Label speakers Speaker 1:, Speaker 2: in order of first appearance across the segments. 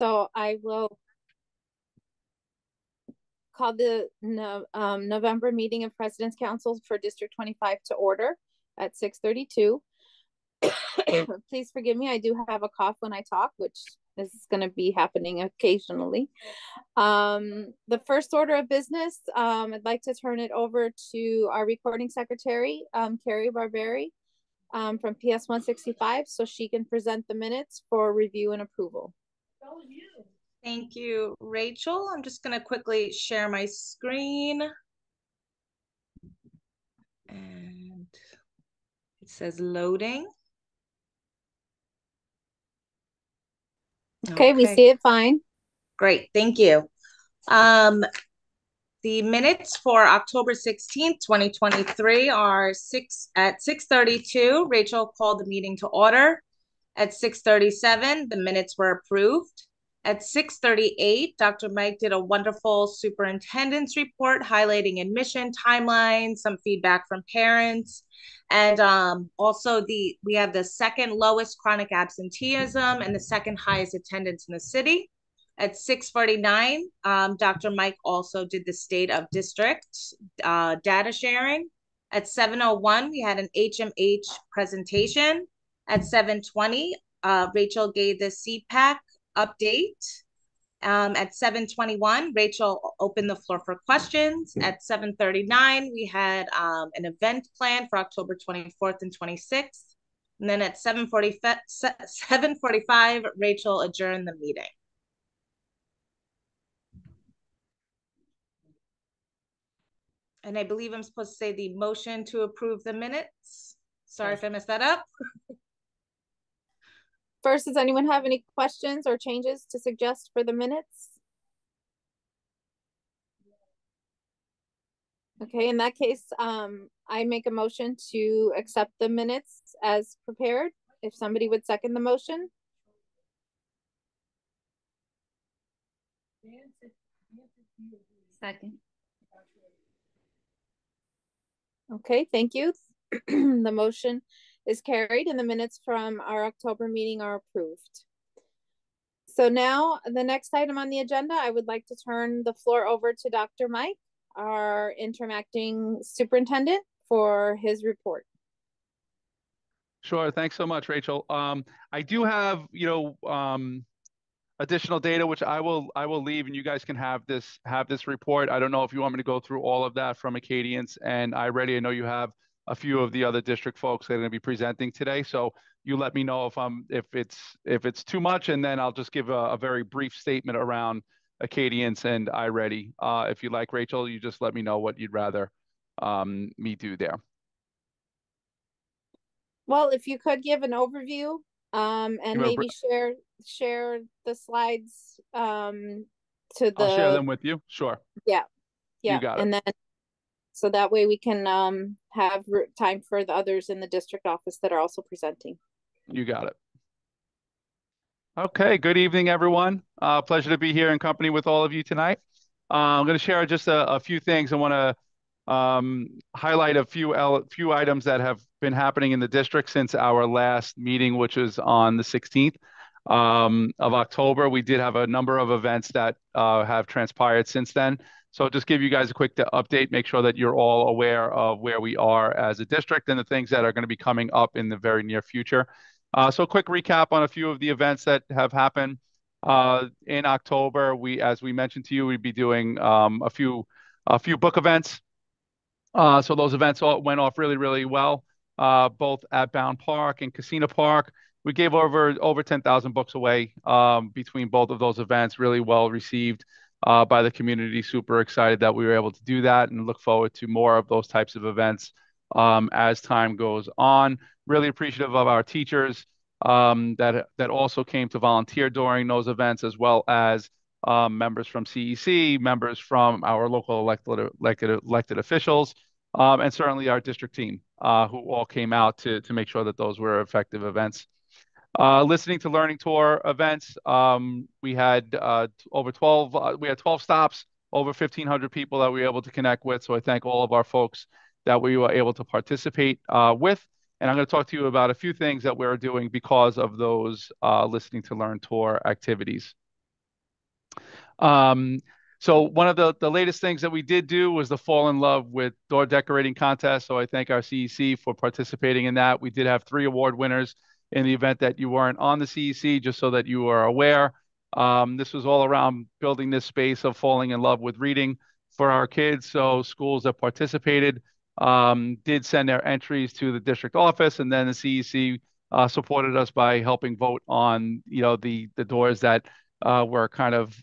Speaker 1: So I will call the November meeting of President's Council for District 25 to order at 6:32. Please forgive me. I do have a cough when I talk, which is going to be happening occasionally. The first order of business, I'd like to turn it over to our recording secretary, Carrie Barberi, from PS 165, so she can present the minutes for review and approval.
Speaker 2: Thank you, Rachel. I'm just going to quickly share my screen. And it says loading.
Speaker 1: Okay, we see it fine.
Speaker 2: Great, thank you. The minutes for October 16th, 2023 are at 6:32. Rachel called the meeting to order. At 6:37, the minutes were approved. At 6:38, Dr. Mike did a wonderful superintendent's report highlighting admission timelines, some feedback from parents, and also we have the second lowest chronic absenteeism and the second highest attendance in the city. At 6:49, Dr. Mike also did the state of district data sharing. At 7:01, we had an HMH presentation. At 7:20, Rachel gave the CPAC update. At 7:21, Rachel opened the floor for questions. At 7:39, we had an event planned for October 24th and 26th. And then at 7:45, Rachel adjourned the meeting. And I believe I'm supposed to say the motion to approve the minutes. Sorry if I messed that up.
Speaker 1: First, does anyone have any questions or changes to suggest for the minutes? Okay, in that case, I make a motion to accept the minutes as prepared. If somebody would second the motion.
Speaker 3: Second.
Speaker 1: Okay, thank you. The motion is carried and the minutes from our October meeting are approved. So now the next item on the agenda, I would like to turn the floor over to Dr. Mike, our interim acting superintendent, for his report.
Speaker 4: Sure. Thanks so much, Rachel. I do have, additional data, which I will leave, and you guys can have this report. I don't know if you want me to go through all of that from Acadians and iReady. I know you have a few of the other district folks that are going to be presenting today, so you let me know if it's too much, and then I'll just give a very brief statement around Acadians and iReady. If you like, Rachel, you just let me know what you'd rather me do there.
Speaker 1: Well, if you could give an overview, and maybe share the slides to the.
Speaker 4: I'll share them with you. Sure.
Speaker 1: Yeah.
Speaker 4: You got it.
Speaker 1: And then, so that way we can have time for the others in the district office that are also presenting.
Speaker 4: You got it. Okay. Good evening, everyone. Pleasure to be here in company with all of you tonight. I'm going to share just a few things. I want to highlight a few items that have been happening in the district since our last meeting, which was on the 16th of October. We did have a number of events that have transpired since then. So just give you guys a quick update, make sure that you're all aware of where we are as a district and the things that are going to be coming up in the very near future. So a quick recap on a few of the events that have happened in October. As we mentioned to you, we'd be doing a few book events. So those events all went off really, really well, both at Bound Park and Casino Park. We gave over 10,000 books away between both of those events, really well received by the community. Super excited that we were able to do that and look forward to more of those types of events as time goes on. Really appreciative of our teachers that also came to volunteer during those events, as well as members from CEC, members from our local elected officials, and certainly our district team, who all came out to make sure that those were effective events. Listening to Learning Tour events, we had over 12. We had 12 stops, over 1,500 people that we were able to connect with. So I thank all of our folks that we were able to participate with. And I'm going to talk to you about a few things that we're doing because of those Listening to Learn Tour activities. So one of the latest things that we did do was the Fall in Love with Door Decorating Contest. So I thank our CEC for participating in that. We did have 3 award winners in the event that you weren't on the CEC, just so that you are aware. This was all around building this space of falling in love with reading for our kids. So schools that participated did send their entries to the district office, and then the CEC supported us by helping vote on, the doors that were kind of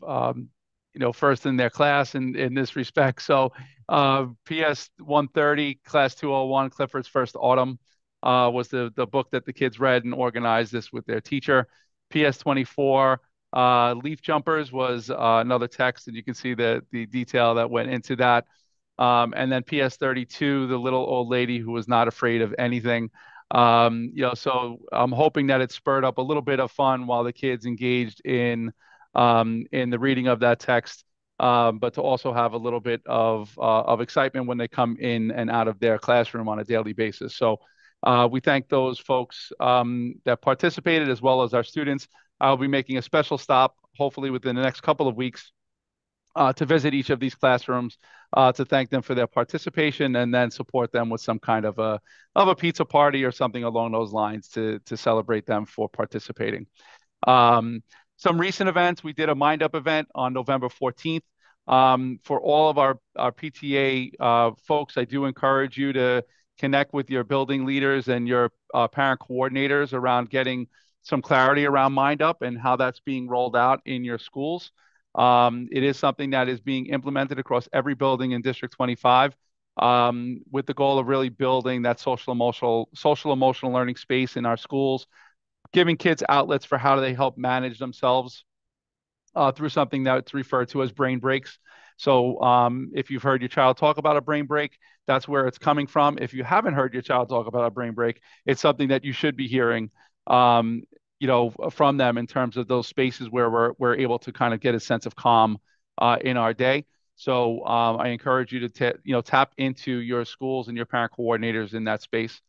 Speaker 4: first in their class in this respect. So PS 130, Class 201, Clifford's First Autumn was the book that the kids read and organized this with their teacher. PS 24, Leaf Jumpers was another text, and you can see the detail that went into that. And then PS 32, the little old lady who was not afraid of anything. So I'm hoping that it spurred up a little bit of fun while the kids engaged in the reading of that text, but to also have a little bit of excitement when they come in and out of their classroom on a daily basis. So we thank those folks that participated, as well as our students. I'll be making a special stop, hopefully within the next couple of weeks, to visit each of these classrooms, to thank them for their participation, and then support them with some kind of a pizza party or something along those lines to celebrate them for participating. Some recent events: we did a Mind Up event on November 14th. For all of our PTA folks, I do encourage you to connect with your building leaders and your parent coordinators around getting some clarity around Mind Up and how that's being rolled out in your schools. It is something that is being implemented across every building in District 25, with the goal of really building that social emotional learning space in our schools, giving kids outlets for how do they help manage themselves through something that's referred to as brain breaks. So if you've heard your child talk about a brain break, that's where it's coming from. If you haven't heard your child talk about a brain break, it's something that you should be hearing from them in terms of those spaces where we're able to kind of get a sense of calm in our day. So I encourage you to tap into your schools and your parent coordinators in that space.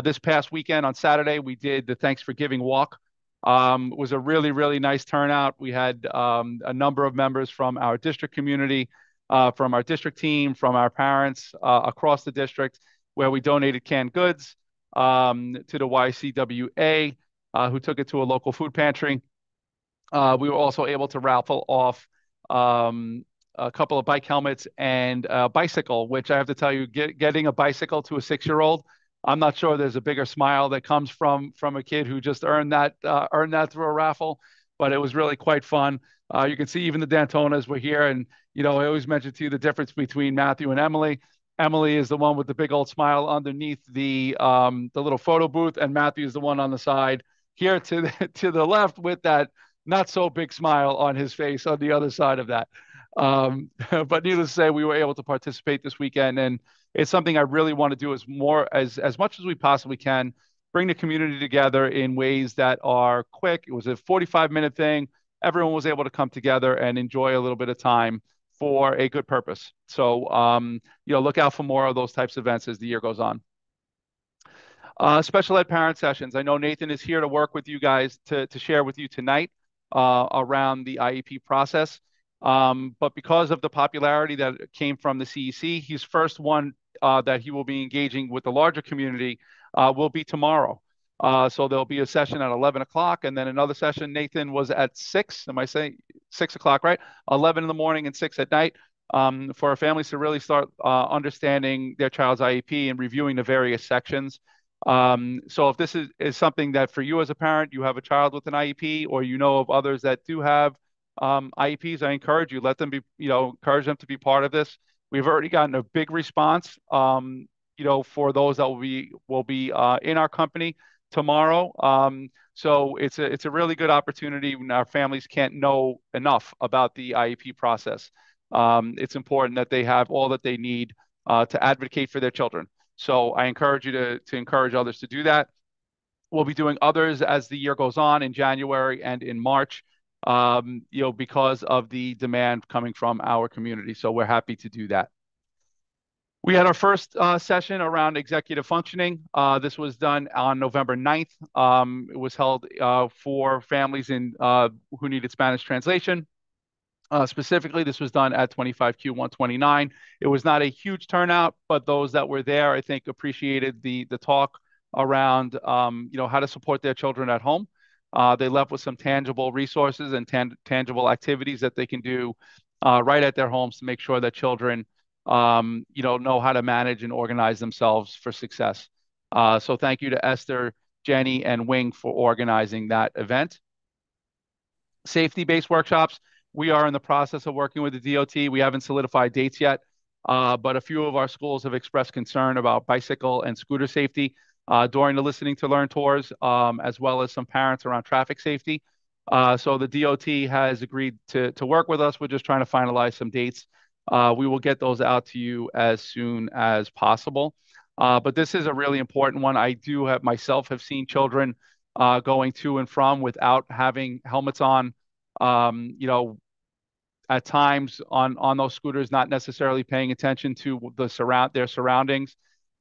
Speaker 4: This past weekend on Saturday, we did the Thanks for Giving walk. It was a really, really nice turnout. We had a number of members from our district community, from our district team, from our parents across the district, where we donated canned goods to the YCWA, who took it to a local food pantry. We were also able to raffle off a couple of bike helmets and a bicycle, which I have to tell you, getting a bicycle to a 6-year-old, I'm not sure there's a bigger smile that comes from a kid who just earned that through a raffle, but it was really quite fun. You can see even the Dantonas were here, and I always mention to you the difference between Matthew and Emily. Emily is the one with the big old smile underneath the little photo booth, and Matthew is the one on the side here to the left with that not so big smile on his face on the other side of that. But needless to say, we were able to participate this weekend, and it's something I really want to do as much as we possibly can, bring the community together in ways that are quick. It was a 45-minute thing. Everyone was able to come together and enjoy a little bit of time for a good purpose. So, look out for more of those types of events as the year goes on. Special ed parent sessions. I know Nathan is here to work with you guys to share with you tonight around the IEP process. But because of the popularity that came from the CEC, his first one that he will be engaging with the larger community will be tomorrow. So there'll be a session at 11 o'clock, and then another session, Nathan, was at 6. Am I saying 6 o'clock, right? 11 in the morning and 6 at night, for our families to really start understanding their child's IEP and reviewing the various sections. So if this is something that for you as a parent, you have a child with an IEP, or you know of others that do have IEPs, I encourage you, encourage them to be part of this. We've already gotten a big response, for those that will be in our company tomorrow. So it's a really good opportunity when our families can't know enough about the IEP process. It's important that they have all that they need to advocate for their children. So I encourage you to encourage others to do that. We'll be doing others as the year goes on in January and in March, because of the demand coming from our community. So we're happy to do that. We had our first session around executive functioning. This was done on November 9th. It was held for families who needed Spanish translation. Specifically, this was done at 25Q 129. It was not a huge turnout, but those that were there, I think, appreciated the talk around how to support their children at home. They left with some tangible resources and tangible activities that they can do right at their homes to make sure that children know how to manage and organize themselves for success. So thank you to Esther, Jenny, and Wing for organizing that event. Safety-based workshops. We are in the process of working with the DOT. We haven't solidified dates yet, but a few of our schools have expressed concern about bicycle and scooter safety during the Listening to Learn tours, as well as some parents around traffic safety. So the DOT has agreed to work with us. We're just trying to finalize some dates. We will get those out to you as soon as possible. But this is a really important one. I do have myself have seen children going to and from without having helmets on. At times on those scooters, not necessarily paying attention to their surroundings.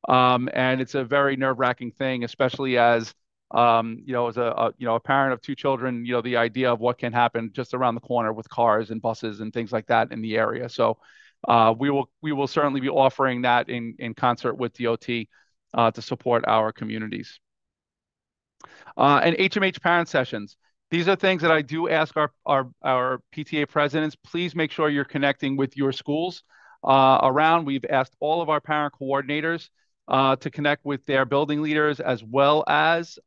Speaker 4: And it's a very nerve-wracking thing, especially as as a parent of two children, the idea of what can happen just around the corner with cars and buses and things like that in the area. So we will certainly be offering that in concert with DOT to support our communities. And HMH parent sessions. These are things that I do ask our PTA presidents, please make sure you're connecting with your schools around. We've asked all of our parent coordinators to connect with their building leaders as well as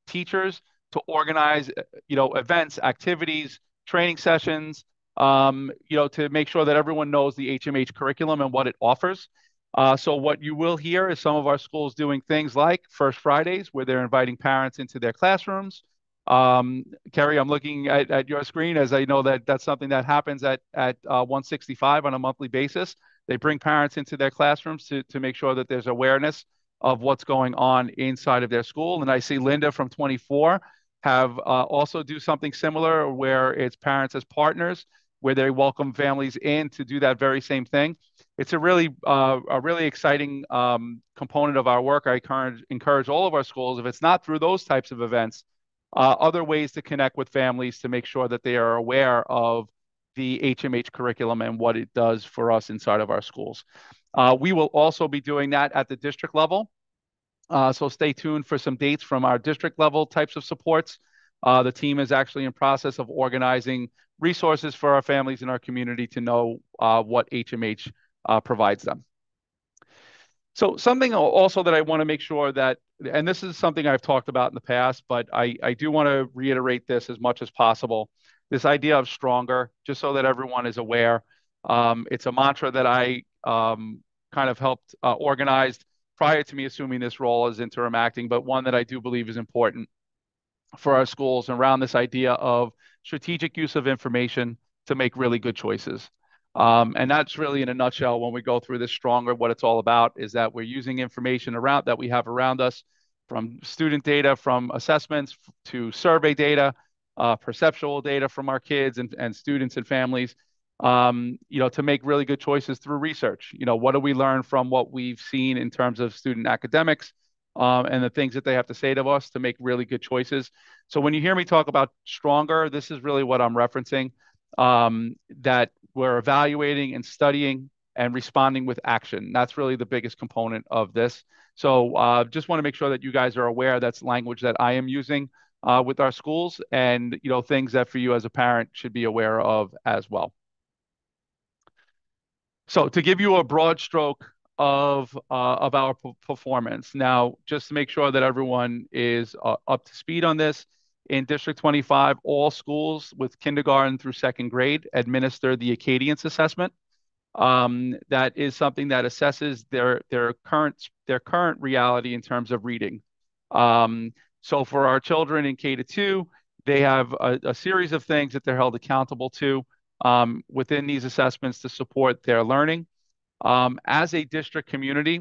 Speaker 4: teachers to organize, events, activities, training sessions, to make sure that everyone knows the HMH curriculum and what it offers. So what you will hear is some of our schools doing things like First Fridays, where they're inviting parents into their classrooms. Carrie, I'm looking at your screen as I know that's something that happens at 165 on a monthly basis. They bring parents into their classrooms to make sure that there's awareness of what's going on inside of their school. And I see Linda from 24 have also do something similar where it's parents as partners, where they welcome families in to do that very same thing. It's a really exciting component of our work. I encourage all of our schools, if it's not through those types of events, other ways to connect with families to make sure that they are aware of the HMH curriculum and what it does for us inside of our schools. We will also be doing that at the district level. So stay tuned for some dates from our district level types of supports. The team is actually in process of organizing resources for our families in our community to know what HMH provides them. So something also that I want to make sure that, and this is something I've talked about in the past, but I do want to reiterate this as much as possible. This idea of stronger, just so that everyone is aware. It's a mantra that I kind of helped organize prior to me assuming this role as interim acting, but one that I do believe is important for our schools around this idea of strategic use of information to make really good choices. And that's really in a nutshell when we go through this stronger, what it's all about is that we're using information that we have around us, from student data, from assessments to survey data, perceptual data from our kids and students and families, to make really good choices through research. What do we learn from what we've seen in terms of student academics and the things that they have to say to us to make really good choices. So when you hear me talk about stronger, this is really what I'm referencing, that we're evaluating and studying and responding with action. That's really the biggest component of this. So just want to make sure that you guys are aware that's language that I am using with our schools and, things that for you as a parent should be aware of as well. So to give you a broad stroke of our performance. Now, just to make sure that everyone is up to speed on this, in District 25, all schools with kindergarten through second grade administer the Acadience assessment. That is something that assesses their current reality in terms of reading. So for our children in K-2, they have a series of things that they're held accountable to within these assessments to support their learning. As a district community,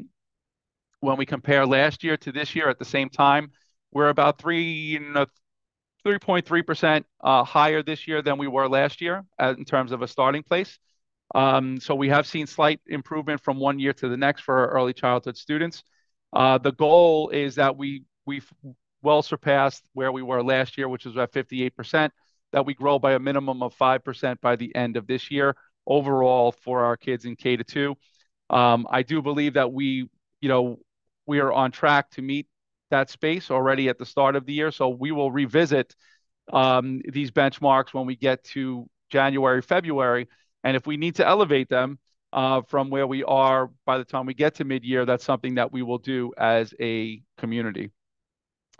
Speaker 4: when we compare last year to this year at the same time, we're about 3.3% higher this year than we were last year in terms of a starting place. So we have seen slight improvement from one year to the next for our early childhood students. The goal is that we've well surpassed where we were last year, which was at 58%. that we grow by a minimum of 5% by the end of this year overall for our kids in K-2. I do believe that we are on track to meet that space already at the start of the year. So we will revisit these benchmarks when we get to January, February. And if we need to elevate them from where we are by the time we get to mid-year, that's something that we will do as a community.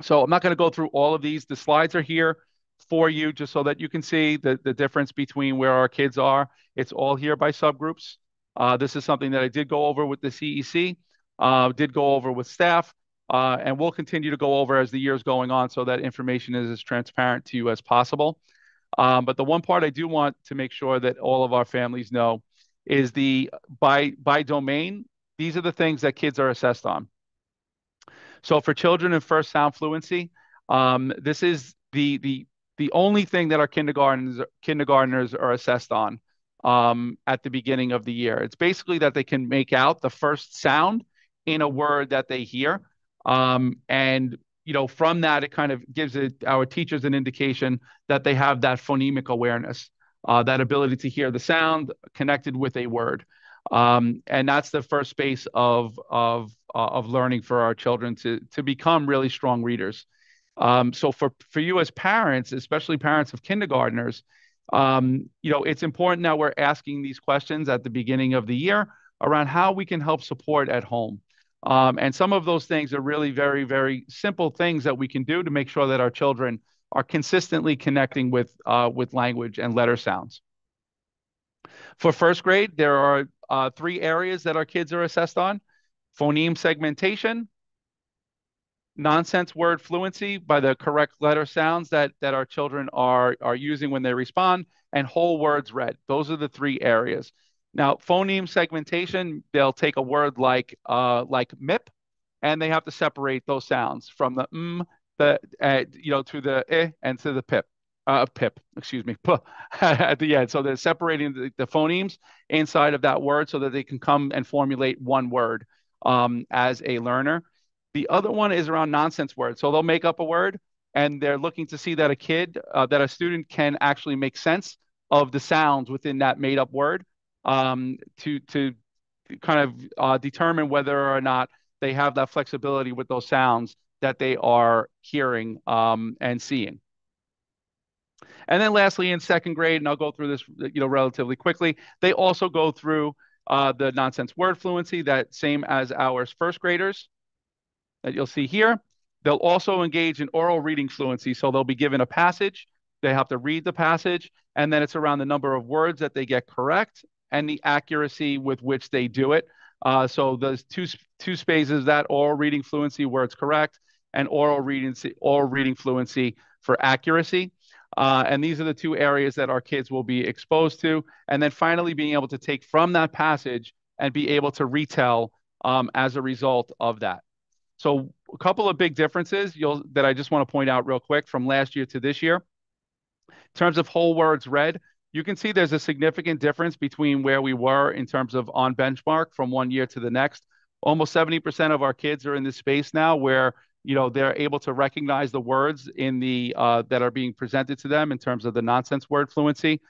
Speaker 4: So I'm not going to go through all of these. The slides are here for you just so that you can see the difference between where our kids are. It's all here by subgroups. This is something that I did go over with the CEC, did go over with staff, and we'll continue to go over as the year's going on so that information is as transparent to you as possible. But the one part I do want to make sure that all of our families know is by domain, these are the things that kids are assessed on. So for children in first sound fluency, this is the only thing that our kindergartners are assessed on at the beginning of the year. It's basically that they can make out the first sound in a word that they hear. And from that, it kind of gives our teachers an indication that they have that phonemic awareness, that ability to hear the sound connected with a word. And that's the first space of learning for our children to become really strong readers. So for you as parents, especially parents of kindergartners, it's important that we're asking these questions at the beginning of the year around how we can help support at home. And some of those things are really very, very simple things that we can do to make sure that our children are consistently connecting with language and letter sounds. For first grade, there are 3 areas that our kids are assessed on: phoneme segmentation, nonsense word fluency by the correct letter sounds that our children are using when they respond, and whole words read. Those are the 3 areas. Now, phoneme segmentation, they'll take a word like MIP, and they have to separate those sounds from the to the I and to the pip, at the end. So they're separating the phonemes inside of that word so that they can come and formulate one word as a learner. The other one is around nonsense words. So they'll make up a word, and they're looking to see that a student can actually make sense of the sounds within that made up word, to kind of determine whether or not they have that flexibility with those sounds that they are hearing and seeing. And then lastly, in second grade, and I'll go through this relatively quickly, they also go through the nonsense word fluency, that same as our first graders that you'll see here. They'll also engage in oral reading fluency. So they'll be given a passage, they have to read the passage, and then it's around the number of words that they get correct and the accuracy with which they do it. So there's two spaces: that oral reading fluency where it's correct, and oral reading fluency for accuracy. And these are the 2 areas that our kids will be exposed to. And then finally being able to take from that passage and be able to retell as a result of that. So a couple of big differences that I just want to point out real quick from last year to this year. In terms of whole words read, you can see there's a significant difference between where we were in terms of on benchmark from one year to the next. Almost 70% of our kids are in this space now where they're able to recognize the words in that are being presented to them in terms of the nonsense word fluency.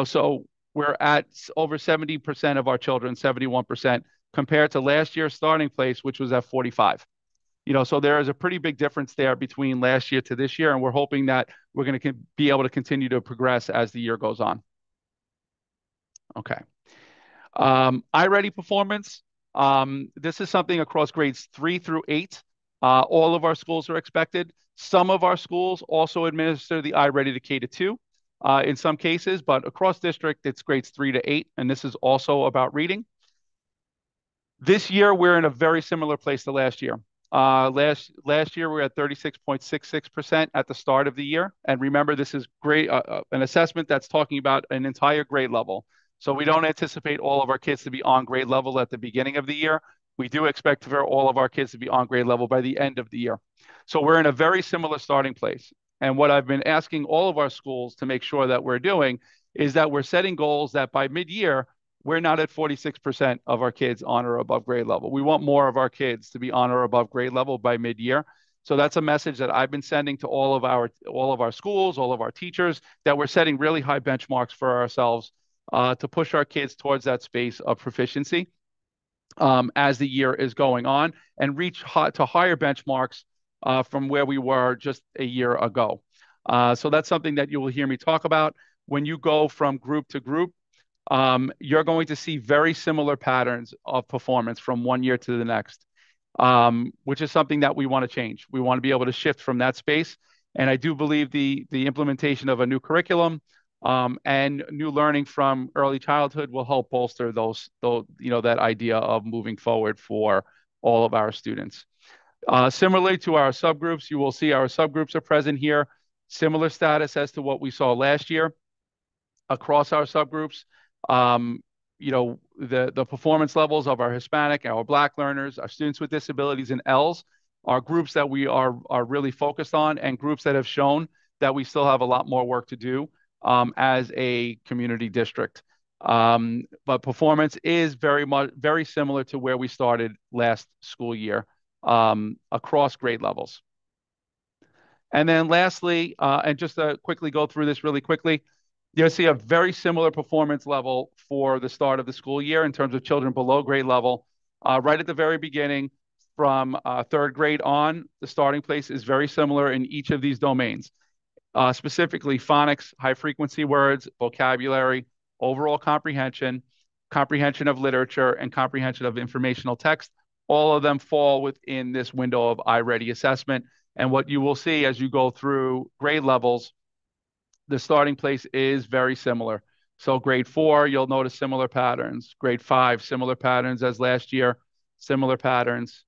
Speaker 4: So we're at over 70% of our children, 71%, compared to last year's starting place, which was at 45. So there is a pretty big difference there between last year to this year, and we're hoping that we're going to be able to continue to progress as the year goes on. Okay. iReady performance. This is something across grades 3 through 8. All of our schools are expected. Some of our schools also administer the iReady to K-2 in some cases, but across district, it's grades 3 to 8, and this is also about reading. This year, we're in a very similar place to last year. Last year, we were at 36.66% at the start of the year. And remember, this is an assessment that's talking about an entire grade level. So we don't anticipate all of our kids to be on grade level at the beginning of the year. We do expect for all of our kids to be on grade level by the end of the year. So we're in a very similar starting place. And what I've been asking all of our schools to make sure that we're doing is that we're setting goals that by mid-year, we're not at 46% of our kids on or above grade level. We want more of our kids to be on or above grade level by mid-year. So that's a message that I've been sending to all of our schools, all of our teachers, that we're setting really high benchmarks for ourselves to push our kids towards that space of proficiency as the year is going on, and reach to higher benchmarks from where we were just a year ago. So that's something that you will hear me talk about. When you go from group to group, you're going to see very similar patterns of performance from one year to the next, which is something that we want to change. We want to be able to shift from that space. And I do believe the implementation of a new curriculum and new learning from early childhood will help bolster that idea of moving forward for all of our students. Similarly to our subgroups, you will see our subgroups are present here. Similar status as to what we saw last year across our subgroups. The performance levels of our Hispanic, our Black learners, our students with disabilities, and ELs are groups that we are really focused on, and groups that have shown that we still have a lot more work to do as a community district. But performance is very similar to where we started last school year across grade levels. And then lastly, and just to quickly go through this really quickly, you'll see a very similar performance level for the start of the school year in terms of children below grade level. Right at the very beginning, from third grade on, the starting place is very similar in each of these domains. Specifically phonics, high frequency words, vocabulary, overall comprehension, comprehension of literature, and comprehension of informational text. All of them fall within this window of iReady assessment. And what you will see as you go through grade levels, the starting place is very similar. So grade 4, you'll notice similar patterns. Grade 5, similar patterns as last year, similar patterns,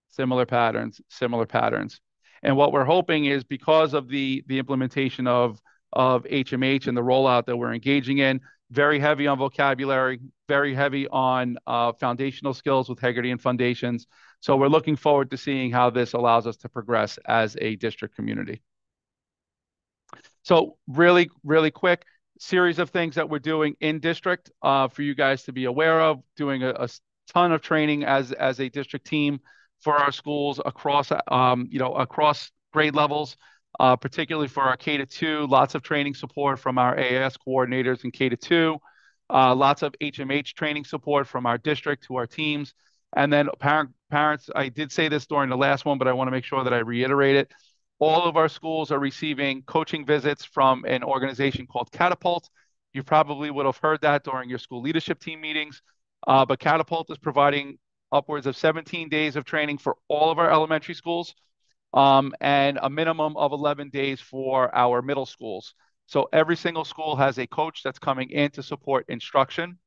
Speaker 4: similar patterns, similar patterns. And what we're hoping is, because of the implementation of HMH and the rollout that we're engaging in, very heavy on vocabulary, very heavy on foundational skills with Heggerty Foundations. So we're looking forward to seeing how this allows us to progress as a district community. So really, really quick series of things that we're doing in district for you guys to be aware of, doing a ton of training as a district team for our schools across, across grade levels, particularly for our K-2, lots of training support from our AAS coordinators in K-2, lots of HMH training support from our district to our teams. And then parents, I did say this during the last one, but I want to make sure that I reiterate it. All of our schools are receiving coaching visits from an organization called Catapult. You probably would have heard that during your school leadership team meetings, but Catapult is providing upwards of 17 days of training for all of our elementary schools, and a minimum of 11 days for our middle schools. So every single school has a coach that's coming in to support instruction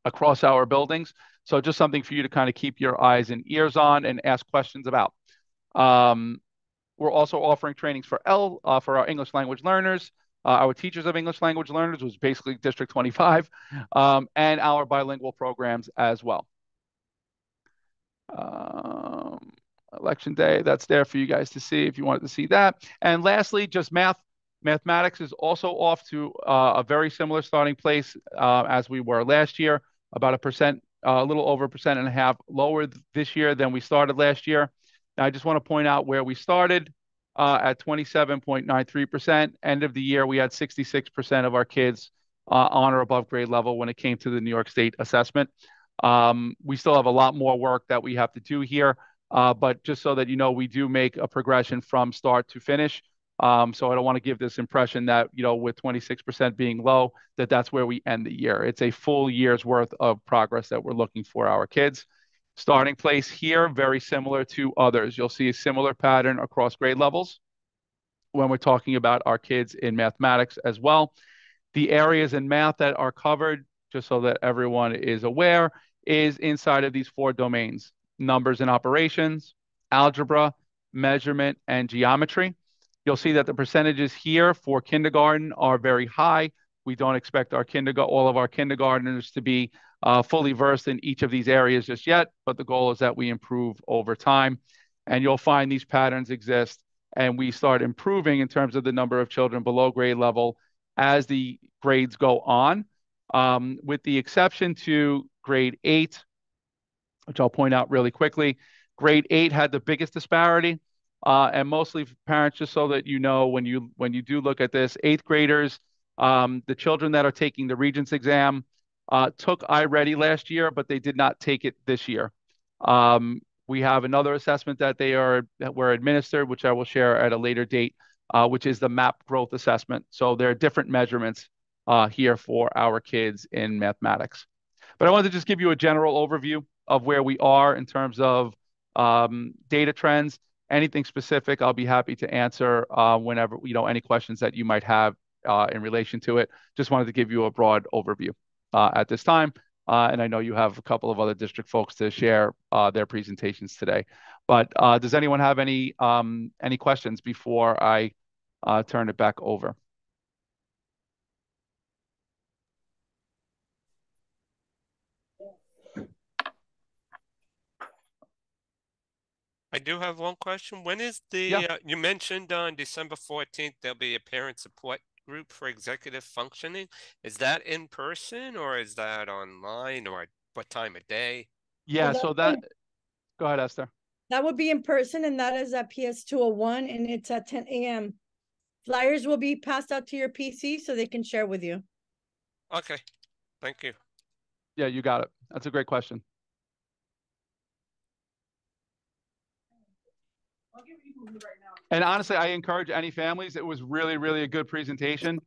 Speaker 4: across our buildings. So just something for you to kind of keep your eyes and ears on and ask questions about. We're also offering trainings for for our English language learners, our teachers of English language learners, which is basically District 25, and our bilingual programs as well. Election day, that's there for you guys to see if you wanted to see that. And lastly, just mathematics is also off to a very similar starting place as we were last year, about a little over 1.5% lower this year than we started last year. Now, I just want to point out where we started at 27.93%. End of the year, we had 66% of our kids on or above grade level when it came to the New York State assessment. We still have a lot more work that we have to do here, but just so that you know, we do make a progression from start to finish. So I don't want to give this impression that, with 26% being low, that's where we end the year. It's a full year's worth of progress that we're looking for our kids. Starting place here, very similar to others. You'll see a similar pattern across grade levels when we're talking about our kids in mathematics as well. The areas in math that are covered, just so that everyone is aware, is inside of these 4 domains: numbers and operations, algebra, measurement, and geometry. You'll see that the percentages here for kindergarten are very high. We don't expect all of our kindergartners to be fully versed in each of these areas just yet, but the goal is that we improve over time. And you'll find these patterns exist, and we start improving in terms of the number of children below grade level as the grades go on, with the exception to grade 8, which I'll point out really quickly. Grade 8 had the biggest disparity. and mostly for parents, just so that you know when you do look at this, eighth graders, the children that are taking the Regents exam took iReady last year, but they did not take it this year. We have another assessment that were administered, which I will share at a later date, which is the MAP growth assessment. So there are different measurements here for our kids in mathematics. But I wanted to just give you a general overview of where we are in terms of data trends. Anything specific, I'll be happy to answer whenever, any questions that you might have in relation to it. Just wanted to give you a broad overview at this time. And I know you have a couple of other district folks to share their presentations today. But does anyone have any questions before I turn it back over?
Speaker 3: I do have one question. When is you mentioned on December 14th, there'll be a parent support group for executive functioning. Is that in person or is that online, or what time of day?
Speaker 4: Yeah, so go ahead, Esther.
Speaker 5: That would be in person, and that is at PS 201, and it's at 10 a.m. Flyers will be passed out to your PC so they can share with you.
Speaker 3: Okay, thank you.
Speaker 4: Yeah, you got it. That's a great question. And honestly, I encourage any families. It was really, really a good presentation.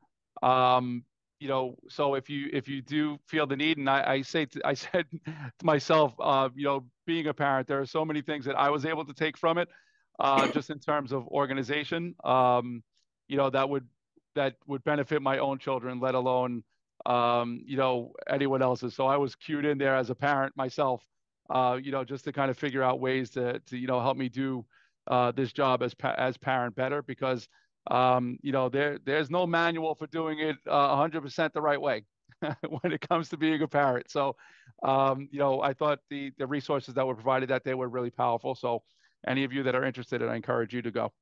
Speaker 4: So if you do feel the need, and I said to myself, being a parent, there are so many things that I was able to take from it, just in terms of organization, that would benefit my own children, let alone, anyone else's. So I was cued in there as a parent myself, just to kind of figure out ways to help me do this job as parent better, because there's no manual for doing it 100% the right way when it comes to being a parent. So I thought the resources that were provided that day were really powerful. So any of you that are interested, I encourage you to go.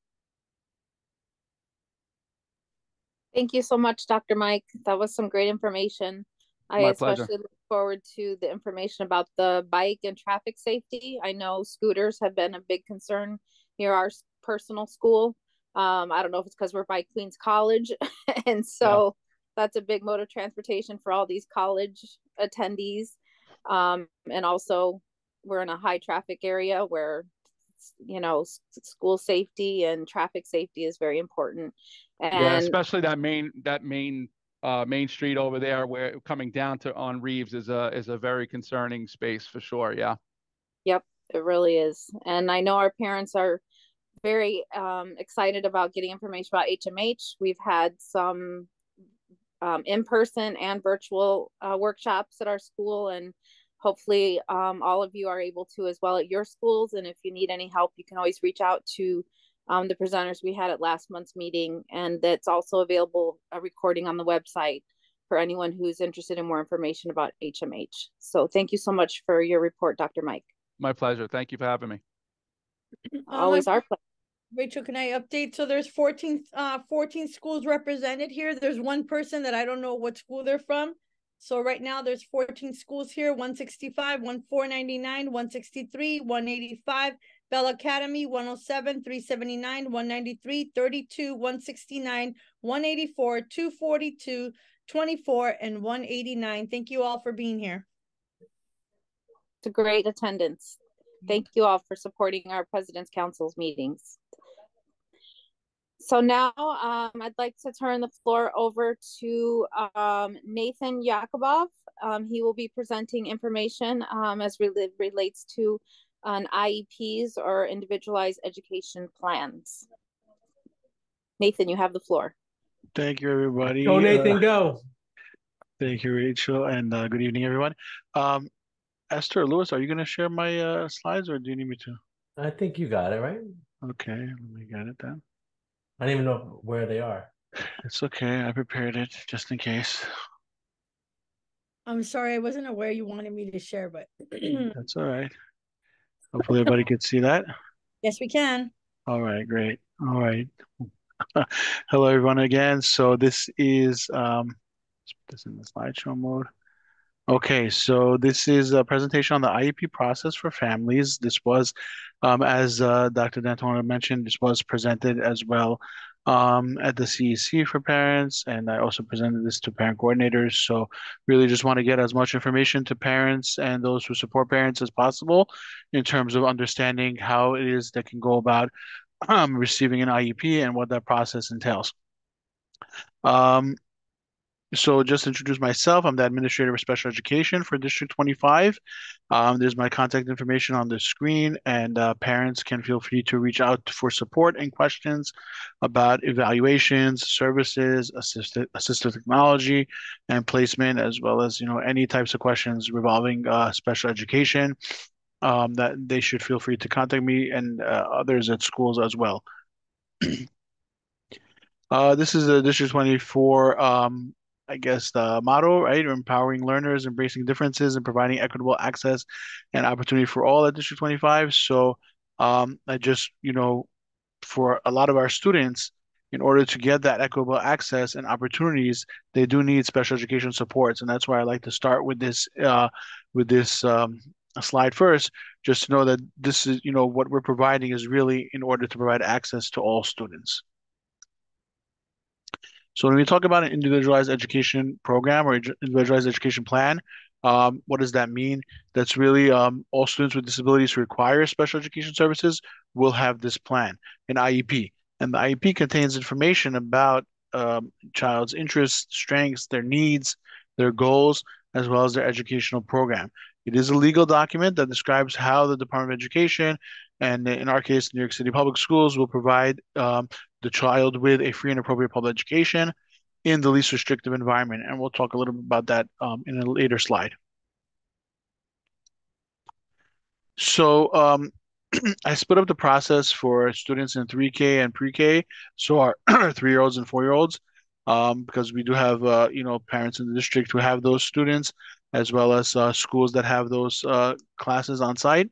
Speaker 1: Thank you so much, Dr. Mike. That was some great information. I especially look forward to the information about the bike and traffic safety. I know scooters have been a big concern near our personal school. I don't know if it's because we're by Queens College. And so that's a big mode of transportation for all these college attendees. And also we're in a high traffic area where, school safety and traffic safety is very important. And
Speaker 4: especially that main street over there, where coming down on Reeves is a very concerning space for sure. Yeah.
Speaker 1: Yep, it really is. And I know our parents are very excited about getting information about HMH. We've had some in-person and virtual workshops at our school, and hopefully all of you are able to as well at your schools. And if you need any help, you can always reach out to the presenters we had at last month's meeting, and that's also available, a recording on the website for anyone who's interested in more information about HMH. So thank you so much for your report, Dr. Mike.
Speaker 4: My pleasure. Thank you for having me.
Speaker 1: Always our pleasure.
Speaker 5: Rachel, can I update? So there's 14 schools represented here. There's one person that I don't know what school they're from. So right now there's 14 schools here: 165, 1499, 163, 185, Bell Academy, 107, 379, 193, 32, 169, 184, 242, 24, and 189. Thank you all for being here.
Speaker 1: It's a great attendance. Thank you all for supporting our President's Council's meetings. So now I'd like to turn the floor over to Nathan Yakubov. He will be presenting information as relates to an IEPs or individualized education plans. Nathan, you have the floor.
Speaker 6: Thank you, everybody.
Speaker 7: Go, Nathan, go.
Speaker 6: Thank you, Rachel, and good evening, everyone. Esther, Lewis, are you going to share my slides, or do you need me to?
Speaker 7: I think you got it, right?
Speaker 6: Okay, let me get it then.
Speaker 7: I don't even know where they are.
Speaker 6: It's okay. I prepared it just in case.
Speaker 5: I'm sorry, I wasn't aware you wanted me to share, but
Speaker 6: That's all right. Hopefully everybody can see that.
Speaker 5: Yes, we can.
Speaker 6: All right, great. All right. Hello, everyone again. So this is, let's put this in the slideshow mode. Okay, so this is a presentation on the IEP process for families. This was, as Dr. D'Antona mentioned, this was presented as well at the CEC for parents, and I also presented this to parent coordinators. So really just want to get as much information to parents and those who support parents as possible in terms of understanding how it is they can go about receiving an IEP and what that process entails. Um, so just to introduce myself, I'm the administrator of special education for District 25. There's my contact information on the screen, and parents can feel free to reach out for support and questions about evaluations, services, assistive technology, and placement, as well as any types of questions revolving special education. That they should feel free to contact me and others at schools as well. This is the District 24, I guess, the motto, right? Empowering learners, embracing differences, and providing equitable access and opportunity for all at District 25. So, I just, for a lot of our students, in order to get that equitable access and opportunities, they do need special education supports, and that's why I like to start with this slide first, just to know that this is, what we're providing is really in order to provide access to all students. So when we talk about an individualized education program or individualized education plan, what does that mean? That's really all students with disabilities who require special education services will have this plan, an IEP. And the IEP contains information about child's interests, strengths, their needs, their goals, as well as their educational program. It is a legal document that describes how the Department of Education, and in our case, New York City Public Schools, will provide the child with a free and appropriate public education in the least restrictive environment. And we'll talk a little bit about that in a later slide. So I split up the process for students in 3K and pre-K, so our 3-year-olds and 4-year-olds, because we do have parents in the district who have those students, as well as schools that have those classes on site.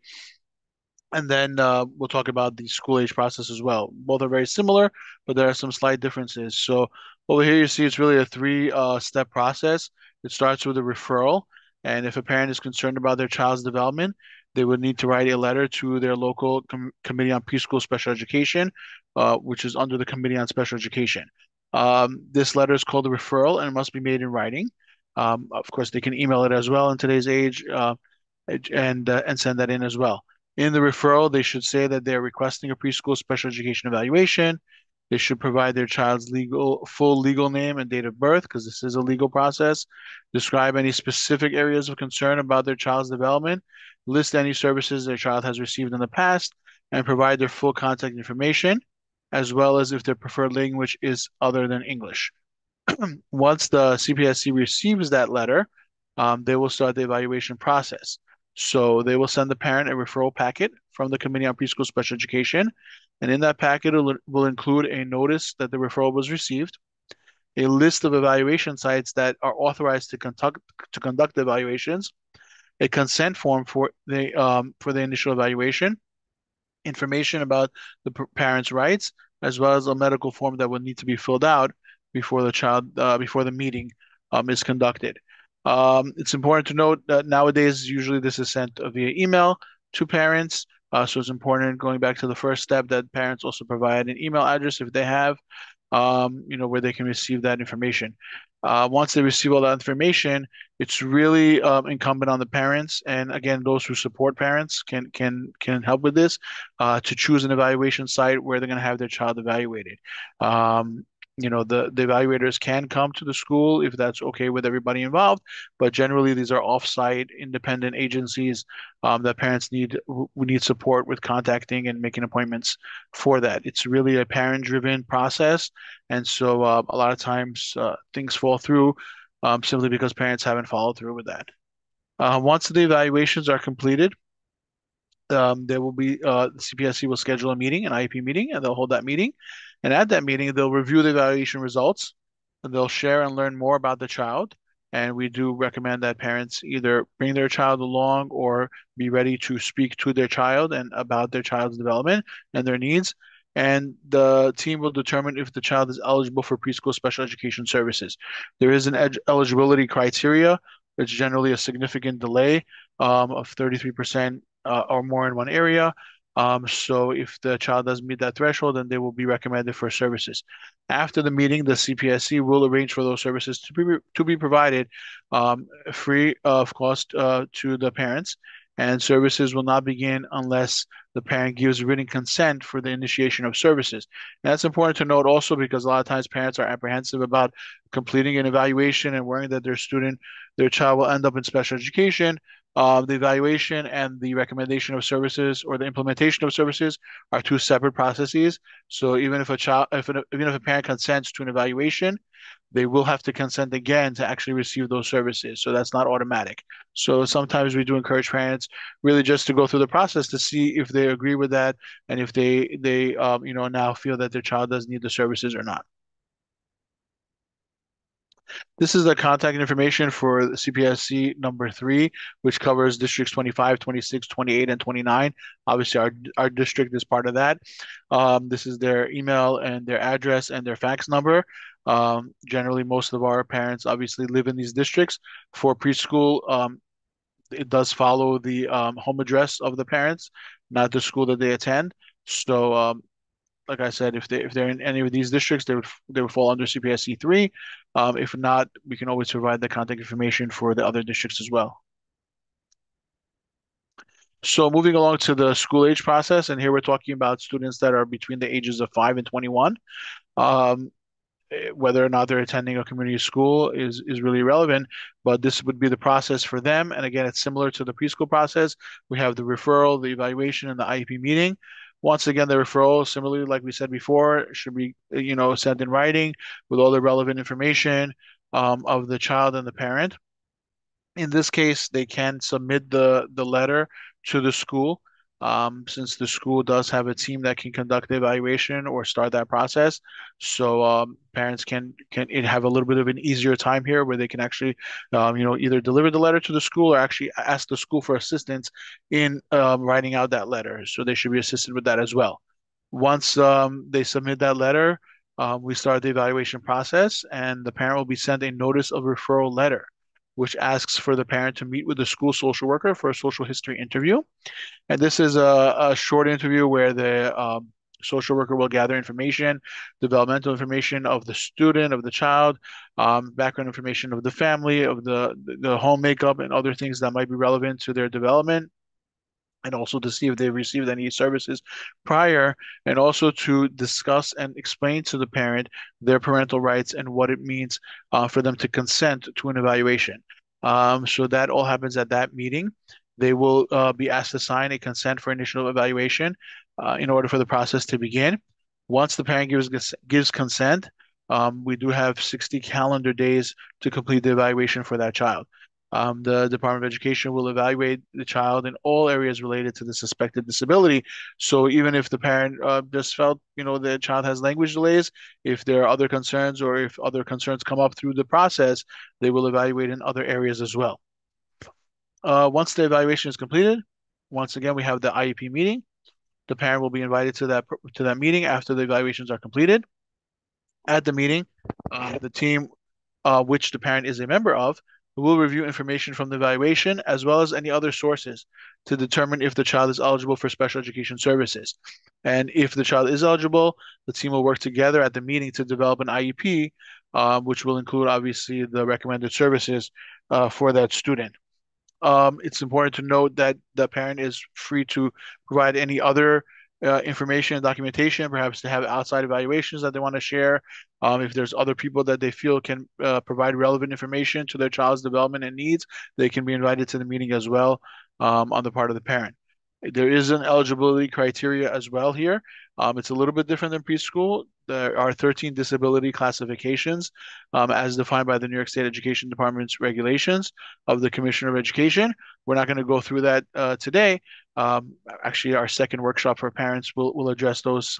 Speaker 6: And then we'll talk about the school age process as well. Both are very similar, but there are some slight differences. So over here, you see it's really a three-step process. It starts with a referral. And if a parent is concerned about their child's development, they would need to write a letter to their local Committee on Preschool Special Education, which is under the Committee on Special Education. This letter is called a referral and it must be made in writing. Of course, they can email it as well in today's age and send that in as well. In the referral, they should say that they're requesting a preschool special education evaluation. They should provide their child's full legal name and date of birth, because this is a legal process. Describe any specific areas of concern about their child's development. List any services their child has received in the past, and provide their full contact information, as well as if their preferred language is other than English. Once the CPSC receives that letter, they will start the evaluation process. So they will send the parent a referral packet from the Committee on Preschool Special Education. And in that packet, it will include a notice that the referral was received, a list of evaluation sites that are authorized to conduct evaluations, a consent form for the initial evaluation, information about the parent's rights, as well as a medical form that will need to be filled out before the meeting is conducted. It's important to note that nowadays, usually this is sent via email to parents. So it's important, going back to the first step, that parents also provide an email address if they have, where they can receive that information. Once they receive all that information, it's really incumbent on the parents, and again, those who support parents can help with this, to choose an evaluation site where they're going to have their child evaluated. The evaluators can come to the school if that's okay with everybody involved, but generally these are off-site independent agencies that parents need support with contacting and making appointments for that. It's really a parent-driven process, and so a lot of times things fall through simply because parents haven't followed through with that. Once the evaluations are completed, there will be the CPSC will schedule a meeting, an IEP meeting, and they'll hold that meeting. And at that meeting, they'll review the evaluation results, and they'll share and learn more about the child. And we do recommend that parents either bring their child along or be ready to speak to their child and about their child's development and their needs. And the team will determine if the child is eligible for preschool special education services. There is an eligibility criteria it's generally a significant delay of 33% or more in one area. So if the child doesn't meet that threshold, then they will be recommended for services. After the meeting, the CPSC will arrange for those services to be provided free of cost to the parents, and services will not begin unless the parent gives written consent for the initiation of services. And that's important to note also because a lot of times parents are apprehensive about completing an evaluation and worrying that their child will end up in special education. The evaluation and the recommendation of services or the implementation of services are two separate processes. So even if even if a parent consents to an evaluation, they will have to consent again to actually receive those services. So that's not automatic. So sometimes we do encourage parents really just to go through the process to see if they agree with that and if they now feel that their child does need the services or not. This is the contact information for the CPSC number 3, which covers districts 25, 26, 28, and 29. Obviously, our district is part of that. This is their email and their address and their fax number. Generally, most of our parents obviously live in these districts. For preschool, it does follow the home address of the parents, not the school that they attend. So like I said, if they're in any of these districts, they would fall under CPSC 3. If not, we can always provide the contact information for the other districts as well. So moving along to the school age process, and here we're talking about students that are between the ages of 5 and 21. Whether or not they're attending a community school is really irrelevant, but this would be the process for them. And again, it's similar to the preschool process. We have the referral, the evaluation, and the IEP meeting. Once again, the referral, similarly, like we said before, should be sent in writing with all the relevant information of the child and the parent. In this case, they can submit the letter to the school. Since the school does have a team that can conduct the evaluation or start that process. So parents can have a little bit of an easier time here where they can actually, either deliver the letter to the school or actually ask the school for assistance in writing out that letter. So they should be assisted with that as well. Once they submit that letter, we start the evaluation process, and the parent will be sent a notice of referral letter, which asks for the parent to meet with the school social worker for a social history interview. And this is a short interview where the social worker will gather information, developmental information of the student, of the child, background information of the family, of the home makeup, and other things that might be relevant to their development, and also to see if they've received any services prior, and also to discuss and explain to the parent their parental rights and what it means for them to consent to an evaluation. So that all happens at that meeting. They will be asked to sign a consent for initial evaluation in order for the process to begin. Once the parent gives consent, we do have 60 calendar days to complete the evaluation for that child. The Department of Education will evaluate the child in all areas related to the suspected disability. So even if the parent just felt, the child has language delays, if there are other concerns or if other concerns come up through the process, they will evaluate in other areas as well. Once the evaluation is completed, once again, we have the IEP meeting. The parent will be invited to that meeting after the evaluations are completed. At the meeting, the team, which the parent is a member of, will review information from the evaluation as well as any other sources to determine if the child is eligible for special education services. And if the child is eligible, the team will work together at the meeting to develop an IEP, which will include obviously the recommended services for that student. It's important to note that the parent is free to provide any other information and documentation, perhaps to have outside evaluations that they want to share. If there's other people that they feel can provide relevant information to their child's development and needs, they can be invited to the meeting as well on the part of the parent. There is an eligibility criteria as well here. It's a little bit different than preschool. There are 13 disability classifications as defined by the New York State Education Department's regulations of the Commissioner of Education. We're not going to go through that today. Actually, our second workshop for parents will address those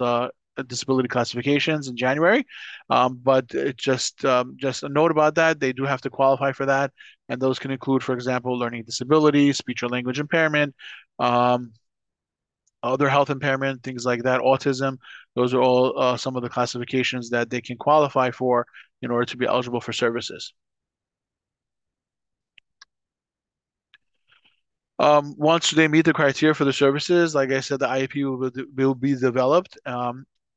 Speaker 6: disability classifications in January. But just a note about that, they do have to qualify for that. And those can include, for example, learning disability, speech or language impairment, other health impairment, things like that, autism. Those are all some of the classifications that they can qualify for in order to be eligible for services. Once they meet the criteria for the services, like I said, the IEP will be developed.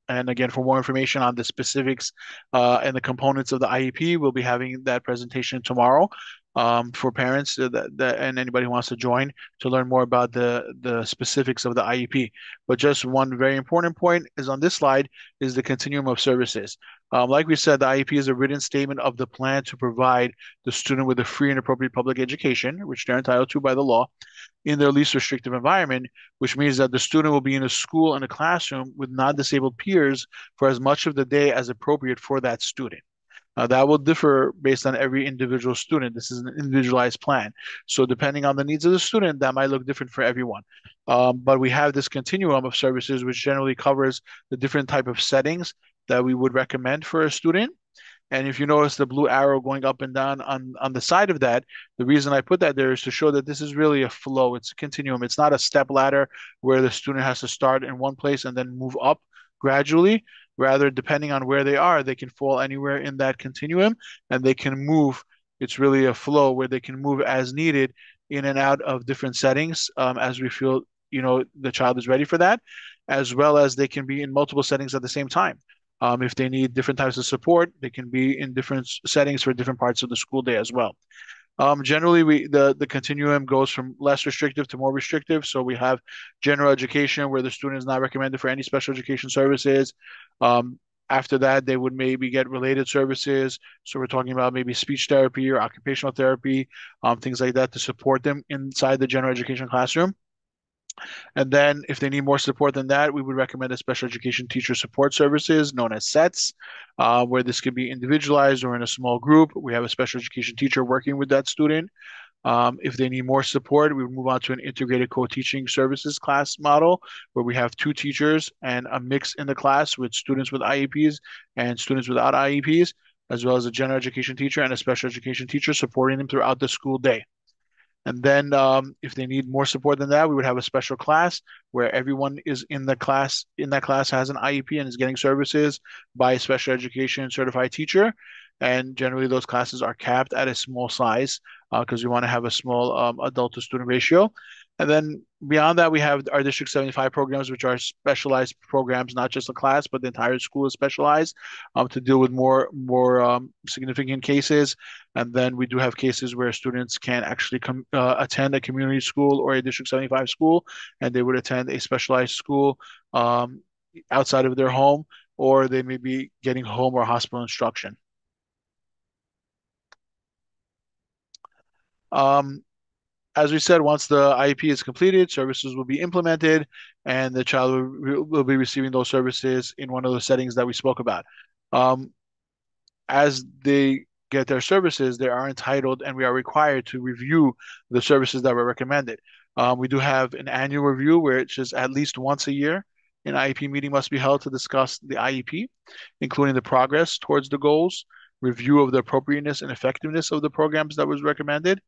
Speaker 6: And again, for more information on the specifics and the components of the IEP, we'll be having that presentation tomorrow for parents and anybody who wants to join to learn more about the specifics of the IEP. But just one very important point is on this slide is the continuum of services. Like we said, the IEP is a written statement of the plan to provide the student with a free and appropriate public education, which they're entitled to by the law, in their least restrictive environment, which means that the student will be in a school and a classroom with non-disabled peers for as much of the day as appropriate for that student. That will differ based on every individual student. This is an individualized plan. So depending on the needs of the student, that might look different for everyone. But we have this continuum of services, which generally covers the different type of settings that we would recommend for a student. And if you notice the blue arrow going up and down on the side of that, the reason I put that there is to show that this is really a flow. It's a continuum. It's not a step ladder where the student has to start in one place and then move up gradually. Rather, depending on where they are, they can fall anywhere in that continuum and they can move. It's really a flow where they can move as needed in and out of different settings as we feel, the child is ready for that, as well as they can be in multiple settings at the same time. If they need different types of support, they can be in different settings for different parts of the school day as well. Generally, the continuum goes from less restrictive to more restrictive. So we have general education where the student is not recommended for any special education services. After that, they would maybe get related services. So we're talking about maybe speech therapy or occupational therapy, things like that to support them inside the general education classroom. And then if they need more support than that, we would recommend a special education teacher support services known as SETS, where this could be individualized or in a small group. We have a special education teacher working with that student. If they need more support, we would move on to an integrated co-teaching services class model where we have 2 teachers and a mix in the class with students with IEPs and students without IEPs, as well as a general education teacher and a special education teacher supporting them throughout the school day. And then if they need more support than that, we would have a special class where everyone is in that class has an IEP and is getting services by a special education certified teacher. And generally those classes are capped at a small size because we want to have a small adult to student ratio. And then beyond that, we have our District 75 programs, which are specialized programs, not just a class, but the entire school is specialized to deal with more significant cases. And then we do have cases where students can actually attend a community school or a District 75 school, and they would attend a specialized school outside of their home, or they may be getting home or hospital instruction. As we said, once the IEP is completed, services will be implemented, and the child will be receiving those services in one of the settings that we spoke about. As they get their services, they are entitled and we are required to review the services that were recommended. We do have an annual review where it's just at least once a year. An IEP meeting must be held to discuss the IEP, including the progress towards the goals, review of the appropriateness and effectiveness of the programs that was recommended,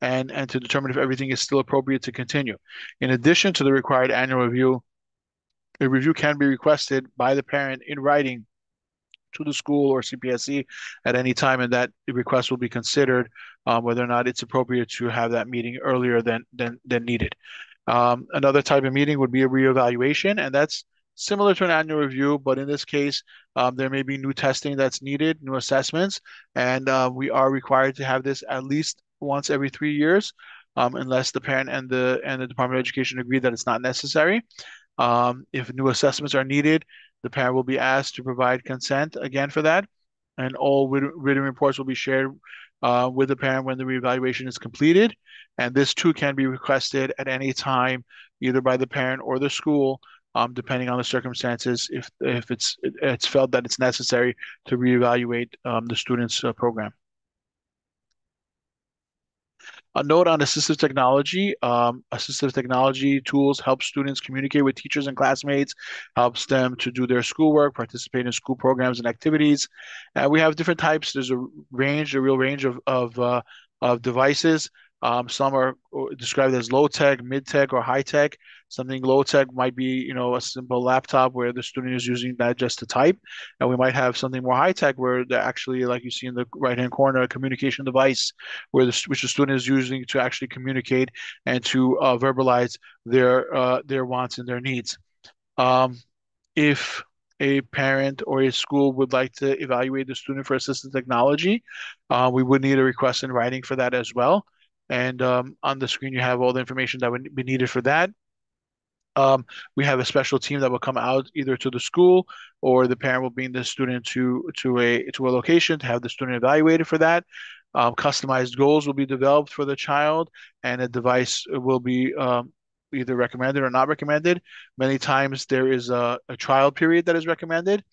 Speaker 6: and to determine if everything is still appropriate to continue. In addition to the required annual review, a review can be requested by the parent in writing to the school or CPSC at any time, and that request will be considered whether or not it's appropriate to have that meeting earlier than needed. Another type of meeting would be a reevaluation, and that's similar to an annual review, but in this case, there may be new testing that's needed, new assessments, and we are required to have this at least once every 3 years, unless the parent and the Department of Education agree that it's not necessary. If new assessments are needed, the parent will be asked to provide consent again for that, and all written reports will be shared with the parent when the reevaluation is completed. And this too can be requested at any time, either by the parent or the school, depending on the circumstances, if it's felt that it's necessary to reevaluate the student's program. A note on assistive technology. Assistive technology tools help students communicate with teachers and classmates, helps them to do their schoolwork, participate in school programs and activities. We have different types. There's a real range of devices. Some are described as low tech, mid tech, or high tech. Something low tech might be, a simple laptop where the student is using that just to type. And we might have something more high tech where they're actually, like you see in the right-hand corner, a communication device which the student is using to actually communicate and to verbalize their wants and their needs. If a parent or a school would like to evaluate the student for assistive technology, we would need a request in writing for that as well. And on the screen, you have all the information that would be needed for that. We have a special team that will come out either to the school, or the parent will bring the student to a location to have the student evaluated for that. Customized goals will be developed for the child, and a device will be either recommended or not recommended. Many times there is a trial period that is recommended,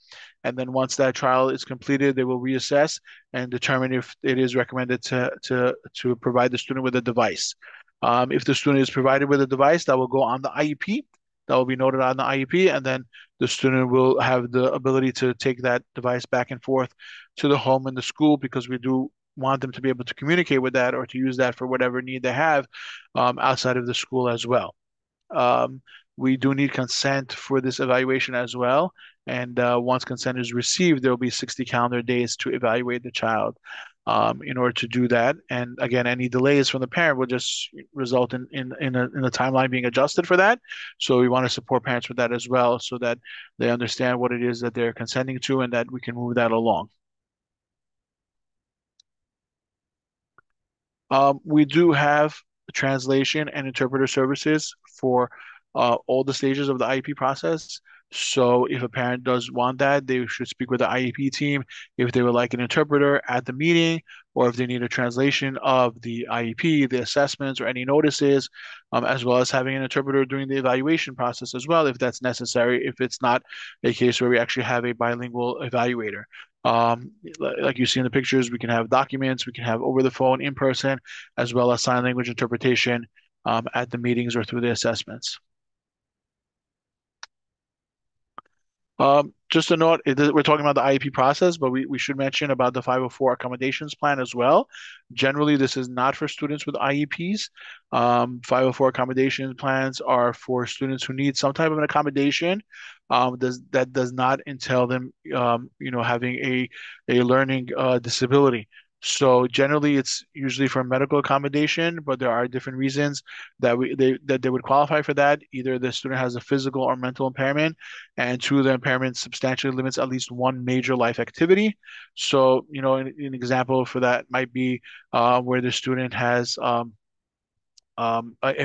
Speaker 6: and then once that trial is completed, they will reassess and determine if it is recommended to provide the student with a device. If the student is provided with a device, that will go on the IEP. That will be noted on the IEP, and then the student will have the ability to take that device back and forth to the home and the school, because we do want them to be able to communicate with that or to use that for whatever need they have outside of the school as well. We do need consent for this evaluation as well. And once consent is received, there will be 60 calendar days to evaluate the child in order to do that. And again, any delays from the parent will just result in the timeline being adjusted for that. So we want to support parents with that as well, so that they understand what it is that they're consenting to and that we can move that along. We do have translation and interpreter services for all the stages of the IEP process. So if a parent does want that, they should speak with the IEP team if they would like an interpreter at the meeting, or if they need a translation of the IEP, the assessments, or any notices, as well as having an interpreter during the evaluation process as well, if that's necessary, if it's not a case where we actually have a bilingual evaluator. Like you see in the pictures, we can have documents, we can have over the phone, in person, as well as sign language interpretation at the meetings or through the assessments. Just a note, we're talking about the IEP process, but we should mention about the 504 accommodations plan as well. Generally, this is not for students with IEPs. 504 accommodation plans are for students who need some type of an accommodation that does not entail them, having a learning disability. So generally, it's usually for medical accommodation, but there are different reasons that they would qualify for that. Either the student has a physical or mental impairment, and two, the impairment substantially limits at least one major life activity. So, an example for that might be where the student has a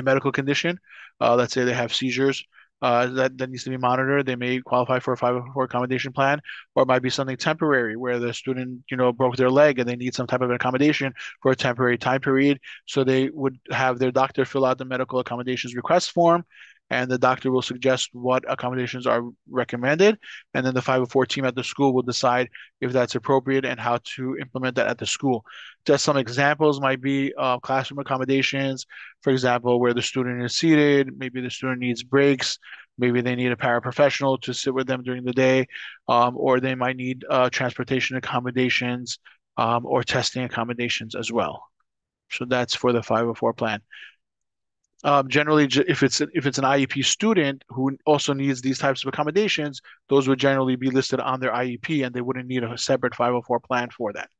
Speaker 6: medical condition. Let's say they have seizures. That needs to be monitored. They may qualify for a 504 accommodation plan, or it might be something temporary where the student, broke their leg and they need some type of accommodation for a temporary time period. So they would have their doctor fill out the medical accommodations request form, and the doctor will suggest what accommodations are recommended. And then the 504 team at the school will decide if that's appropriate and how to implement that at the school. Just some examples might be classroom accommodations, for example, where the student is seated, maybe the student needs breaks, maybe they need a paraprofessional to sit with them during the day, or they might need transportation accommodations or testing accommodations as well. So that's for the 504 plan. Generally, if it's an IEP student who also needs these types of accommodations, those would generally be listed on their IEP, and they wouldn't need a separate 504 plan for that.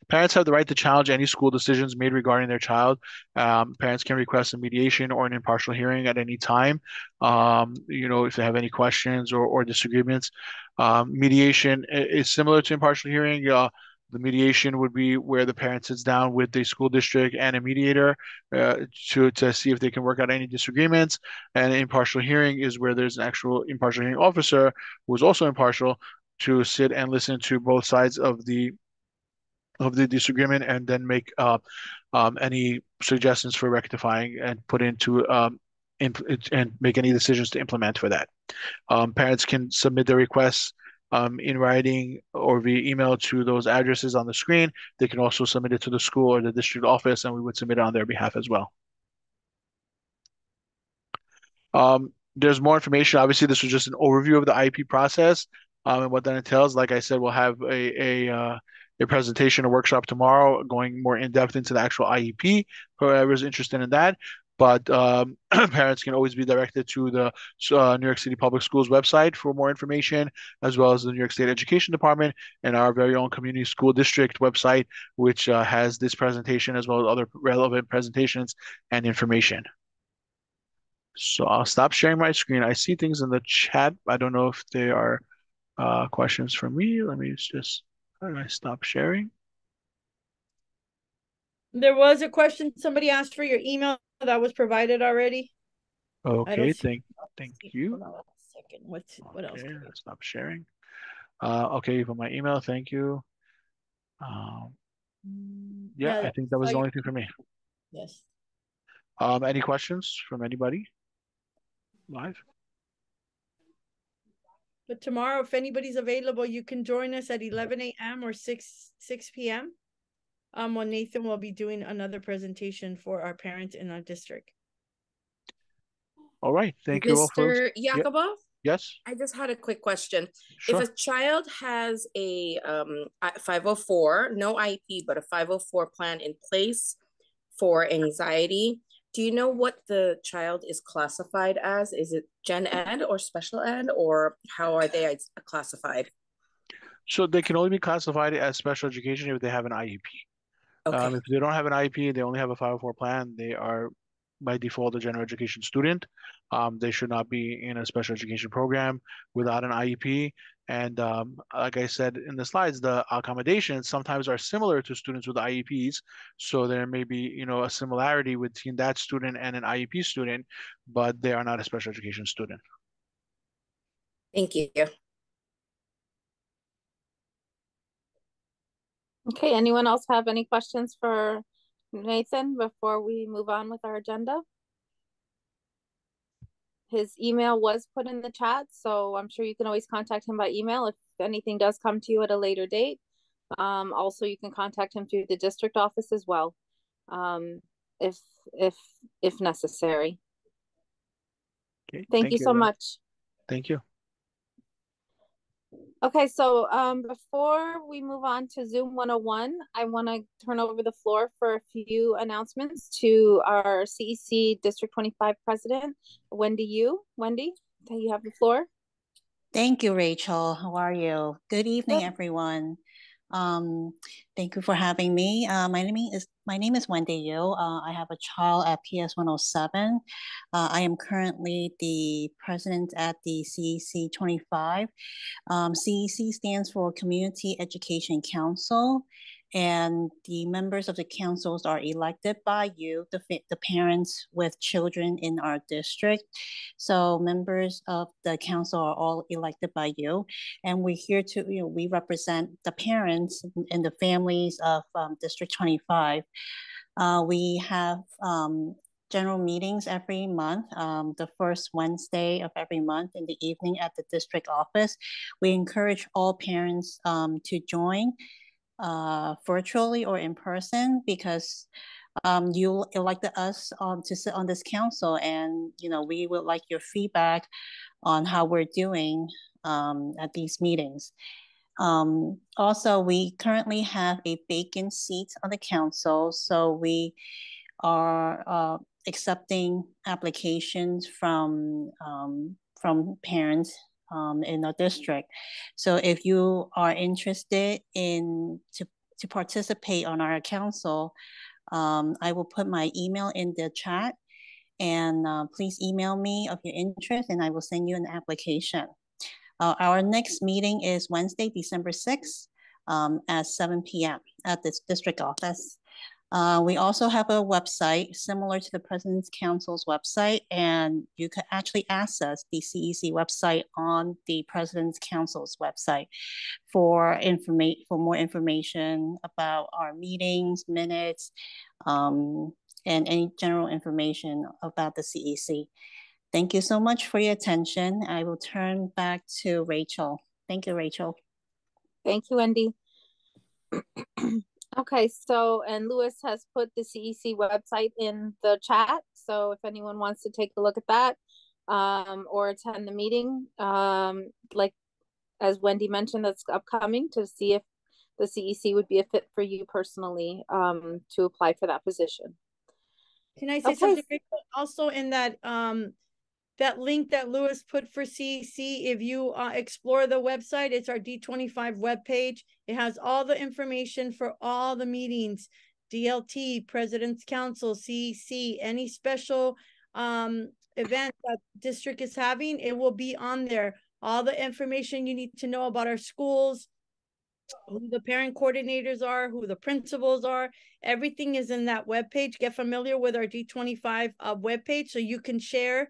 Speaker 6: Parents have the right to challenge any school decisions made regarding their child. Parents can request a mediation or an impartial hearing at any time, if they have any questions or disagreements. Mediation is similar to impartial hearing. The mediation would be where the parent sits down with the school district and a mediator to see if they can work out any disagreements. And an impartial hearing is where there's an actual impartial hearing officer who is also impartial to sit and listen to both sides of the disagreement, and then make any suggestions for rectifying and put into and make any decisions to implement for that. Parents can submit their requests in writing or via email to those addresses on the screen. They can also submit it to the school or the district office, and we would submit it on their behalf as well. There's more information. Obviously, this was just an overview of the IEP process and what that entails. Like I said, we'll have a presentation, a workshop tomorrow, going more in depth into the actual IEP. Whoever's interested in that. but parents can always be directed to the New York City Public Schools website for more information, as well as the New York State Education Department and our very own Community School District website, which has this presentation as well as other relevant presentations and information. So I'll stop sharing my screen. I see things in the chat. I don't know if they are questions for me. Let me just, how do I stop sharing?
Speaker 5: There was a question, somebody asked for your email that was provided already.
Speaker 6: Okay, thank you.
Speaker 5: Hold on a second. What else?
Speaker 6: Okay, stop sharing. Okay, for my email, thank you. Yeah, I think that was the only thing for me.
Speaker 5: Yes.
Speaker 6: Any questions from anybody live?
Speaker 5: But tomorrow, if anybody's available, you can join us at 11 a.m. or 6 p.m. When Nathan will be doing another presentation for our parents in our district.
Speaker 6: All right, thank you all, folks.
Speaker 8: Mr. Yakubov?
Speaker 6: Yes.
Speaker 8: I just had a quick question.
Speaker 6: Sure.
Speaker 8: If a child has a 504, no IEP, but a 504 plan in place for anxiety, do you know what the child is classified as? Is it gen ed or special ed, or how are they classified?
Speaker 6: So they can only be classified as special education if they have an IEP.
Speaker 8: Okay.
Speaker 6: If they don't have an IEP, they only have a 504 plan, they are by default a general education student. They should not be in a special education program without an IEP. And like I said in the slides, the accommodations sometimes are similar to students with IEPs. So there may be, you know, a similarity between that student and an IEP student, but they are not a special education student.
Speaker 8: Thank you.
Speaker 1: Okay, anyone else have any questions for Nathan before we move on with our agenda? His email was put in the chat, so I'm sure you can always contact him by email if anything does come to you at a later date. Also, you can contact him through the district office as well, if necessary.
Speaker 6: Okay,
Speaker 1: Thank you so much.
Speaker 6: Thank you.
Speaker 1: Okay, so before we move on to Zoom 101, I want to turn over the floor for a few announcements to our CEC District 25 President, Wendy Yu. Wendy, do you have the floor?
Speaker 9: Thank you, Rachel. How are you? Good evening,
Speaker 1: Good.
Speaker 9: everyone. Thank you for having me. My name is Wendy Yu. I have a child at PS 107. I am currently the president at the CEC 25. CEC stands for Community Education Council, and the members of the councils are elected by you, the parents with children in our district. So members of the council are all elected by you, and we're here to, we represent the parents and the families of District 25. We have general meetings every month, the first Wednesday of every month in the evening at the district office. We encourage all parents to join virtually or in person, because you elected us to sit on this council, and we would like your feedback on how we're doing at these meetings. Also, we currently have a vacant seat on the council, so we are accepting applications from parents in our district. So if you are interested to participate on our council, I will put my email in the chat, and please email me of your interest, and I will send you an application. Our next meeting is Wednesday, December 6th at 7 p.m. at the district office. We also have a website similar to the President's Council's website, and you can actually access the CEC website on the President's Council's website for more information about our meetings, minutes, and any general information about the CEC. Thank you so much for your attention. I will turn back to Rachel. Thank you, Rachel.
Speaker 1: Thank you, Wendy. Okay, so, and Louis has put the CEC website in the chat. So if anyone wants to take a look at that or attend the meeting, like as Wendy mentioned, that's upcoming, to see if the CEC would be a fit for you personally to apply for that position.
Speaker 5: Can I say
Speaker 1: Okay.
Speaker 5: something? Rachel? Also in that that link that Lewis put for CEC, if you explore the website, it's our D25 webpage. It has all the information for all the meetings, DLT, President's Council, CEC, any special event that district is having, it will be on there. All the information you need to know about our schools, who the parent coordinators are, who the principals are, everything is in that webpage. Get familiar with our D25 webpage so you can share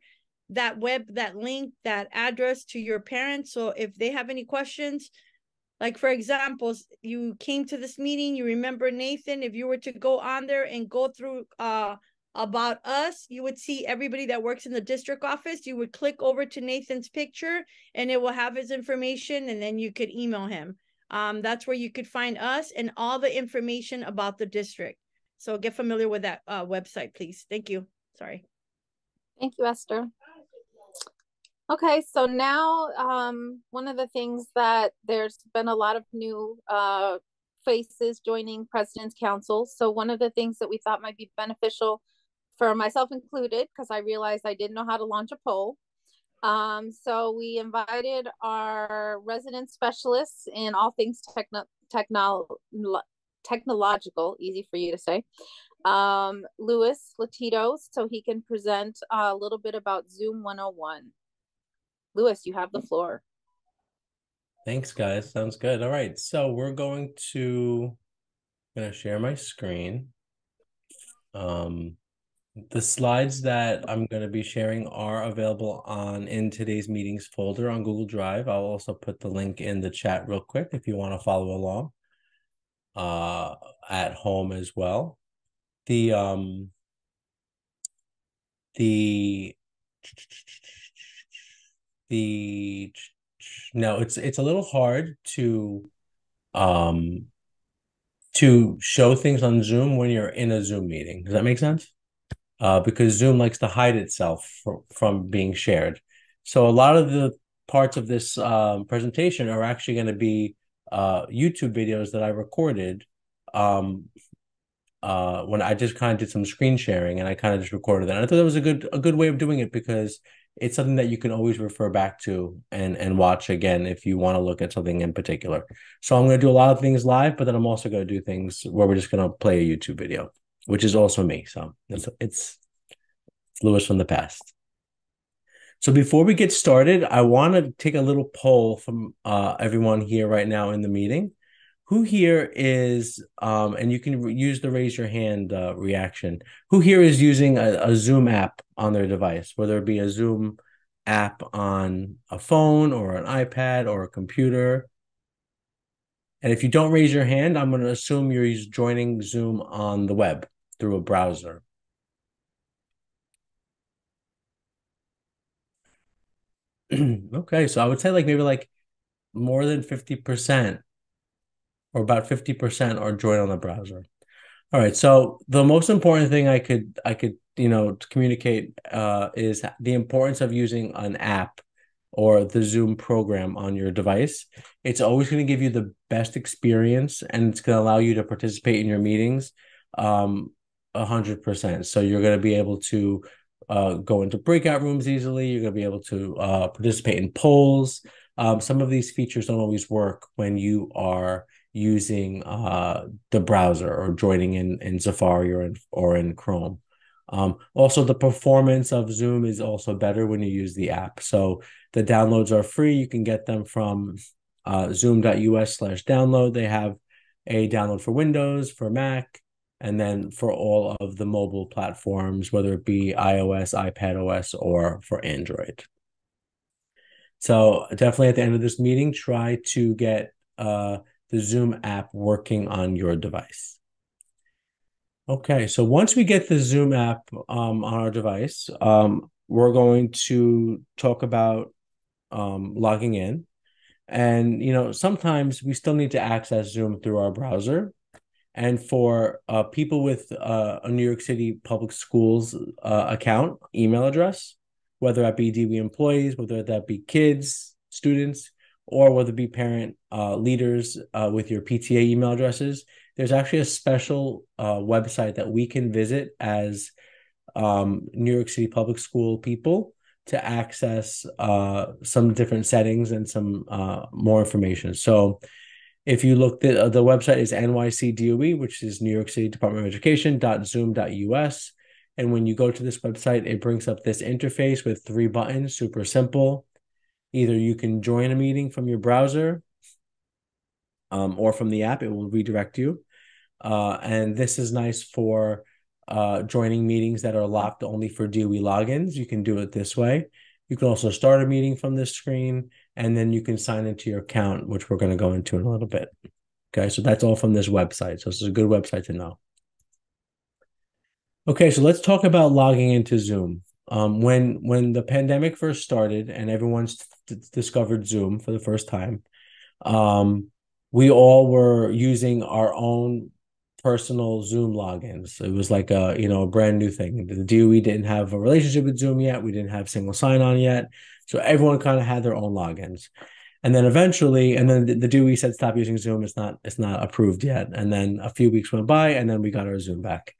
Speaker 5: that link, that address to your parents. So if they have any questions, like for example, you came to this meeting, you remember Nathan, if you were to go on there and go through about us, you would see everybody that works in the district office. You would click over to Nathan's picture and it will have his information, and then you could email him. That's where you could find us and all the information about the district. So get familiar with that website, please. Thank you. Sorry.
Speaker 1: Thank you, Esther. Okay, so now one of the things that there's been a lot of new faces joining President's Council. So one of the things that we thought might be beneficial for myself included, because I realized I didn't know how to launch a poll. So we invited our resident specialists in all things technological, easy for you to say, Louis Latito, so he can present a little bit about Zoom 101. Louis, you have the floor.
Speaker 7: Thanks, guys. Sounds good. All right. So we're going to share my screen. The slides that I'm going to be sharing are available in today's meetings folder on Google Drive. I'll also put the link in the chat real quick if you want to follow along at home as well. No, it's a little hard to show things on Zoom when you're in a Zoom meeting. Does that make sense? Because Zoom likes to hide itself from being shared. So a lot of the parts of this presentation are actually going to be YouTube videos that I recorded when I just kind of did some screen sharing, and I kind of just recorded that. And I thought that was a good way of doing it, because it's something that you can always refer back to and watch again if you want to look at something in particular. So I'm going to do a lot of things live, but then I'm also going to do things where we're just going to play a YouTube video, which is also me. So it's Louis from the past. So before we get started, I want to take a little poll from everyone here right now in the meeting. Who here is, and you can use the raise your hand reaction, who here is using a Zoom app on their device, whether it be a Zoom app on a phone or an iPad or a computer? And if you don't raise your hand, I'm going to assume you're joining Zoom on the web through a browser. Okay, so I would say maybe more than 50%. Or about 50% are joined on the browser. All right. So the most important thing I could communicate is the importance of using an app or the Zoom program on your device. It's always going to give you the best experience, and it's going to allow you to participate in your meetings 100%. So you're going to be able to go into breakout rooms easily. You're going to be able to participate in polls. Some of these features don't always work when you are using the browser or joining in Safari or in Chrome. Also, the performance of Zoom is also better when you use the app. So the downloads are free. You can get them from zoom.us/download. They have a download for Windows, for Mac, and then for all of the mobile platforms, whether it be iOS, iPadOS, or for Android. So definitely at the end of this meeting, try to get the Zoom app working on your device. Okay, so once we get the Zoom app on our device, we're going to talk about logging in. And, sometimes we still need to access Zoom through our browser. And for people with a New York City Public Schools account, email address, whether that be DOE employees, whether that be kids, students, or whether it be parent leaders with your PTA email addresses, there's actually a special website that we can visit as New York City Public School people to access some different settings and some more information. So if you look, the website is NYCDOE, which is New York City Department of Education.zoom.us. And when you go to this website, it brings up this interface with 3 buttons, super simple. Either you can join a meeting from your browser or from the app, it will redirect you. And this is nice for joining meetings that are locked only for DOE logins. You can do it this way. You can also start a meeting from this screen, and then you can sign into your account, which we're going to go into in a little bit. Okay, so that's all from this website. So this is a good website to know. Okay, so let's talk about logging into Zoom. When the pandemic first started and everyone's discovered Zoom for the first time, we all were using our own personal Zoom logins. It was like a brand new thing. The DOE didn't have a relationship with Zoom yet. We didn't have single sign-on yet. So everyone kind of had their own logins. And then eventually, the DOE said, stop using Zoom. It's not approved yet. And then a few weeks went by, and then we got our Zoom back.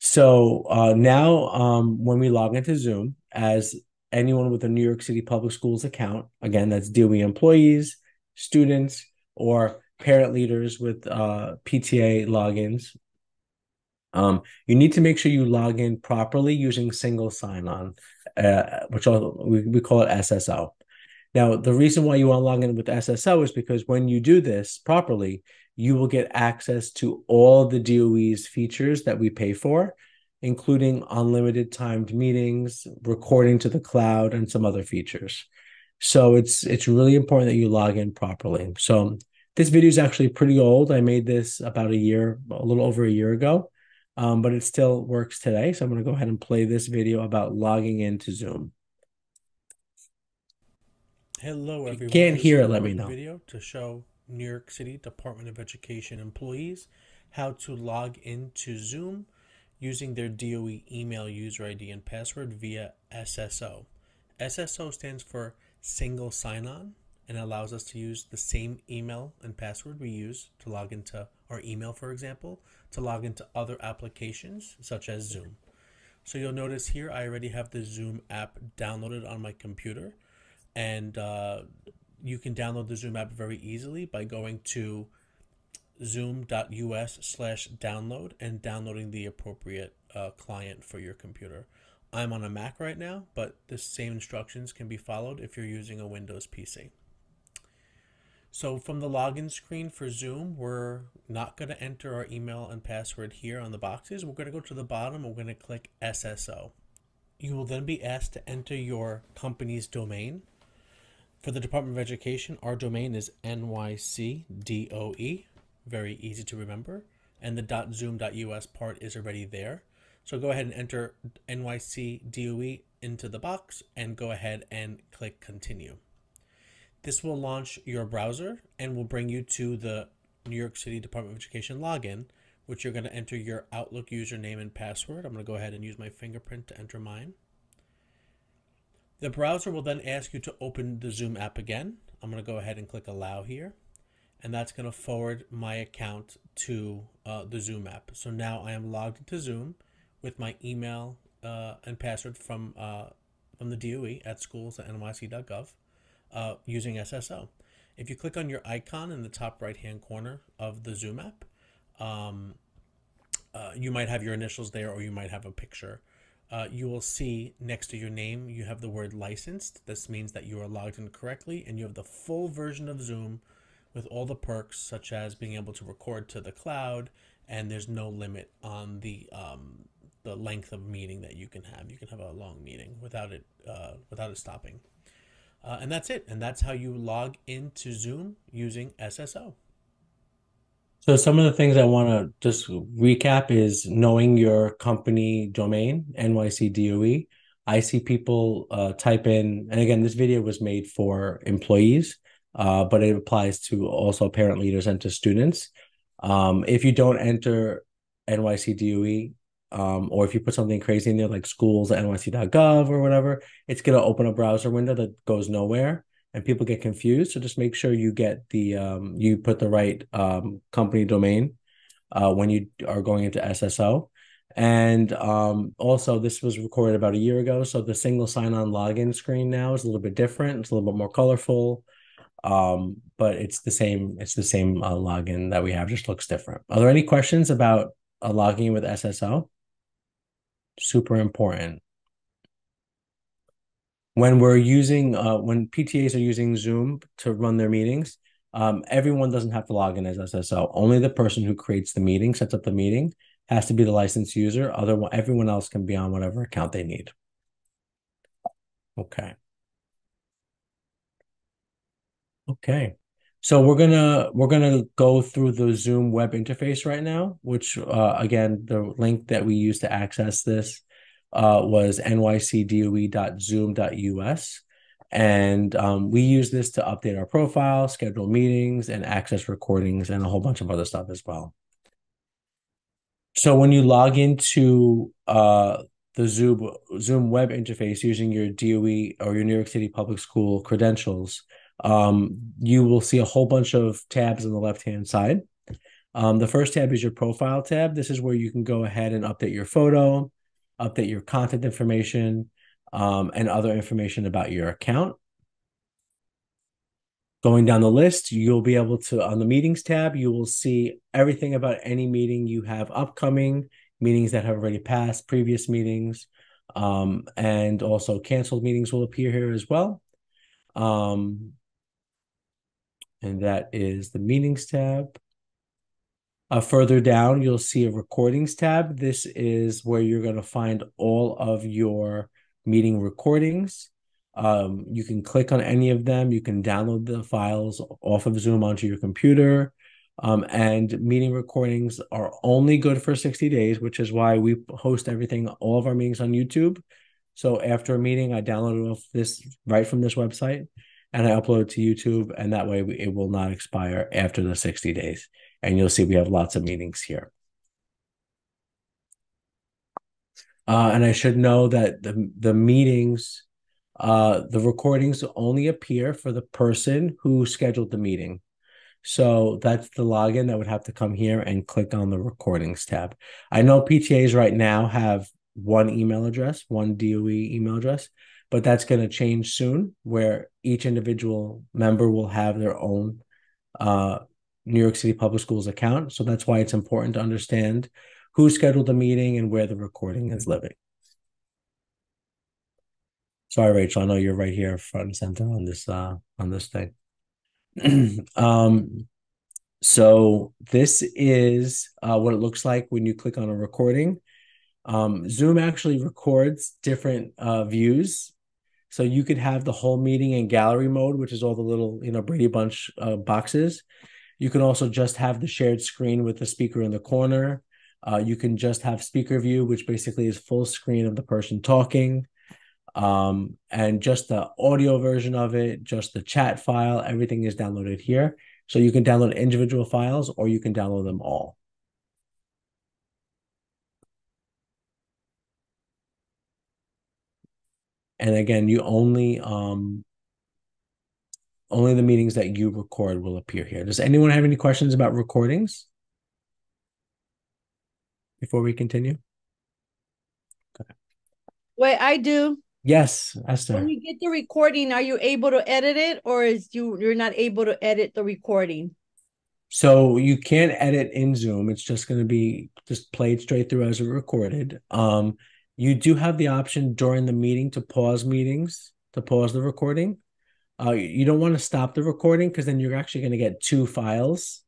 Speaker 7: So now when we log into Zoom as anyone with a New York City Public Schools account, again, that's DOE employees, students, or parent leaders with PTA logins, you need to make sure you log in properly using single sign-on, which we call it SSO. Now, the reason why you want to log in with SSO is because when you do this properly, you will get access to all the DOE's features that we pay for, including unlimited timed meetings, recording to the cloud, and some other features. So it's really important that you log in properly. So this video is actually pretty old. I made this about a little over a year ago, but it still works today. So I'm going to go ahead and play this video about logging into Zoom.
Speaker 10: Hello, everyone.
Speaker 7: If you can't hear it, let me know.
Speaker 10: Video to show New York City Department of Education employees how to log into Zoom using their DOE email user ID and password via SSO. SSO stands for Single Sign-On and allows us to use the same email and password we use to log into our email, for example, to log into other applications such as Zoom. So you'll notice here I already have the Zoom app downloaded on my computer. And you can download the Zoom app very easily by going to zoom.us/download and downloading the appropriate client for your computer. I'm on a Mac right now, but the same instructions can be followed if you're using a Windows PC. So from the login screen for Zoom, we're not going to enter our email and password here on the boxes. We're going to go to the bottom. We're going to click SSO. You will then be asked to enter your company's domain. For the Department of Education, our domain is NYCDOE, very easy to remember, and the .zoom.us part is already there. So go ahead and enter NYCDOE into the box and go ahead and click continue. This will launch your browser and will bring you to the New York City Department of Education login, which you're going to enter your Outlook username and password. I'm going to go ahead and use my fingerprint to enter mine. The browser will then ask you to open the Zoom app again. I'm going to go ahead and click allow here, and that's going to forward my account to the Zoom app. So now I am logged into Zoom with my email and password from the DOE at schools@nyc.gov using SSO. If you click on your icon in the top right-hand corner of the Zoom app, you might have your initials there, or you might have a picture. You will see next to your name, you have the word licensed. This means that you are logged in correctly and you have the full version of Zoom with all the perks, such as being able to record to the cloud, and there's no limit on the length of meeting that you can have. You can have a long meeting without it stopping. And that's it. And that's how you log into Zoom using SSO.
Speaker 7: So some of the things I want to just recap is knowing your company domain, NYCDOE. I see people type in, and again, this video was made for employees, but it applies to also parent leaders and to students. If you don't enter NYCDOE, or if you put something crazy in there like schools@nyc.gov or whatever, it's going to open a browser window that goes nowhere. And people get confused, so just make sure you get you put the right company domain when you are going into SSO. And also, this was recorded about a year ago, so the single sign-on login screen now is a little bit different. It's a little bit more colorful, but it's the same. It's the same login that we have, just looks different. Are there any questions about logging with SSO? Super important. When we're using, when PTAs are using Zoom to run their meetings, everyone doesn't have to log in as SSO. Only the person who creates the meeting, sets up the meeting, has to be the licensed user. Everyone else can be on whatever account they need. Okay. Okay. So we're gonna go through the Zoom web interface right now, which again, the link that we used to access this was nycdoe.zoom.us. And we use this to update our profile, schedule meetings, and access recordings, and a whole bunch of other stuff as well. So when you log into the Zoom web interface using your DOE or your New York City Public School credentials, you will see a whole bunch of tabs on the left-hand side. The first tab is your profile tab. This is where you can go ahead and update your photo, update your contact information, and other information about your account. Going down the list, you'll be able to, on the meetings tab, you will see everything about any meeting you have upcoming, meetings that have already passed, previous meetings, and also canceled meetings will appear here as well. And that is the meetings tab. Further down, you'll see a recordings tab. This is where you're going to find all of your meeting recordings. You can click on any of them. You can download the files off of Zoom onto your computer. And meeting recordings are only good for 60 days, which is why we host everything, all of our meetings on YouTube. So after a meeting, I download it off this right from this website, and I upload it to YouTube, and that way it will not expire after the 60 days. And you'll see we have lots of meetings here. And I should know that the meetings, the recordings only appear for the person who scheduled the meeting. So that's the login that would have to come here and click on the recordings tab. I know PTAs right now have one email address, one DOE email address, but that's going to change soon, where each individual member will have their own New York City Public Schools account. So that's why it's important to understand who scheduled the meeting and where the recording is living. Sorry, Rachel, I know you're right here front and center on this thing. So this is what it looks like when you click on a recording. Zoom actually records different views. So you could have the whole meeting in gallery mode, which is all the little, Brady Bunch boxes. You can also just have the shared screen with the speaker in the corner. You can just have speaker view, which basically is full screen of the person talking. And just the audio version of it, just the chat file, everything is downloaded here. So you can download individual files or you can download them all. And again, you only the meetings that you record will appear here. Does anyone have any questions about recordings before we continue? Okay.
Speaker 5: Wait, I do.
Speaker 7: Yes, Esther.
Speaker 5: When you get the recording, are you able to edit it, or you're not able to edit the recording?
Speaker 7: So you can't edit in Zoom. It's just going to be just played straight through as recorded. You do have the option during the meeting to pause meetings, to pause the recording. You don't want to stop the recording because then you're actually going to get two files.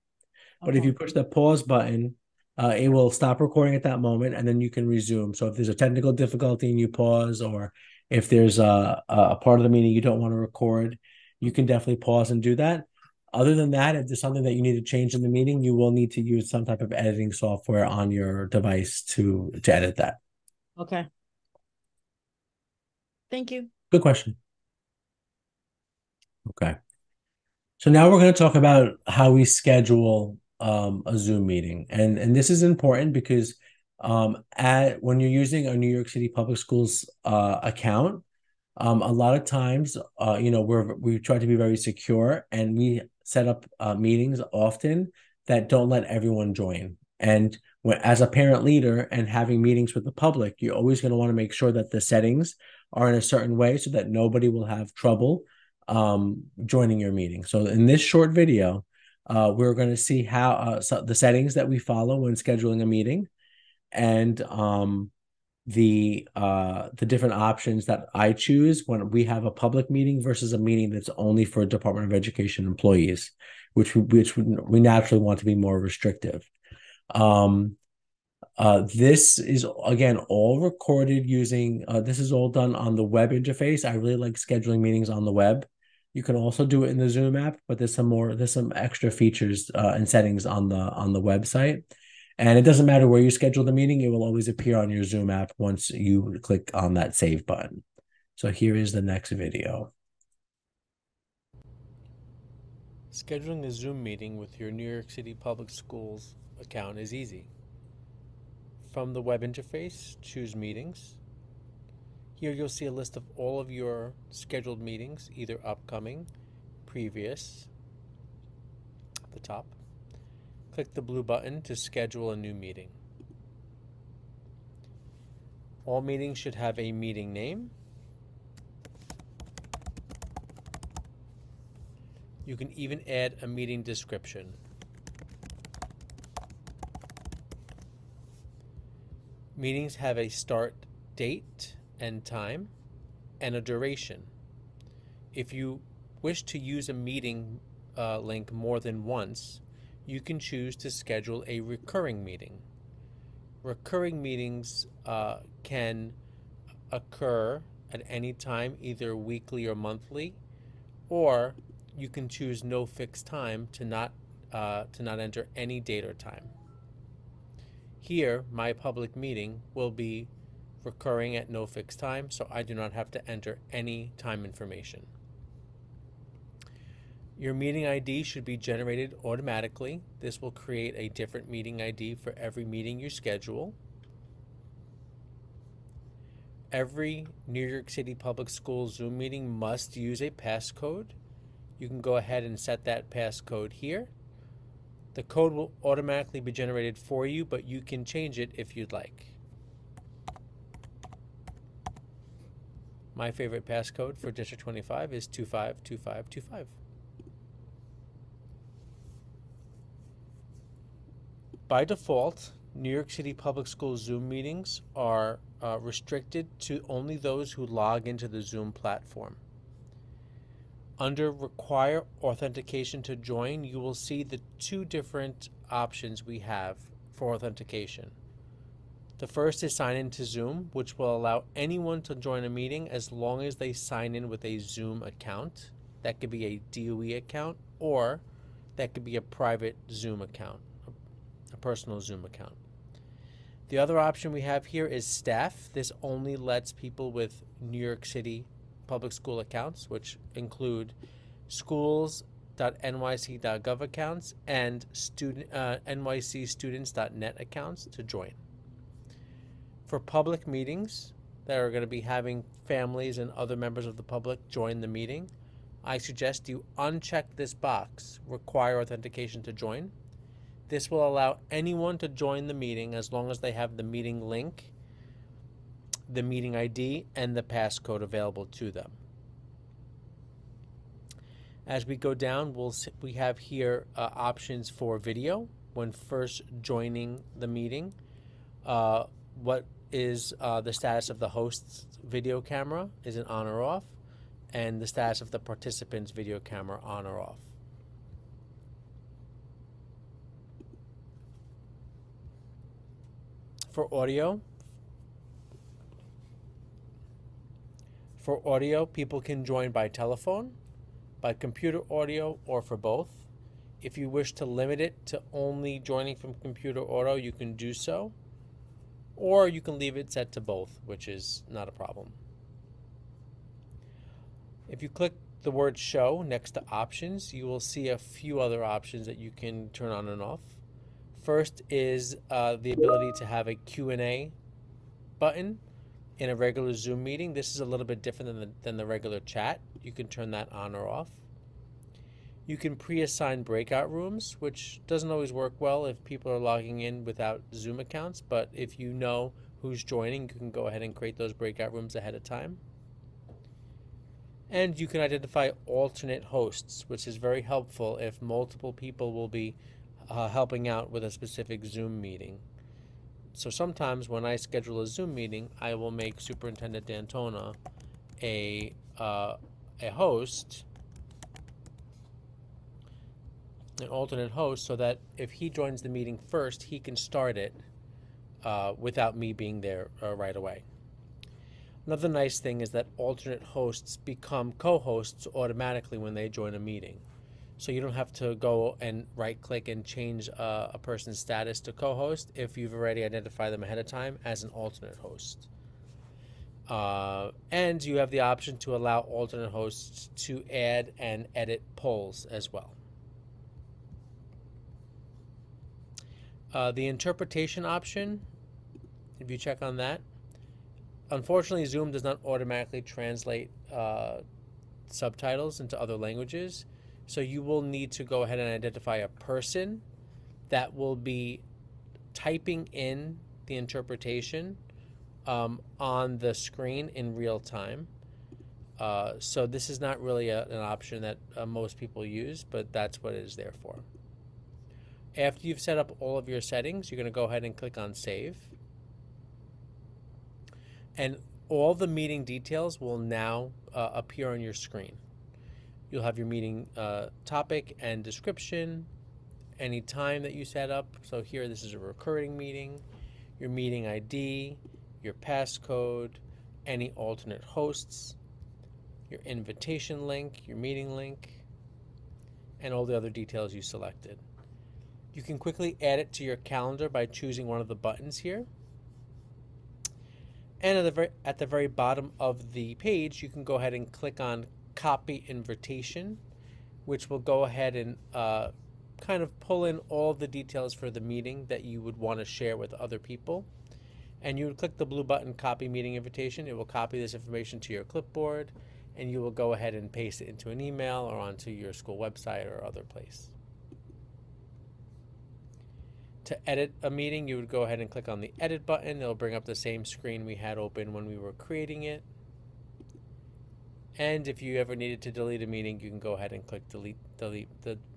Speaker 7: But if you push the pause button, it will stop recording at that moment, and then you can resume. So if there's a technical difficulty and you pause, or if there's a part of the meeting you don't want to record, you can definitely pause and do that. Other than that, if there's something that you need to change in the meeting, you will need to use some type of editing software on your device to edit that.
Speaker 5: Okay. Thank you.
Speaker 7: Good question. Okay. So now we're going to talk about how we schedule a Zoom meeting. And this is important because when you're using a New York City Public Schools account, a lot of times, we try to be very secure, and we set up meetings often that don't let everyone join. And as a parent leader and having meetings with the public, you're always going to want to make sure that the settings are in a certain way so that nobody will have trouble joining your meeting. So in this short video, we're going to see how the settings that we follow when scheduling a meeting, and the different options that I choose when we have a public meeting versus a meeting that's only for Department of Education employees, which we naturally want to be more restrictive. This is, again, all recorded using, this is all done on the web interface. I really like scheduling meetings on the web. You can also do it in the Zoom app, but there's some extra features and settings on the website. And it doesn't matter where you schedule the meeting, it will always appear on your Zoom app once you click on that save button. So here is the next video.
Speaker 10: Scheduling a Zoom meeting with your New York City Public Schools account is easy. From the web interface, choose Meetings. Here you'll see a list of all of your scheduled meetings, either upcoming, previous, at the top. Click the blue button to schedule a new meeting. All meetings should have a meeting name. You can even add a meeting description. Meetings have a start date and time and a duration. If you wish to use a meeting link more than once, you can choose to schedule a recurring meeting. Recurring meetings can occur at any time, either weekly or monthly, or you can choose no fixed time to not enter any date or time. Here, my public meeting will be recurring at no fixed time, so I do not have to enter any time information. Your meeting ID should be generated automatically. This will create a different meeting ID for every meeting you schedule. Every New York City Public Schools Zoom meeting must use a passcode. You can go ahead and set that passcode here. The code will automatically be generated for you, but you can change it if you'd like. My favorite passcode for District 25 is 252525. By default, New York City Public Schools Zoom meetings are restricted to only those who log into the Zoom platform. Under Require Authentication to Join, you will see the two different options we have for authentication. The first is Sign in to Zoom, which will allow anyone to join a meeting as long as they sign in with a Zoom account. That could be a DOE account, or that could be a private Zoom account, a personal Zoom account. The other option we have here is Staff. This only lets people with New York City public school accounts, which include schools.nyc.gov accounts and nycstudents.net accounts to join. For public meetings that are going to be having families and other members of the public join the meeting, I suggest you uncheck this box, Require Authentication to Join. This will allow anyone to join the meeting as long as they have the meeting link, the meeting ID, and the passcode available to them. As we go down, we have here options for video when first joining the meeting. What is the status of the host's video camera? Is it on or off? And the status of the participant's video camera, on or off. For audio, people can join by telephone, by computer audio, or for both. If you wish to limit it to only joining from computer audio, you can do so. Or you can leave it set to both, which is not a problem. If you click the word Show next to Options, you will see a few other options that you can turn on and off. First is the ability to have a Q&A button in a regular Zoom meeting. This is a little bit different than the regular chat. You can turn that on or off. You can pre-assign breakout rooms, which doesn't always work well if people are logging in without Zoom accounts, but if you know who's joining, you can go ahead and create those breakout rooms ahead of time. And you can identify alternate hosts, which is very helpful if multiple people will be helping out with a specific Zoom meeting. So sometimes when I schedule a Zoom meeting, I will make Superintendent D'Antona a host, an alternate host, so that if he joins the meeting first, he can start it without me being there right away. Another nice thing is that alternate hosts become co-hosts automatically when they join a meeting. So you don't have to go and right-click and change a person's status to co-host if you've already identified them ahead of time as an alternate host. And you have the option to allow alternate hosts to add and edit polls as well. The interpretation option, if you check on that, unfortunately Zoom does not automatically translate subtitles into other languages. So you will need to go ahead and identify a person that will be typing in the interpretation on the screen in real time. So this is not really an option that most people use, but that's what it is there for. After you've set up all of your settings, you're going to go ahead and click on Save. And all the meeting details will now appear on your screen. You'll have your meeting topic and description, any time that you set up. So here, this is a recurring meeting, your meeting ID, your passcode, any alternate hosts, your invitation link, your meeting link, and all the other details you selected. You can quickly add it to your calendar by choosing one of the buttons here. And at the very bottom of the page, you can go ahead and click on Copy Invitation, which will go ahead and kind of pull in all the details for the meeting that you would want to share with other people. And you would click the blue button, Copy Meeting Invitation. It will copy this information to your clipboard, and you will go ahead and paste it into an email or onto your school website or other place. To edit a meeting, you would go ahead and click on the Edit button. It'll bring up the same screen we had open when we were creating it. And if you ever needed to delete a meeting, you can go ahead and click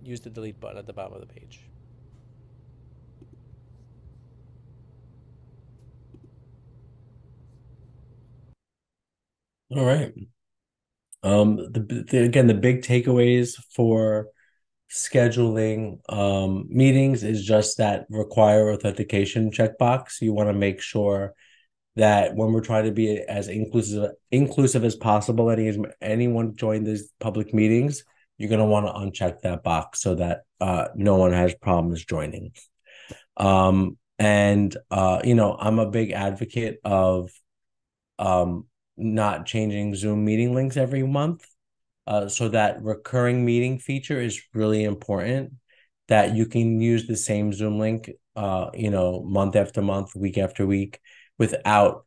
Speaker 10: use the Delete button at the bottom of the page.
Speaker 7: All right. Again, the big takeaways for scheduling meetings is just that require authentication checkbox. You want to make sure that when we're trying to be as inclusive as possible, anyone join these public meetings, you're going to want to uncheck that box so that no one has problems joining. I'm a big advocate of not changing Zoom meeting links every month. So that recurring meeting feature is really important, that you can use the same Zoom link, month after month, week after week, without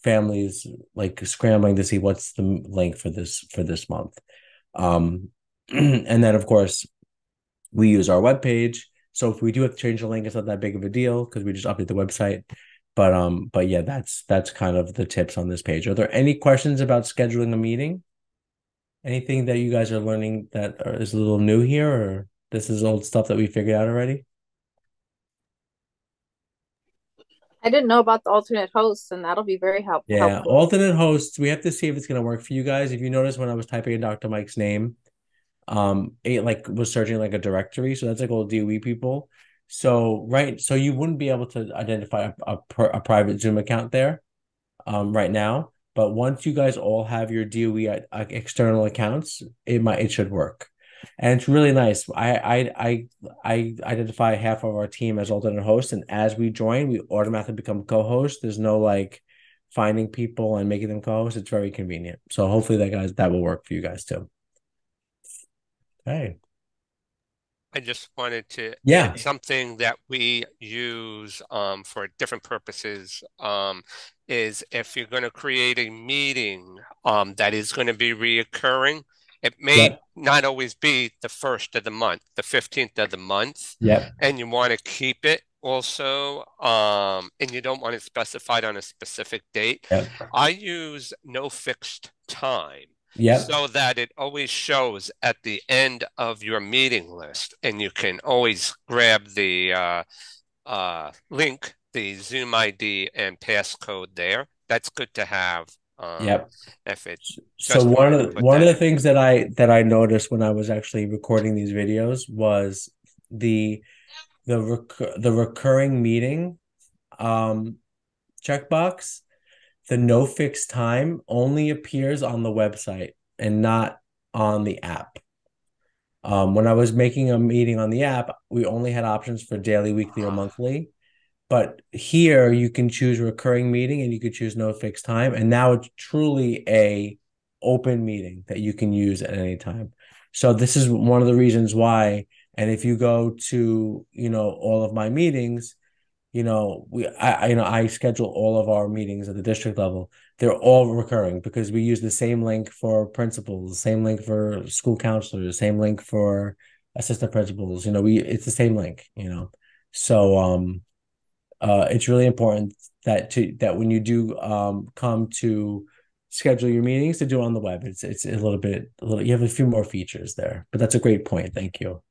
Speaker 7: families like scrambling to see what's the link for this month. And then of course we use our webpage. So if we do have to change the link, it's not that big of a deal because we just update the website. But yeah, that's kind of the tips on this page. Are there any questions about scheduling a meeting? Anything that you guys are learning that is a little new here, or this is old stuff that we figured out already?
Speaker 1: I didn't know about the alternate hosts, and that'll be very helpful.
Speaker 7: Yeah, alternate hosts. We have to see if it's going to work for you guys. If you notice, when I was typing in Dr. Mike's name, it was searching like a directory. So that's like all DOE people. So you wouldn't be able to identify a private Zoom account there right now. But once you guys all have your DOE external accounts, it should work. And it's really nice. I identify half of our team as alternate hosts, and as we join, we automatically become co-hosts. There's no like finding people and making them co-hosts. It's very convenient. So hopefully that will work for you guys too. Okay.
Speaker 3: I just wanted to
Speaker 7: add
Speaker 3: something that we use for different purposes is if you're going to create a meeting that is going to be reoccurring, It may
Speaker 7: Yep.
Speaker 3: not always be the 1st of the month, the 15th of the month,
Speaker 7: Yep.
Speaker 3: and you want to keep it also, and you don't want it specified on a specific date.
Speaker 7: Yep.
Speaker 3: I use no fixed time.
Speaker 7: Yep.
Speaker 3: So that it always shows at the end of your meeting list, and you can always grab the link, the Zoom ID and passcode there. That's good to have.
Speaker 7: Yep.
Speaker 3: If it's
Speaker 7: So
Speaker 3: just
Speaker 7: one
Speaker 3: wanted to
Speaker 7: of
Speaker 3: put
Speaker 7: one of
Speaker 3: that
Speaker 7: the
Speaker 3: in.
Speaker 7: things that I noticed when I was actually recording these videos was the recurring meeting checkbox. The no fixed time only appears on the website and not on the app. When I was making a meeting on the app, we only had options for daily, weekly, or monthly. But here you can choose recurring meeting and you could choose no fixed time. And now it's truly a open meeting that you can use at any time. So this is one of the reasons why. And if you go to, all of my meetings, I schedule all of our meetings at the district level. They're all recurring because we use the same link for principals, same link for school counselors, same link for assistant principals. It's the same link, So it's really important that when you do come to schedule your meetings to do on the web, it's you have a few more features there. But that's a great point. Thank you.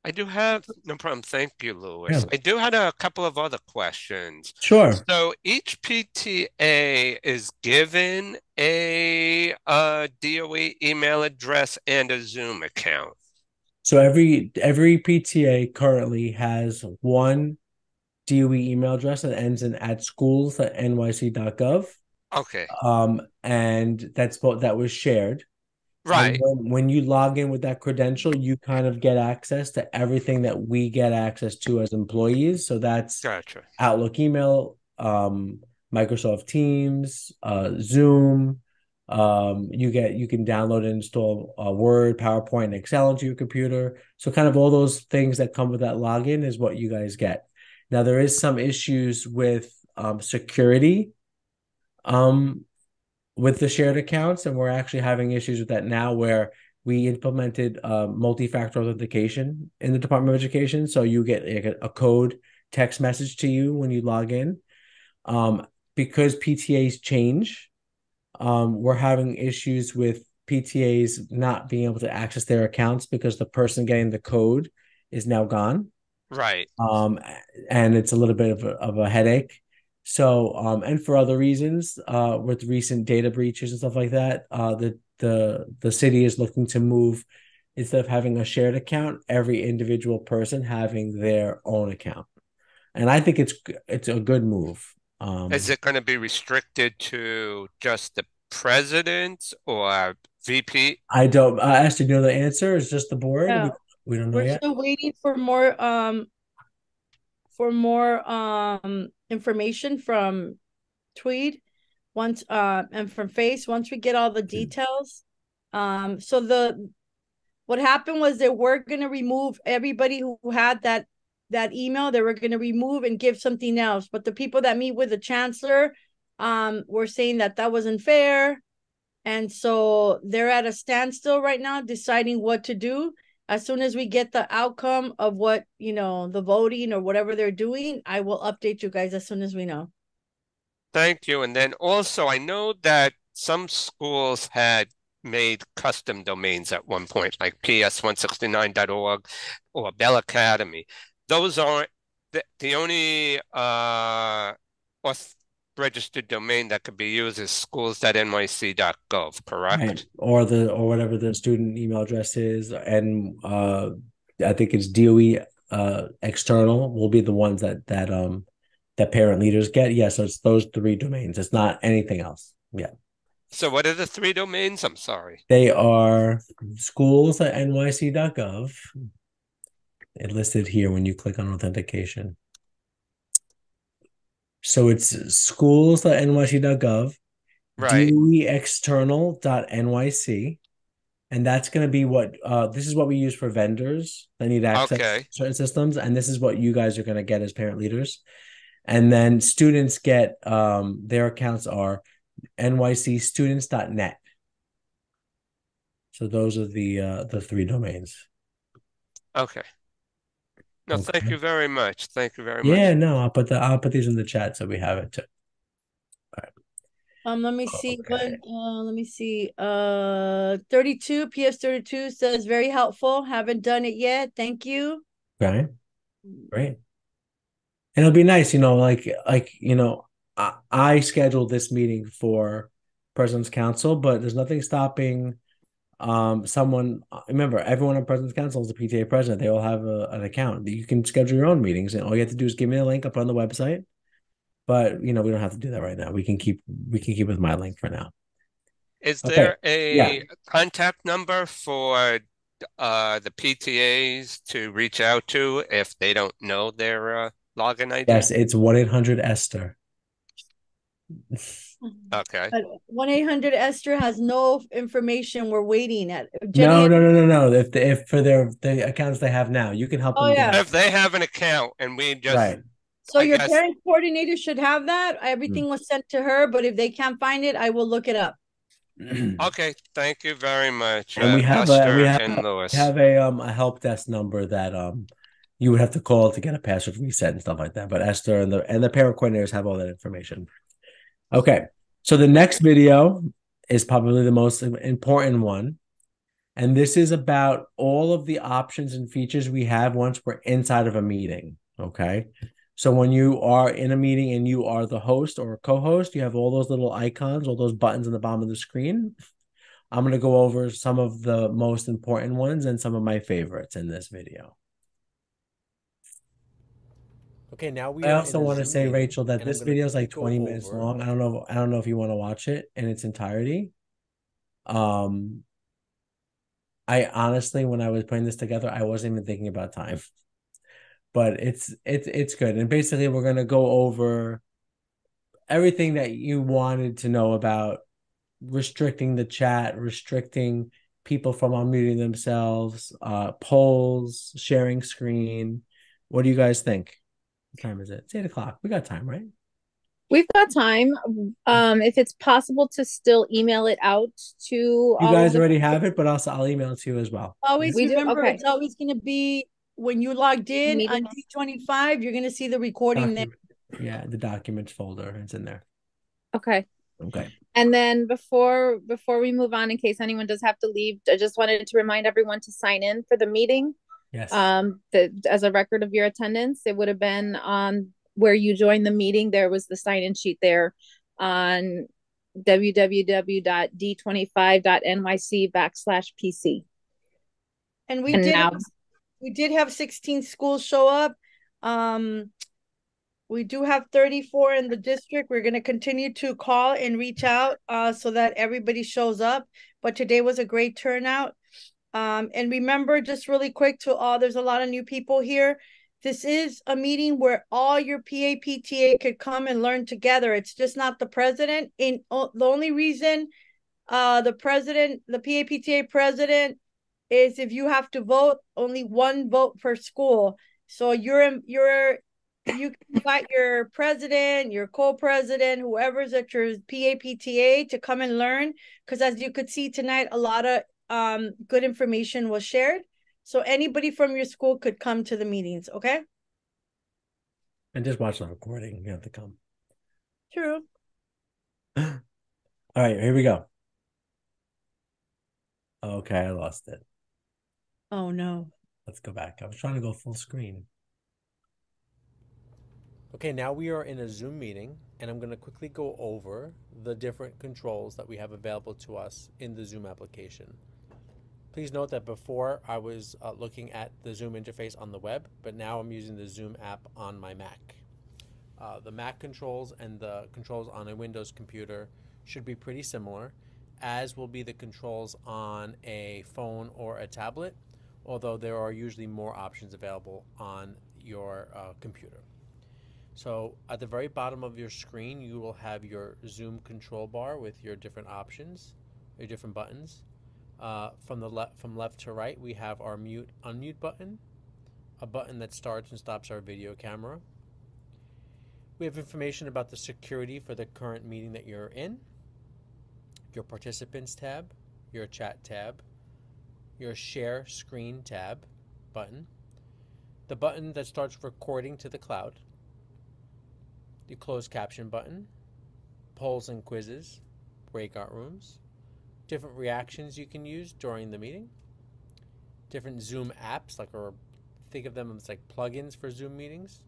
Speaker 3: I do have, no problem. Thank you, Louis.
Speaker 7: Yeah.
Speaker 3: I do have a couple of other questions.
Speaker 7: Sure.
Speaker 3: So each PTA is given a DOE email address and a Zoom account.
Speaker 7: So every PTA currently has one DOE email address that ends in @schools.nyc.gov.
Speaker 3: Okay.
Speaker 7: And that was shared.
Speaker 3: Right.
Speaker 7: And when you log in with that credential, you kind of get access to everything that we get access to as employees. So that's
Speaker 3: Gotcha.
Speaker 7: Outlook email, Microsoft Teams, Zoom. You can download and install Word, PowerPoint, and Excel into your computer. So kind of all those things that come with that login is what you guys get. Now there is some issues with security. With the shared accounts, and we're actually having issues with that now where we implemented multi-factor authentication in the Department of Education. So you get a code text message to you when you log in. Because PTAs change, we're having issues with PTAs not being able to access their accounts because the person getting the code is now gone.
Speaker 3: Right.
Speaker 7: And it's a little bit of a headache. So, and for other reasons, with recent data breaches and stuff like that, the city is looking to move, instead of having a shared account, every individual person having their own account. And I think it's a good move.
Speaker 3: Is it going to be restricted to just the president or VP?
Speaker 7: I don't, Esther, you know the answer? Is just the board?
Speaker 5: Yeah.
Speaker 7: We don't know
Speaker 5: We're
Speaker 7: yet.
Speaker 5: still waiting for more information from Tweed and from Face once we get all the details. So what happened was they were gonna remove everybody who had that email. They were gonna remove and give something else, but the people that meet with the chancellor were saying that wasn't fair, and so they're at a standstill right now deciding what to do. As soon as we get the outcome of what, the voting or whatever they're doing, I will update you guys as soon as we know.
Speaker 3: Thank you. And then also, I know that some schools had made custom domains at one point, like ps169.org or Bell Academy. Those aren't the only registered domain that could be used is schools.nyc.gov, correct?
Speaker 7: Right. Or whatever the student email address is, and I think it's DOE external will be the ones that parent leaders get. Yeah, so it's those 3 domains. It's not anything else. Yeah.
Speaker 3: So what are the 3 domains? I'm sorry.
Speaker 7: They are schools.nyc.gov. It listed here when you click on authentication. So it's schools.nyc.gov,
Speaker 3: right.
Speaker 7: DOEexternal.nyc, and that's going to be what this is what we use for vendors that need access to certain systems, and this is what you guys are going to get as parent leaders. And then students get their accounts are nycstudents.net. So those are the 3 domains.
Speaker 3: Okay. No, thank you very much. Thank you very
Speaker 7: Yeah,
Speaker 3: much.
Speaker 7: no, I'll put these in the chat so we have it too. All right.
Speaker 5: Let me see.
Speaker 7: Okay.
Speaker 5: Let me see. 32 PS32 says very helpful. Haven't done it yet. Thank you.
Speaker 7: Okay. Great. And it'll be nice, like I scheduled this meeting for President's Council, but there's nothing stopping someone. Remember, everyone on President's Council is the PTA president. They all have an account. You can schedule your own meetings, and all you have to do is give me a link up on the website. But we don't have to do that right now. We can keep with my link for now.
Speaker 3: Is
Speaker 7: Okay.
Speaker 3: there a
Speaker 7: Yeah.
Speaker 3: contact number for the PTAs to reach out to if they don't know their login ID?
Speaker 7: Yes, it's 1-800-ESTHER.
Speaker 3: Okay.
Speaker 5: 1-800-ESTHER has no information. We're waiting at
Speaker 7: No.
Speaker 5: Jenny.
Speaker 7: If for the accounts they have now, you can help
Speaker 5: Oh,
Speaker 7: them
Speaker 5: yeah.
Speaker 7: get
Speaker 3: If they have an account and we just
Speaker 7: right.
Speaker 5: So
Speaker 3: I
Speaker 5: your
Speaker 3: guess-
Speaker 5: parent coordinator should have that. Everything was sent to her, but if they can't find it, I will look it up.
Speaker 3: Okay, thank you very much.
Speaker 7: And we have
Speaker 3: Esther
Speaker 7: a
Speaker 3: and Lewis.
Speaker 7: a help desk number that you would have to call to get a password reset and stuff like that. But Esther and the parent coordinators have all that information. Okay, so the next video is probably the most important one, and this is about all of the options and features we have once we're inside of a meeting. Okay, so when you are in a meeting and you are the host or co-host, you have all those little icons, all those buttons on the bottom of the screen. I'm going to go over some of the most important ones and some of my favorites in this video.
Speaker 10: Okay, now we
Speaker 7: I
Speaker 10: are
Speaker 7: also
Speaker 10: in a
Speaker 7: want to
Speaker 10: Zoom
Speaker 7: say,
Speaker 10: meeting,
Speaker 7: Rachel, that
Speaker 10: and I'm
Speaker 7: this
Speaker 10: gonna
Speaker 7: video is
Speaker 10: quickly
Speaker 7: like
Speaker 10: go
Speaker 7: 20 minutes
Speaker 10: over-
Speaker 7: long. I don't know if you want to watch it in its entirety. I honestly, when I was putting this together, I wasn't even thinking about time. But it's good. And basically we're going to go over everything that you wanted to know about restricting the chat, restricting people from unmuting themselves, polls, sharing screen. What do you guys think? What time is it? It's 8 o'clock. We got time, right?
Speaker 1: We've got time. If it's possible to still email it out to
Speaker 7: You
Speaker 1: all
Speaker 7: guys
Speaker 1: of the
Speaker 7: already have it, but I'll email it to you as well.
Speaker 5: Always
Speaker 1: We do?
Speaker 5: remember,
Speaker 1: Okay.
Speaker 5: it's always going to be when you logged in on
Speaker 1: Meetings?
Speaker 5: D25, you're going to see the recording there.
Speaker 7: Yeah, the documents folder. It's in there.
Speaker 1: Okay.
Speaker 7: Okay.
Speaker 1: And then before we move on, in case anyone does have to leave, I just wanted to remind everyone to sign in for the meeting.
Speaker 7: Yes.
Speaker 1: As a record of your attendance, it would have been on where you joined the meeting. There was the sign-in sheet there on www.d25.nyc/PC.
Speaker 5: And
Speaker 1: And now,
Speaker 5: we did have 16 schools show up. We do have 34 in the district. We're going to continue to call and reach out so that everybody shows up. But today was a great turnout. And remember, just really quick to all, there's a lot of new people here. This is a meeting where all your PA/PTA could come and learn together. It's just not the president. The only reason the PA/PTA president is if you have to vote, only one vote per school. So you can invite your president, your co-president, whoever's at your PA/PTA to come and learn. Because as you could see tonight, a lot of good information was shared. So anybody from your school could come to the meetings, okay?
Speaker 7: And just watch the recording. You have to come.
Speaker 5: True.
Speaker 7: All right, here we go. Okay, I lost it.
Speaker 5: Oh, no.
Speaker 7: Let's go back. I was trying to go full screen.
Speaker 10: Okay, now we are in a Zoom meeting, and I'm going to quickly go over the different controls that we have available to us in the Zoom application. Please note that before I was looking at the Zoom interface on the web, but now I'm using the Zoom app on my Mac. The Mac controls and the controls on a Windows computer should be pretty similar, as will be the controls on a phone or a tablet, although there are usually more options available on your computer. So at the very bottom of your screen, you will have your Zoom control bar with your different options, your different buttons. From left to right, we have our mute unmute button, a button that starts and stops our video camera. We have information about the security for the current meeting that you're in, your participants tab, your chat tab,
Speaker 7: your Share Screen tab button, the button that starts recording to the cloud, the Closed Caption button, polls and quizzes, breakout rooms, different reactions you can use during the meeting, different Zoom apps, or think of them as like plugins for Zoom meetings,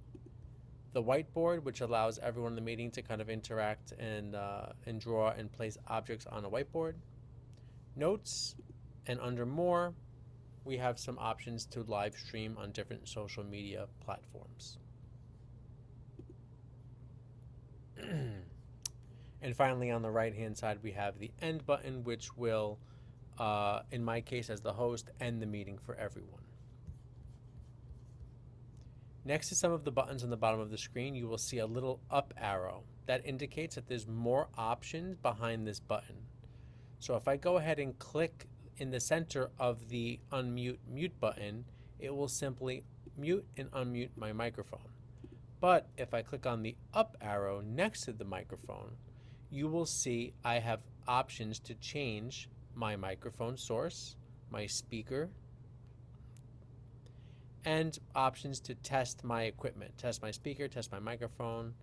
Speaker 7: the whiteboard, which allows everyone in the meeting to kind of interact and draw and place objects on a whiteboard, notes, and under more, we have some options to live stream on different social media platforms. And finally, on the right-hand side, we have the end button, which will, in my case as the host, end the meeting for everyone. Next to some of the buttons on the bottom of the screen, you will see a little up arrow that indicates that there's more options behind this button. So if I go ahead and click in the center of the unmute mute button, it will simply mute and unmute my microphone. But if I click on the up arrow next to the microphone, you will see I have options to change my microphone source, my speaker, and options to test my equipment, test my speaker, test my microphone,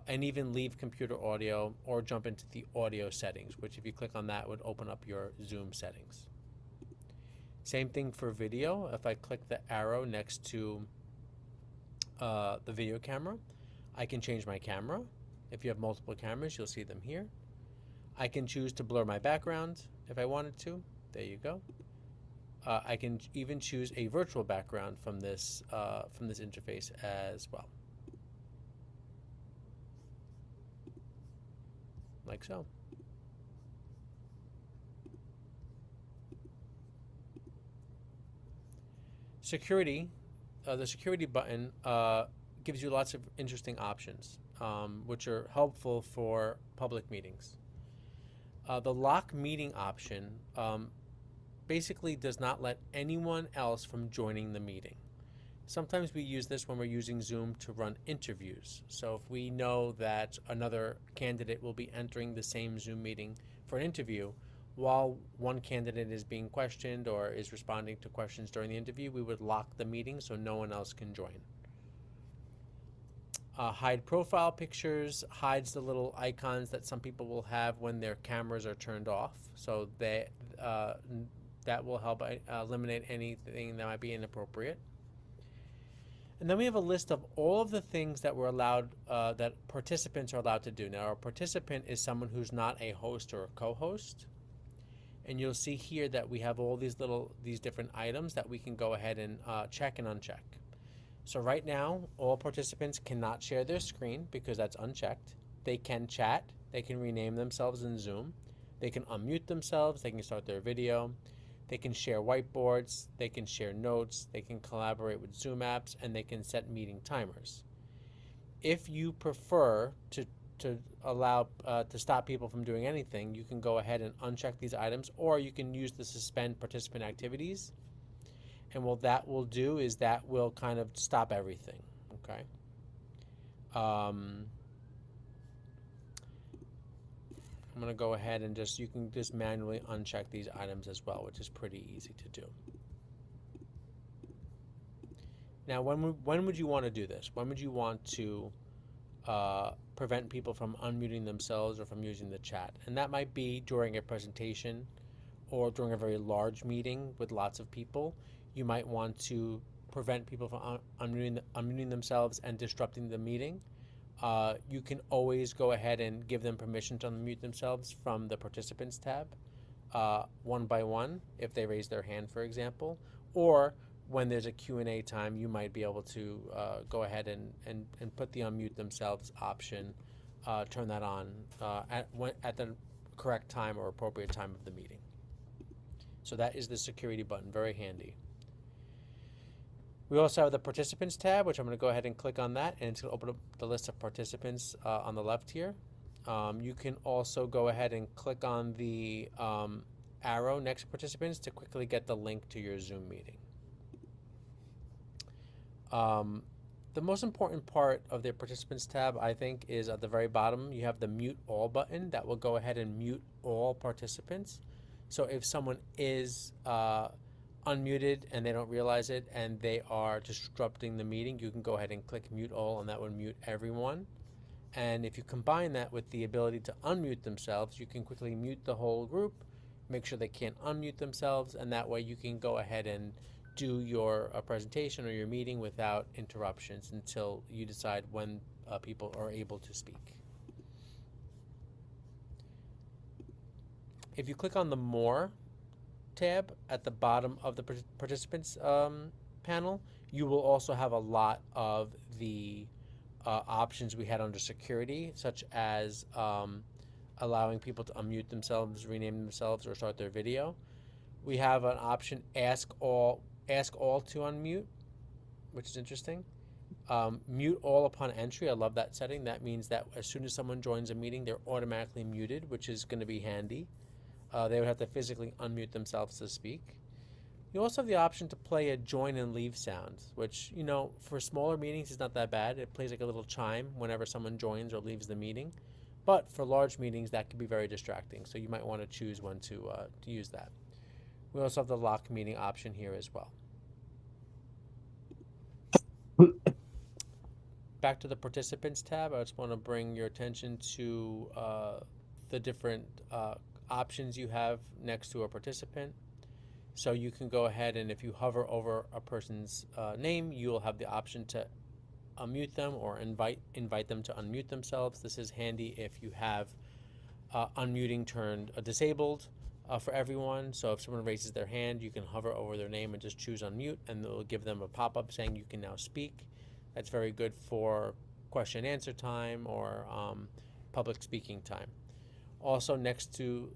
Speaker 7: and even leave computer audio or jump into the audio settings, which if you click on that would open up your Zoom settings. Same thing for video. If I click the arrow next to the video camera, I can change my camera. If you have multiple cameras, you'll see them here. I can choose to blur my background if I wanted to. There you go. I can even choose a virtual background from this interface as well, like so. Security, the security button gives you lots of interesting options, which are helpful for public meetings. The lock meeting option basically does not let anyone else from joining the meeting. Sometimes we use this when we're using Zoom to run interviews. So if we know that another candidate will be entering the same Zoom meeting for an interview, while one candidate is being questioned or is responding to questions during the interview, we would lock the meeting so no one else can join. Hide profile pictures hides the little icons that some people will have when their cameras are turned off. So that will help eliminate anything that might be inappropriate. And then we have a list of all of the things that we're allowed, that participants are allowed to do. Now, a participant is someone who's not a host or a co-host. And you'll see here that we have all these different items that we can go ahead and check and uncheck. So right now, all participants cannot share their screen because that's unchecked. They can chat, they can rename themselves in Zoom, they can unmute themselves, they can start their video, they can share whiteboards, they can share notes, they can collaborate with Zoom apps, and they can set meeting timers. If you prefer to allow to stop people from doing anything, you can go ahead and uncheck these items, or you can use the suspend participant activities. And what that will do is that will kind of stop everything, okay? I'm going to go ahead and you can just manually uncheck these items as well, which is pretty easy to do. Now, when would you want to do this? When would you want to prevent people from unmuting themselves or from using the chat? And that might be during a presentation or during a very large meeting with lots of people. You might want to prevent people from unmuting themselves and disrupting the meeting. You can always go ahead and give them permission to unmute themselves from the Participants tab, one by one, if they raise their hand, for example. Or when there's a Q&A time, you might be able to go ahead and put the unmute themselves option, turn that on at the correct time or appropriate time of the meeting. So that is the security button, very handy. We also have the Participants tab, which I'm going to go ahead and click on that, and it's going to open up the list of participants on the left here. You can also go ahead and click on the arrow next to participants to quickly get the link to your Zoom meeting. The most important part of the Participants tab, I think, is at the very bottom. You have the Mute All button that will go ahead and mute all participants. So if someone is unmuted and they don't realize it and they are disrupting the meeting, you can go ahead and click mute all, and that would mute everyone. And if you combine that with the ability to unmute themselves, you can quickly mute the whole group, make sure they can't unmute themselves, and that way you can go ahead and do your presentation or your meeting without interruptions until you decide when people are able to speak. If you click on the More tab at the bottom of the participants panel, you will also have a lot of the options we had under security, such as allowing people to unmute themselves, rename themselves, or start their video. We have an option ask all to unmute, which is interesting. Mute all upon entry. I love that setting. That means that as soon as someone joins a meeting, they're automatically muted, which is going to be handy. They would have to physically unmute themselves to speak. You also have the option to play a join and leave sound, which, you know, for smaller meetings is not that bad. It plays like a little chime whenever someone joins or leaves the meeting. But for large meetings, that can be very distracting. So you might want to choose when to use that. We also have the lock meeting option here as well. Back to the participants tab, I just want to bring your attention to the different options you have next to a participant. So you can go ahead and if you hover over a person's name, you'll have the option to unmute them or invite them to unmute themselves. This is handy if you have unmuting turned disabled for everyone. So if someone raises their hand, you can hover over their name and just choose unmute, and it'll give them a pop-up saying you can now speak. That's very good for question and answer time or public speaking time. Also, next to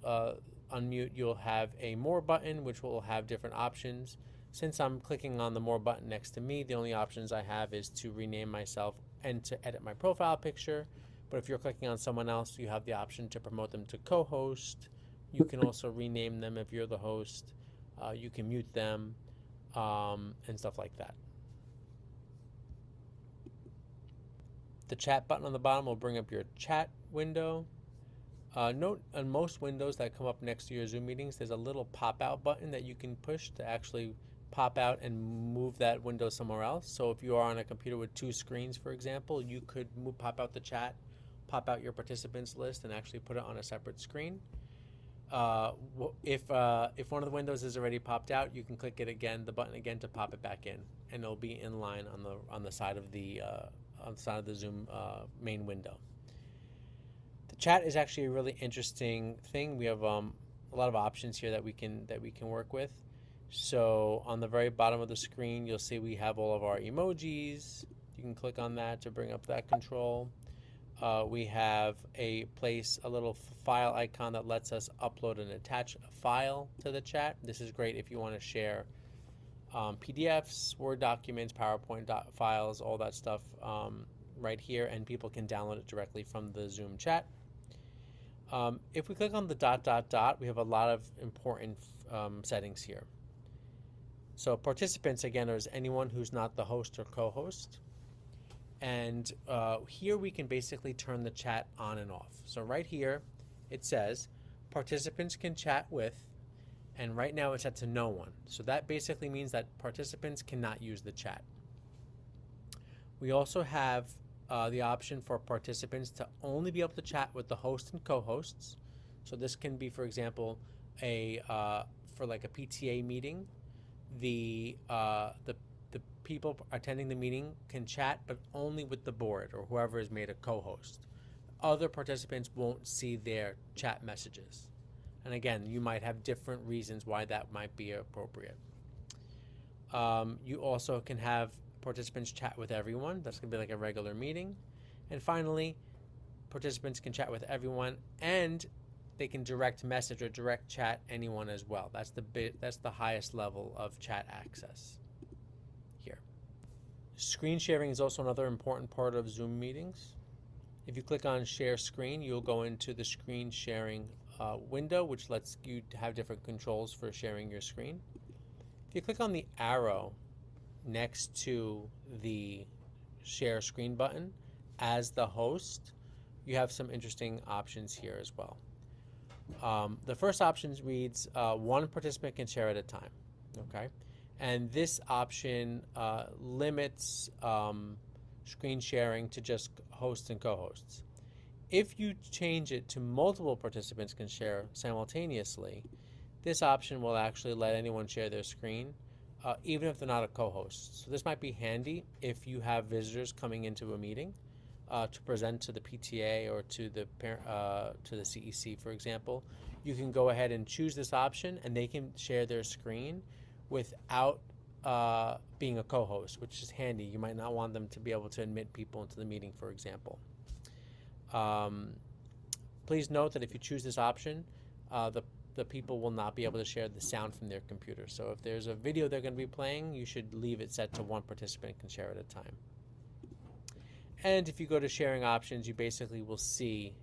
Speaker 7: unmute, you'll have a More button, which will have different options. Since I'm clicking on the More button next to me, the only options I have is to rename myself and to edit my profile picture. But if you're clicking on someone else, you have the option to promote them to co-host. You can also rename them if you're the host. You can mute them and stuff like that. The chat button on the bottom will bring up your chat window. Note on most windows that come up next to your Zoom meetings, there's a little pop-out button that you can push to actually pop out and move that window somewhere else. So if you are on a computer with two screens, for example, you could pop out the chat, pop out your participants list, and actually put it on a separate screen. If one of the windows is already popped out, you can click it again, the button again, to pop it back in, and it'll be in line on the side of the Zoom main window. The chat is actually a really interesting thing. We have a lot of options here that we can work with. So on the very bottom of the screen, you'll see we have all of our emojis. You can click on that to bring up that control. We have a little file icon that lets us upload and attach a file to the chat. This is great if you want to share PDFs, Word documents, PowerPoint files, all that stuff right here, and people can download it directly from the Zoom chat. If we click on the ... we have a lot of important settings here. So participants, again, is anyone who's not the host or co-host. And here we can basically turn the chat on and off. So right here, it says participants can chat with, and right now it's set to no one. So that basically means that participants cannot use the chat. We also have the option for participants to only be able to chat with the host and co-hosts. So this can be, for example, for like a PTA meeting, the people attending the meeting can chat, but only with the board or whoever is made a co-host. Other participants won't see their chat messages. And again, you might have different reasons why that might be appropriate. You also can have participants chat with everyone. That's going to be like a regular meeting. And finally, participants can chat with everyone, and they can direct message or direct chat anyone as well. That's the highest level of chat access here. Screen sharing is also another important part of Zoom meetings. If you click on Share Screen, you'll go into the screen sharing window, which lets you have different controls for sharing your screen. If you click on the arrow next to the Share Screen button as the host, you have some interesting options here as well. The first option reads, one participant can share at a time, okay? And this option limits screen sharing to just hosts and co-hosts. If you change it to multiple participants can share simultaneously, this option will actually let anyone share their screen, even if they're not a co-host. So this might be handy if you have visitors coming into a meeting to present to the PTA or to the CEC, for example. You can go ahead and choose this option, and they can share their screen without being a co-host, which is handy. You might not want them to be able to admit people into the meeting, for example. Please note that if you choose this option, the people will not be able to share the sound from their computer. So if there's a video they're going to be playing, you should leave it set to one participant can share at a time. And if you go to sharing options, you basically will see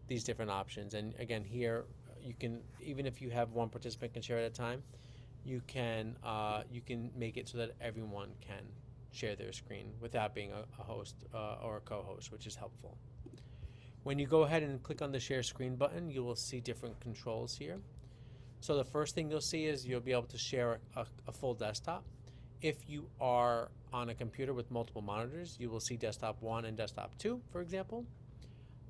Speaker 7: these different options. And again, here you can, even if you have one participant can share at a time, you can make it so that everyone can share their screen without being a host or a co-host, which is helpful. When you go ahead and click on the share screen button, you will see different controls here. So the first thing you'll see is you'll be able to share a full desktop. If you are on a computer with multiple monitors, you will see desktop 1 and desktop 2, for example.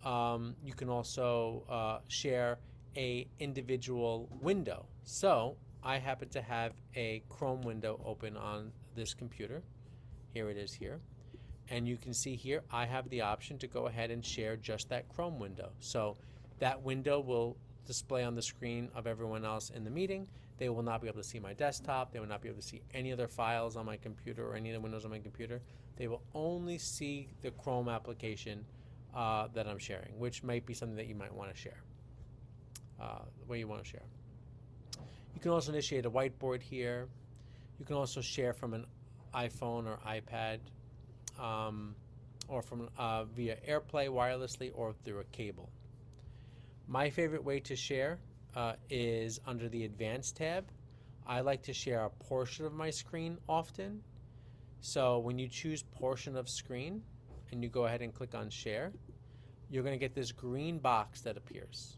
Speaker 7: You can also share a individual window. So I happen to have a Chrome window open on this computer. Here it is here. And you can see here, I have the option to go ahead and share just that Chrome window. So that window will display on the screen of everyone else in the meeting. They will not be able to see my desktop. They will not be able to see any other files on my computer or any of the windows on my computer. They will only see the Chrome application that I'm sharing, which might be something that you might want to share, the way you want to share. You can also initiate a whiteboard here. You can also share from an iPhone or iPad, or from via AirPlay wirelessly or through a cable. My favorite way to share is under the Advanced tab. I like to share a portion of my screen often. So when you choose portion of screen and you go ahead and click on share, you're going to get this green box that appears.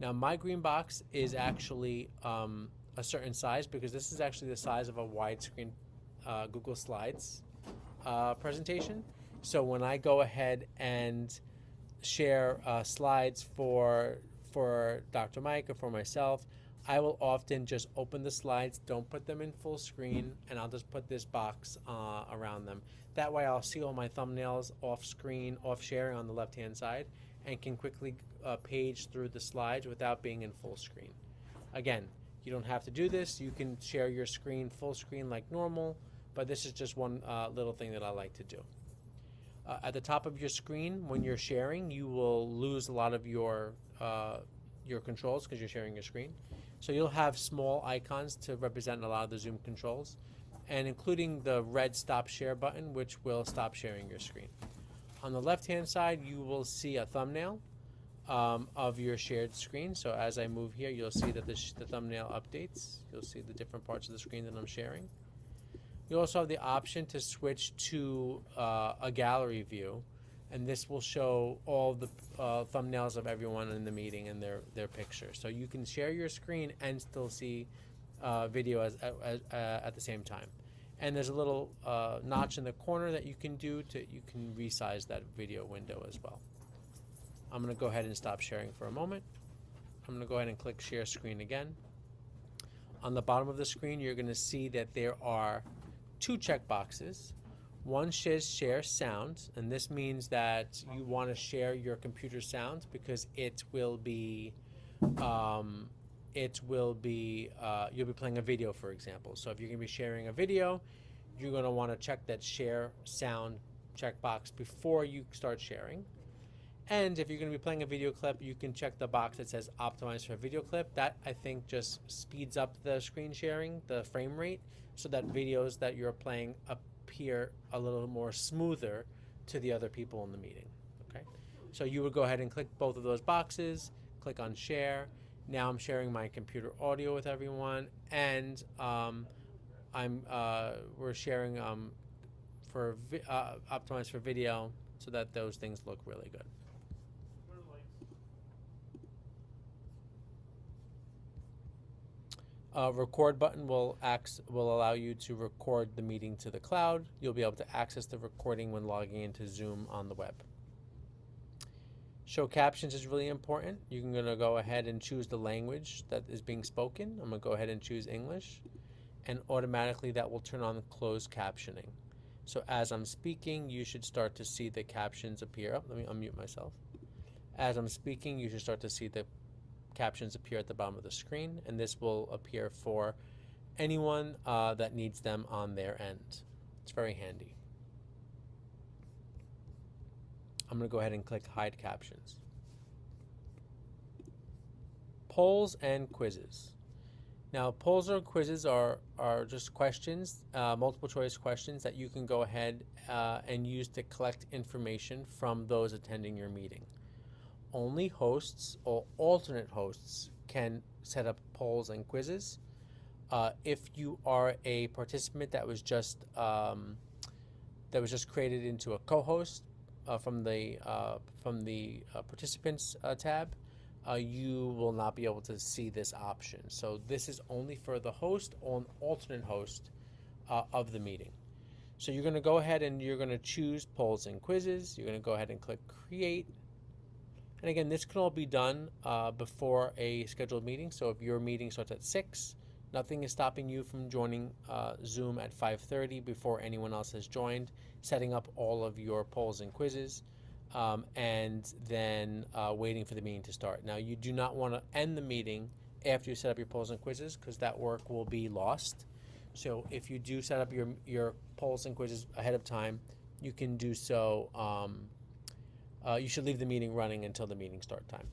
Speaker 7: Now my green box is actually a certain size, because this is actually the size of a widescreen Google Slides presentation. So when I go ahead and share slides for Dr. Mike or for myself, I will often just open the slides, don't put them in full screen, and I'll just put this box around them. That way I'll see all my thumbnails off screen, off sharing on the left-hand side, and can quickly page through the slides without being in full screen. Again, you don't have to do this. You can share your screen full screen like normal, but this is just one little thing that I like to do. At the top of your screen, when you're sharing, you will lose a lot of your controls because you're sharing your screen. So you'll have small icons to represent a lot of the Zoom controls, and including the red stop share button, which will stop sharing your screen. On the left-hand side, you will see a thumbnail of your shared screen. So as I move here, you'll see that the thumbnail updates. You'll see the different parts of the screen that I'm sharing. You also have the option to switch to a gallery view, and this will show all the thumbnails of everyone in the meeting and their pictures. So you can share your screen and still see video at the same time. And there's a little notch in the corner that you can do you can resize that video window as well. I'm going to go ahead and stop sharing for a moment. I'm going to go ahead and click share screen again. On the bottom of the screen, you're going to see that there are two checkboxes. One says share sound, and this means that you want to share your computer sound because you'll be playing a video, for example. So if you're going to be sharing a video, you're going to want to check that share sound checkbox before you start sharing. And if you're going to be playing a video clip, you can check the box that says optimize for a video clip. That, I think, just speeds up the screen sharing, the frame rate, so that videos that you're playing appear a little more smoother to the other people in the meeting. Okay, so you would go ahead and click both of those boxes, click on share. Now I'm sharing my computer audio with everyone, and we're sharing
Speaker 10: optimized for video so that those things look really good. Record button will allow you to record the meeting to the cloud. You'll be able to access the recording when logging into Zoom on the web. Show captions is really important. You're going to go ahead and choose the language that is being spoken. I'm going to go ahead and choose English, and automatically that will turn on closed captioning. So as I'm speaking, you should start to see the captions appear. Oh, let me unmute myself. As I'm speaking, you should start to see the captions appear at the bottom of the screen, and this will appear for anyone that needs them on their end. It's very handy. I'm going to go ahead and click Hide Captions. Polls and quizzes. Now, polls or quizzes are just questions, multiple choice questions that you can go ahead and use to collect information from those attending your meeting. Only hosts or alternate hosts can set up polls and quizzes. If you are a participant that was just created into a co-host from the participants tab, you will not be able to see this option. So this is only for the host or an alternate host of the meeting. So you're going to go ahead and you're going to choose polls and quizzes. You're going to go ahead and click Create. And again, this can all be done before a scheduled meeting. So if your meeting starts at 6, nothing is stopping you from joining Zoom at 5:30 before anyone else has joined, setting up all of your polls and quizzes, and then waiting for the meeting to start. Now, you do not want to end the meeting after you set up your polls and quizzes, because that work will be lost. So if you do set up your polls and quizzes ahead of time, you can do so. You should leave the meeting running until the meeting start time.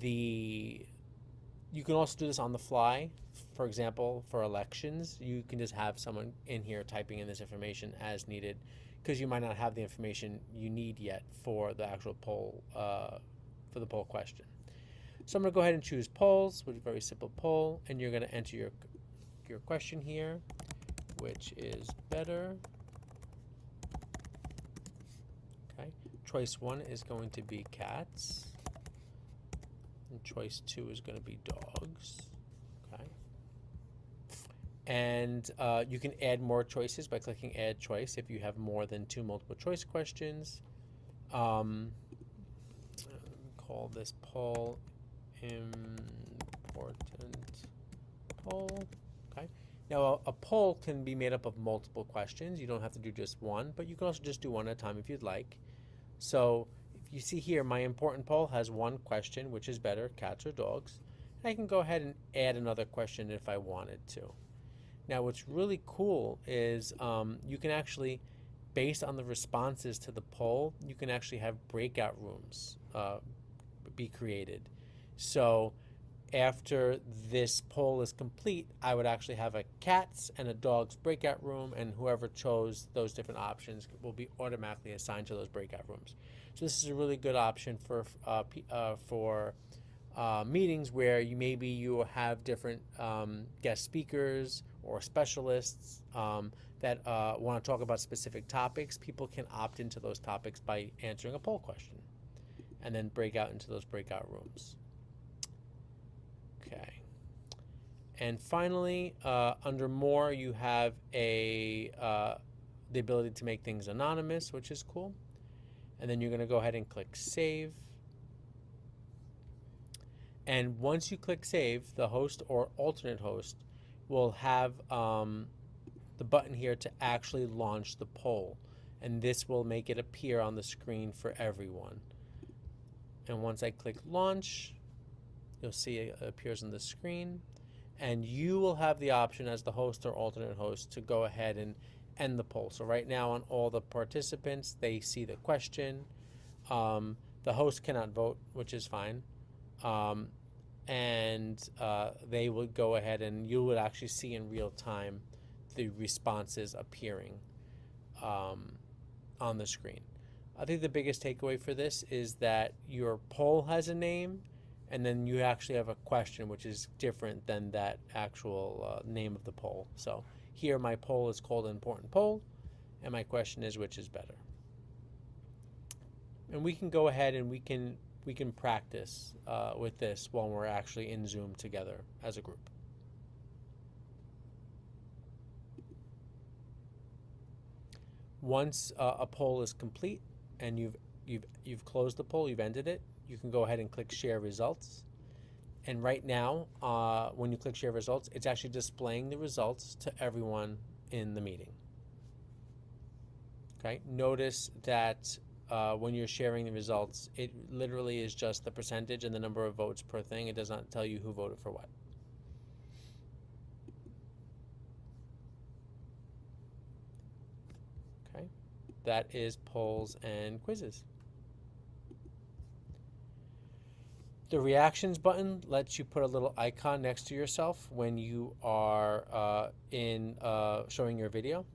Speaker 10: You can also do this on the fly. For example, for elections, you can just have someone in here typing in this information as needed, because you might not have the information you need yet for the actual poll, for the poll question. So I'm going to go ahead and choose polls, which is a very simple poll, and you're going to enter your question here, which is better. Okay. Choice 1 is going to be cats. And choice 2 is going to be dogs. Okay. And you can add more choices by clicking Add Choice if you have more than 2 multiple choice questions. Call this poll important poll. Okay. Now a poll can be made up of multiple questions. You don't have to do just one, but you can also just do one at a time if you'd like. So if you see here, my important poll has one question, which is better, cats or dogs. And I can go ahead and add another question if I wanted to. Now what's really cool is you can actually, based on the responses to the poll, you can actually have breakout rooms be created. So after this poll is complete, I would actually have a cats and a dogs breakout room, and whoever chose those different options will be automatically assigned to those breakout rooms. So this is a really good option for meetings where you have different guest speakers or specialists that want to talk about specific topics. People can opt into those topics by answering a poll question, and then break out into those breakout rooms. Okay. And finally, under More, you have the ability to make things anonymous, which is cool. And then you're going to go ahead and click Save. And once you click Save, the host or alternate host will have the button here to actually launch the poll. And this will make it appear on the screen for everyone. And once I click Launch, you'll see it appears on the screen, and you will have the option as the host or alternate host to go ahead and end the poll. So right now on all the participants, they see the question. The host cannot vote, which is fine. And they would go ahead and you would actually see in real time the responses appearing on the screen. I think the biggest takeaway for this is that your poll has a name, and then you actually have a question, which is different than that actual name of the poll. So here my poll is called Important Poll, And my question is, which is better? And we can go ahead and we can practice with this while we're actually in Zoom together as a group. Once a poll is complete and you've closed the poll, you've ended it, you can go ahead and click Share Results. And right now, when you click Share Results, it's actually displaying the results to everyone in the meeting. Okay. Notice that when you're sharing the results, it literally is just the percentage and the number of votes per thing. It does not tell you who voted for what. Okay. That is polls and quizzes. The reactions button lets you put a little icon next to yourself when you are showing your video.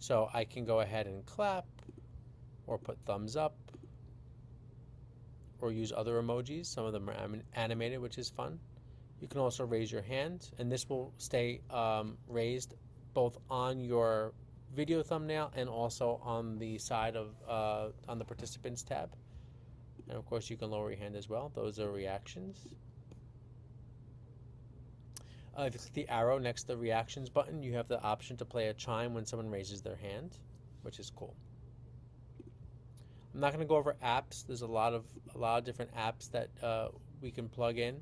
Speaker 10: So I can go ahead and clap or put thumbs up or use other emojis. Some of them are animated, which is fun. You can also raise your hand, and this will stay raised both on your video thumbnail and also on the side of on the participants tab. And of course, you can lower your hand as well. Those are reactions. If you click the arrow next to the reactions button, you have the option to play a chime when someone raises their hand, which is cool. I'm not going to go over apps. There's a lot of different apps that we can plug in.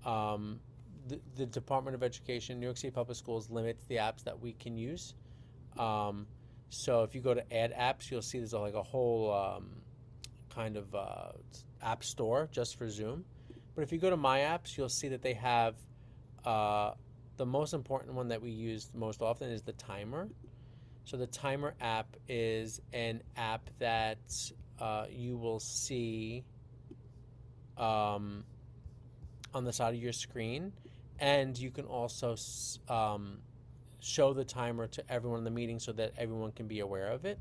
Speaker 10: The Department of Education, New York City Public Schools, limits the apps that we can use. So if you go to Add Apps, you'll see there's like a whole kind of app store just for Zoom. But if you go to My Apps, you'll see that they have the most important one that we use most often is the timer. So the timer app is an app that you will see on the side of your screen, and you can also show the timer to everyone in the meeting so that everyone can be aware of it.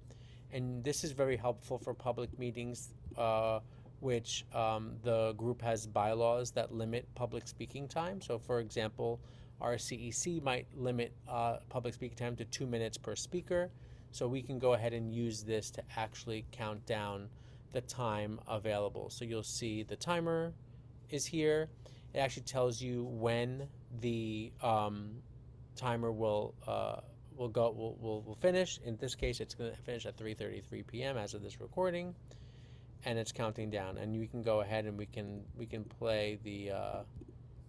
Speaker 10: And this is very helpful for public meetings, which the group has bylaws that limit public speaking time. So for example, our CEC might limit public speaking time to 2 minutes per speaker. So we can go ahead and use this to actually count down the time available. So you'll see the timer is here. It actually tells you when the timer will finish. In this case, it's going to finish at 3:33 p.m. as of this recording, and it's counting down. And you can go ahead and we can play the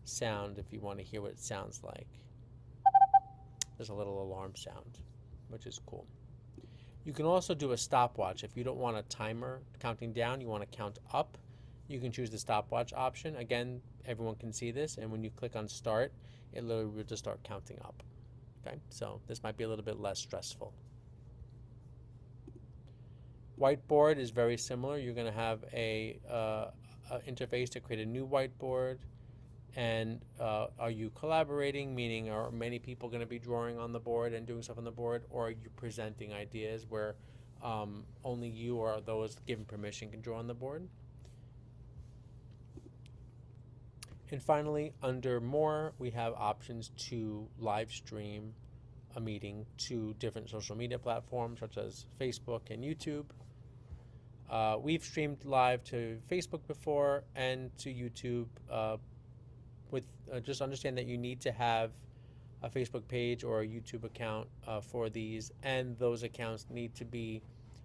Speaker 10: sound if you want to hear what it sounds like. There's a little alarm sound, which is cool. You can also do a stopwatch. If you don't want a timer counting down, you want to count up, you can choose the stopwatch option. Again, everyone can see this, and when you click on start, it literally will just start counting up. Okay, so this might be a little bit less stressful. Whiteboard is very similar. You're going to have a interface to create a new whiteboard. And are you collaborating, meaning are many people going to be drawing on the board and doing stuff on the board, or are you presenting ideas where only you or those given permission can draw on the board? And finally, under More, we have options to live stream a meeting to different social media platforms such as Facebook and YouTube. We've streamed live to Facebook before and to YouTube. Just understand that you need to have a Facebook page or a YouTube account for these, and those accounts need to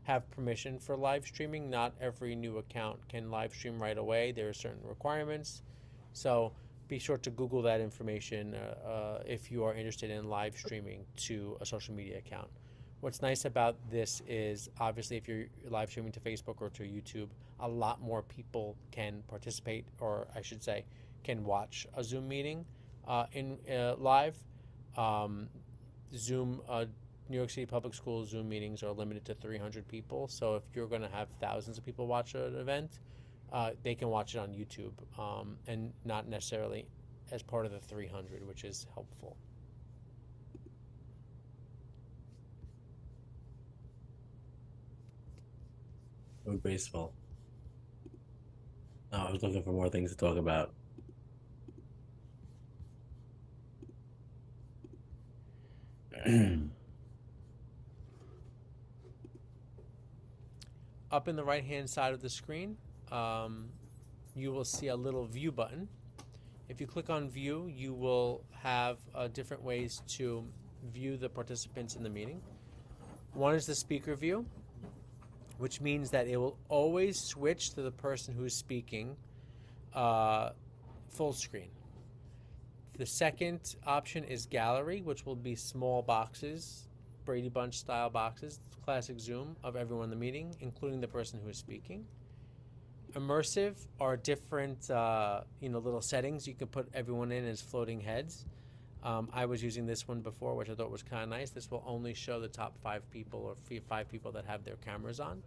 Speaker 10: have permission for live streaming. Not every new account can live stream right away. There are certain requirements. So be sure to Google that information if you are interested in live streaming to a social media account. What's nice about this is, obviously, if you're live streaming to Facebook or to YouTube, a lot more people can participate, or I should say, can watch a Zoom meeting in live. Zoom, New York City Public Schools Zoom meetings are limited to 300 people. So if you're going to have thousands of people watch an event, they can watch it on YouTube and not necessarily as part of the 300, which is helpful.
Speaker 7: So graceful. I was looking for more things to talk about.
Speaker 10: up in the right-hand side of the screen, you will see a little view button. If you click on view, you will have different ways to view the participants in the meeting. One is the speaker view, which means that it will always switch to the person who's speaking full screen. The second option is gallery, which will be small boxes, Brady Bunch style boxes, classic Zoom of everyone in the meeting, including the person who is speaking. Immersive are different, little settings you can put everyone in as floating heads. I was using this one before, which I thought was kind of nice. This will only show the top 5 people or 5 people that have their cameras on.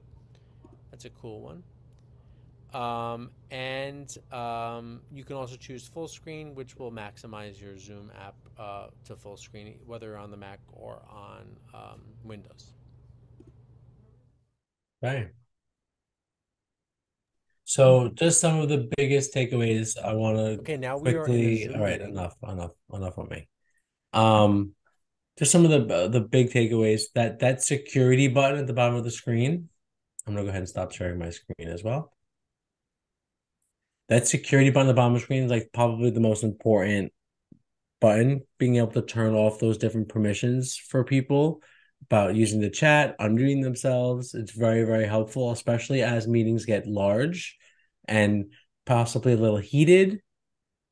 Speaker 10: That's a cool one. You can also choose full screen, which will maximize your Zoom app to full screen, whether on the Mac or on Windows.
Speaker 7: Right. So just some of the biggest takeaways I want to
Speaker 10: now we are in a
Speaker 7: quickly.
Speaker 10: Zoom
Speaker 7: All right,
Speaker 10: meeting.
Speaker 7: enough on me. Just some of the big takeaways. That security button at the bottom of the screen. I'm gonna go ahead and stop sharing my screen as well. That security button at the bottom of the screen is like probably the most important button. Being able to turn off those different permissions for people about using the chat, unmuting themselves. It's very, very helpful, especially as meetings get large and possibly a little heated.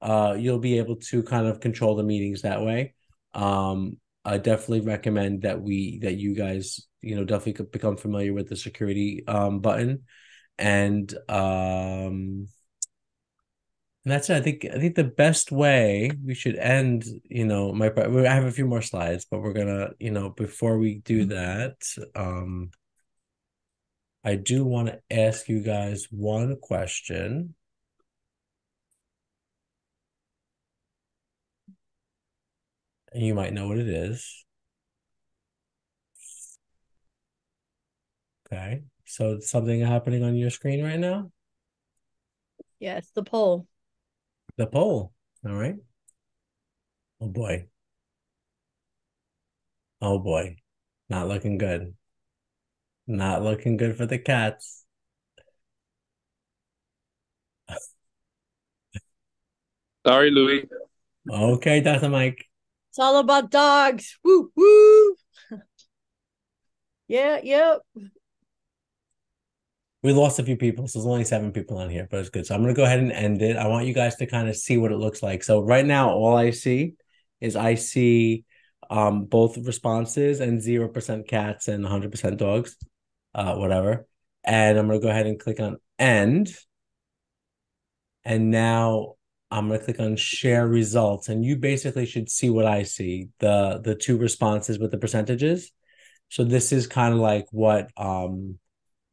Speaker 7: You'll be able to kind of control the meetings that way. I definitely recommend that you guys, definitely could become familiar with the security button. And that's it. I think the best way we should end, I have a few more slides, but we're gonna, before we do that, I do want to ask you guys one question. And you might know what it is. Okay. So something happening on your screen right now?
Speaker 5: Yes, the poll.
Speaker 7: The poll. All right. Oh boy. Oh boy. Not looking good. Not looking good for the cats.
Speaker 11: Sorry, Louis.
Speaker 7: Okay, Dr. Mike.
Speaker 5: It's all about dogs. Woo woo. Yeah, yep.
Speaker 7: We lost a few people, so there's only 7 people on here, but it's good. So I'm going to go ahead and end it. I want you guys to kind of see what it looks like. So right now, all I see is both responses and 0% cats and 100% dogs, whatever. And I'm going to go ahead and click on end. And now I'm going to click on share results. And you basically should see what I see, the 2 responses with the percentages. So this is kind of like what...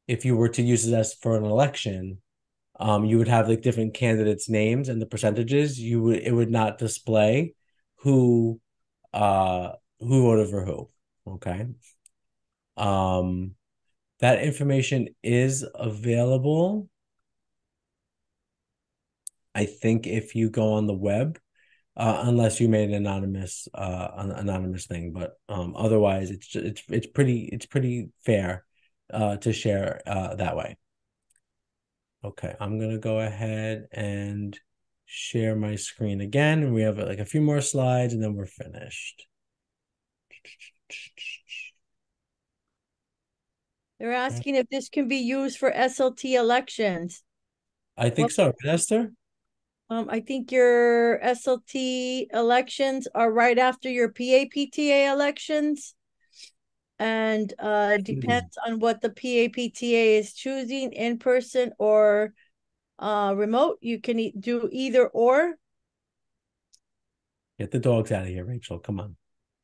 Speaker 7: if you were to use it as for an election, you would have like different candidates' names and the percentages. It would not display who voted for who. Okay. That information is available. I think if you go on the web, unless you made an anonymous thing, but otherwise it's pretty fair to share that way. Okay, I'm gonna go ahead and share my screen again. We have like a few more slides and then we're finished.
Speaker 5: They're asking if this can be used for SLT elections.
Speaker 7: I think so, right, Esther?
Speaker 5: I think your SLT elections are right after your PAPTA elections. And depends on what the PAPTA is choosing, in person or remote. You can do either or.
Speaker 7: Get the dogs out of here, Rachel. Come on,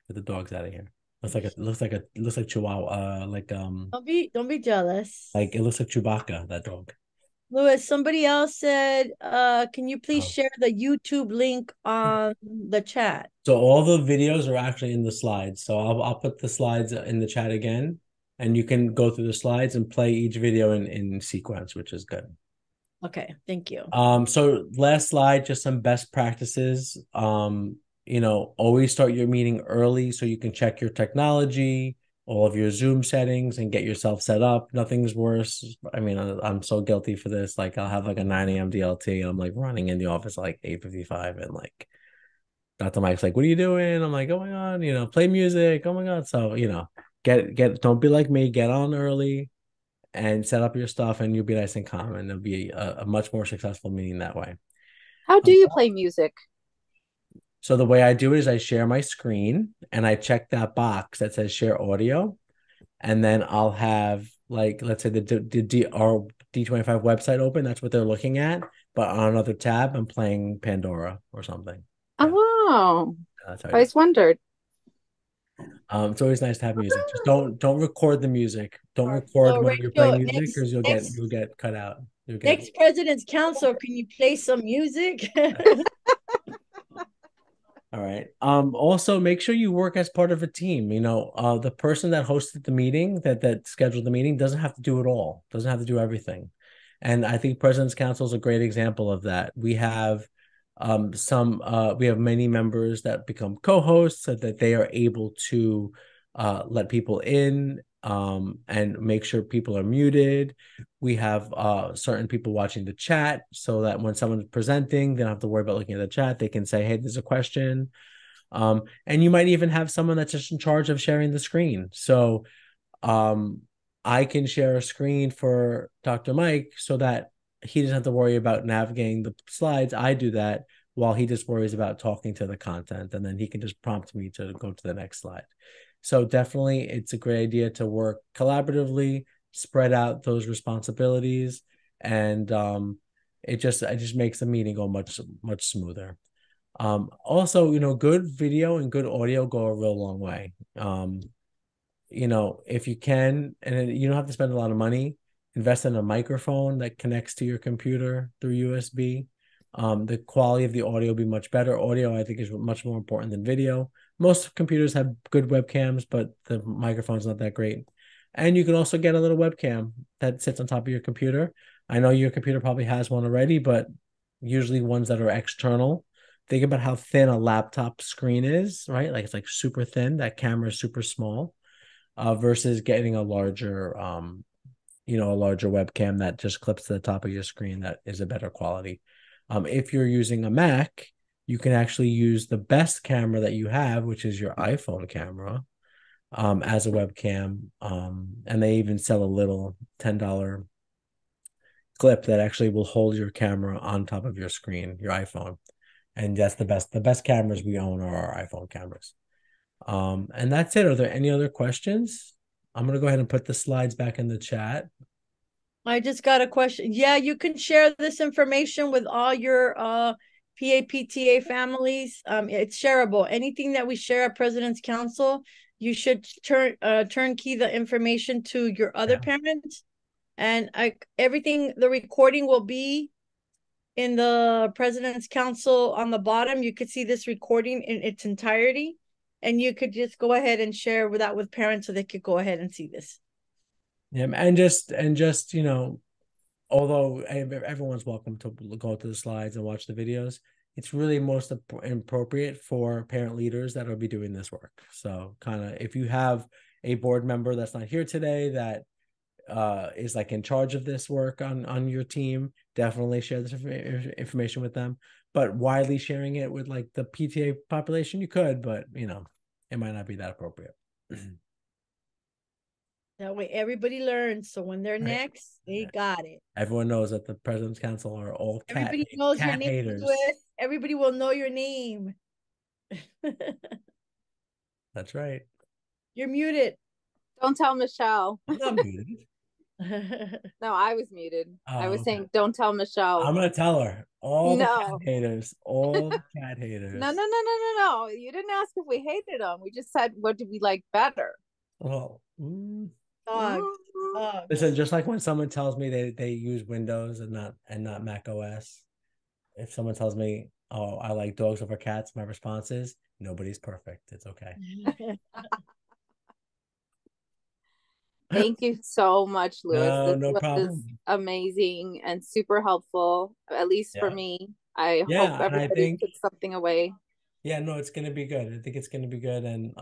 Speaker 7: get the dogs out of here. Looks like Chihuahua.
Speaker 5: Don't be jealous.
Speaker 7: Like it looks like Chewbacca. That dog.
Speaker 5: Louis, somebody else said, can you please share the YouTube link on the chat?
Speaker 7: So all the videos are actually in the slides. So I'll put the slides in the chat again, and you can go through the slides and play each video in sequence, which is good.
Speaker 5: Okay, thank you.
Speaker 7: So last slide, just some best practices. Always start your meeting early so you can check your technology, all of your Zoom settings and get yourself set up. Nothing's worse. I mean, I'm so guilty for this. Like I'll have like a 9 a.m. DLT. And I'm like running in the office at like 8:55 and like Dr. Mike's like, what are you doing? I'm like, oh my God, play music. Oh my God. So, don't be like me, get on early and set up your stuff and you'll be nice and calm and it'll be a much more successful meeting that way.
Speaker 1: How do you play music?
Speaker 7: So the way I do it is I share my screen and I check that box that says share audio. And then I'll have like, let's say our D25 website open. That's what they're looking at. But on another tab, I'm playing Pandora or something. Yeah.
Speaker 1: Oh, I always wondered.
Speaker 7: It's always nice to have music. Just don't record the music. Don't record when you're playing music because you'll get cut out.
Speaker 5: Next President's Council, can you play some music?
Speaker 7: All right. Also make sure you work as part of a team. The person that hosted the meeting, that scheduled the meeting, doesn't have to do it all, doesn't have to do everything. And I think President's Council is a great example of that. We have we have many members that become co-hosts so that they are able to let people in and make sure people are muted. We have certain people watching the chat so that when someone's presenting, they don't have to worry about looking at the chat. They can say, hey, there's a question. And you might even have someone that's just in charge of sharing the screen. So I can share a screen for Dr. Mike so that he doesn't have to worry about navigating the slides. I do that while he just worries about talking to the content, and then he can just prompt me to go to the next slide. So definitely it's a great idea to work collaboratively, spread out those responsibilities, and it just makes the meeting go much smoother. Also, good video and good audio go a real long way. If you can, and you don't have to spend a lot of money, invest in a microphone that connects to your computer through USB. The quality of the audio will be much better. Audio, I think, is much more important than video. Most computers have good webcams, but the microphone's not that great. And you can also get a little webcam that sits on top of your computer. I know your computer probably has one already, but usually ones that are external. Think about how thin a laptop screen is, right? Like it's like super thin. That camera is super small, versus getting a larger webcam that just clips to the top of your screen that is a better quality. If you're using a Mac, you can actually use the best camera that you have, which is your iPhone camera, as a webcam. And they even sell a little $10 clip that actually will hold your camera on top of your screen, your iPhone. And that's the best. The best cameras we own are our iPhone cameras. And that's it. Are there any other questions? I'm going to go ahead and put the slides back in the chat.
Speaker 5: I just got a question. Yeah, you can share this information with all your PAPTA families. It's shareable. Anything that we share at President's Council, you should turnkey the information to your other parents. And everything, the recording will be in the President's Council on the bottom. You could see this recording in its entirety. And you could just go ahead and share that with parents so they could go ahead and see this.
Speaker 7: Yeah, and just although everyone's welcome to go to the slides and watch the videos, it's really most appropriate for parent leaders that will be doing this work. So kind of if you have a board member that's not here today that is like in charge of this work on your team, definitely share this information with them. But widely sharing it with like the PTA population, you could, but it might not be that appropriate.
Speaker 5: That way everybody learns. So when they're next, they got it.
Speaker 7: Everyone knows that the President's Council are all
Speaker 5: everybody knows
Speaker 7: cat
Speaker 5: your name.
Speaker 7: haters.
Speaker 5: Everybody will know your name.
Speaker 7: That's right.
Speaker 5: You're muted.
Speaker 1: Don't tell Michelle.
Speaker 7: I'm not muted.
Speaker 1: No, I was muted. I was
Speaker 7: okay.
Speaker 1: saying, don't tell Michelle.
Speaker 7: I'm gonna tell her. All the cat haters. All the cat haters.
Speaker 1: No. You didn't ask if we hated them. We just said, what do we like better?
Speaker 7: Well,
Speaker 5: dogs.
Speaker 7: Listen, just like when someone tells me they use Windows and not Mac OS. If someone tells me, oh, I like dogs over cats, my response is, nobody's perfect. It's okay.
Speaker 1: Thank you so much, Louis.
Speaker 7: No
Speaker 1: this
Speaker 7: problem.
Speaker 1: was amazing and super helpful, at least for me. I hope everybody took something away.
Speaker 7: Yeah, no, it's gonna be good. I think it's gonna be good, and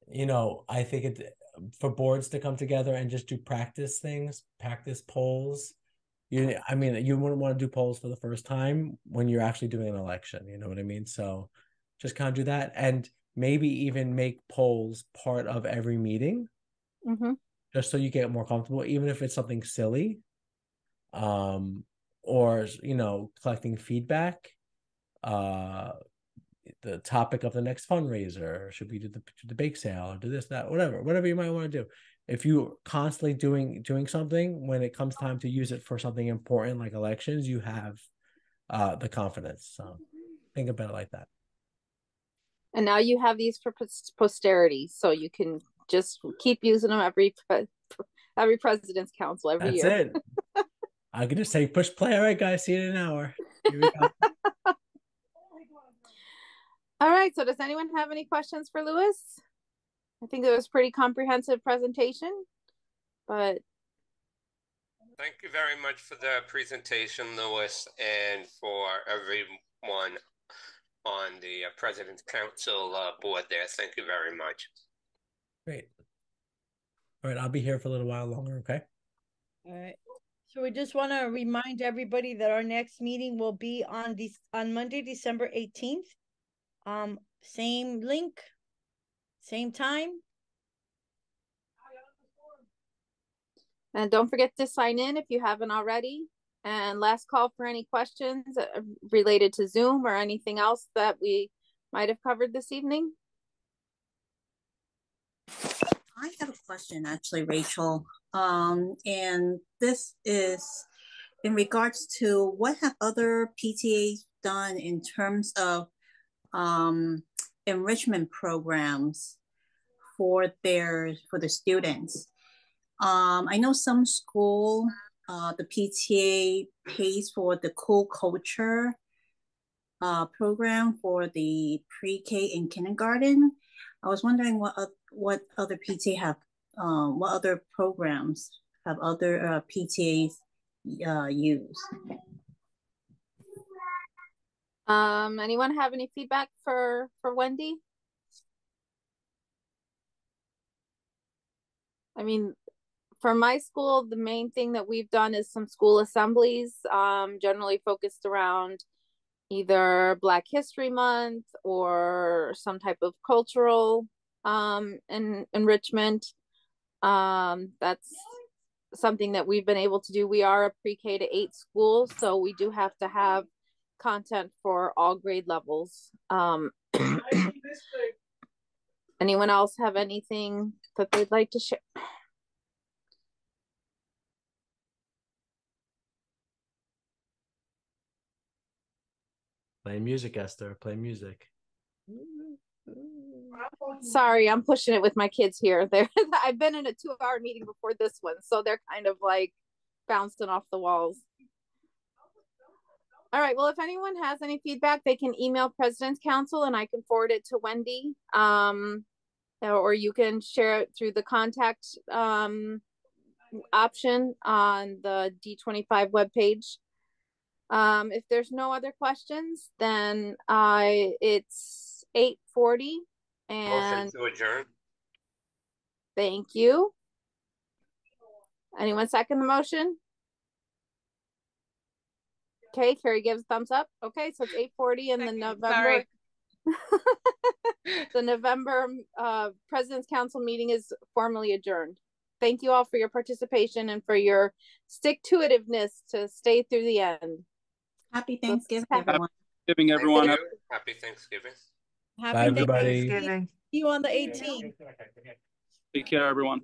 Speaker 7: I think for boards to come together and just do practice things, practice polls. You wouldn't want to do polls for the first time when you're actually doing an election. You know what I mean? So just kind of do that, and maybe even make polls part of every meeting, just so you get more comfortable, even if it's something silly, or collecting feedback. The topic of the next fundraiser, should we do the bake sale or do this, that, whatever you might want to do. If you're constantly doing something, when it comes time to use it for something important like elections, you have the confidence. So think about it like that.
Speaker 1: And now you have these for posterity, so you can just keep using them every President's Council every year.
Speaker 7: That's it. I'm gonna say push play. All right, guys, see you in an hour. Here we go.
Speaker 1: All right, so does anyone have any questions for Louis? I think it was a pretty comprehensive presentation, but...
Speaker 3: Thank you very much for the presentation, Louis, and for everyone on the President's Council board there. Thank you very much.
Speaker 7: Great. All right, I'll be here for a little while longer, okay?
Speaker 5: All right. So we just want to remind everybody that our next meeting will be on Monday, December 18th. Same link, same time.
Speaker 1: And don't forget to sign in if you haven't already. And last call for any questions related to Zoom or anything else that we might have covered this evening.
Speaker 9: I have a question, actually, Rachel. And this is in regards to what have other PTAs done in terms of enrichment programs for the students. I know some school, the PTA pays for the Cool Culture program for the pre-K and kindergarten. I was wondering what other PTA have, what other programs have other PTAs use.
Speaker 1: Anyone have any feedback for Wendy? I mean, for my school, the main thing that we've done is some school assemblies, generally focused around either Black History Month or some type of cultural enrichment. That's something that we've been able to do. We are a pre-K to 8 school, so we do have to have content for all grade levels. Anyone else have anything that they'd like to share?
Speaker 7: Play music, Esther. Play music.
Speaker 1: Sorry, I'm pushing it with my kids here. I've been in a 2-hour meeting before this one, so they're kind of like bouncing off the walls. All right, well, if anyone has any feedback, they can email President's Council and I can forward it to Wendy. Or you can share it through the contact option on the D25 webpage. If there's no other questions, then it's 8:40 and
Speaker 3: motion to adjourn.
Speaker 1: Thank you. Anyone second the motion? Okay, Carrie gives thumbs up. Okay, so it's 8:40 and the November the November President's Council meeting is formally adjourned. Thank you all for your participation and for your stick-to-itiveness to stay through the end.
Speaker 9: Happy Thanksgiving, everyone.
Speaker 11: Happy Thanksgiving, everyone.
Speaker 3: Happy Thanksgiving.
Speaker 5: Happy
Speaker 7: Bye, everybody.
Speaker 5: Thanksgiving. See you on the 18th.
Speaker 11: Take care, everyone.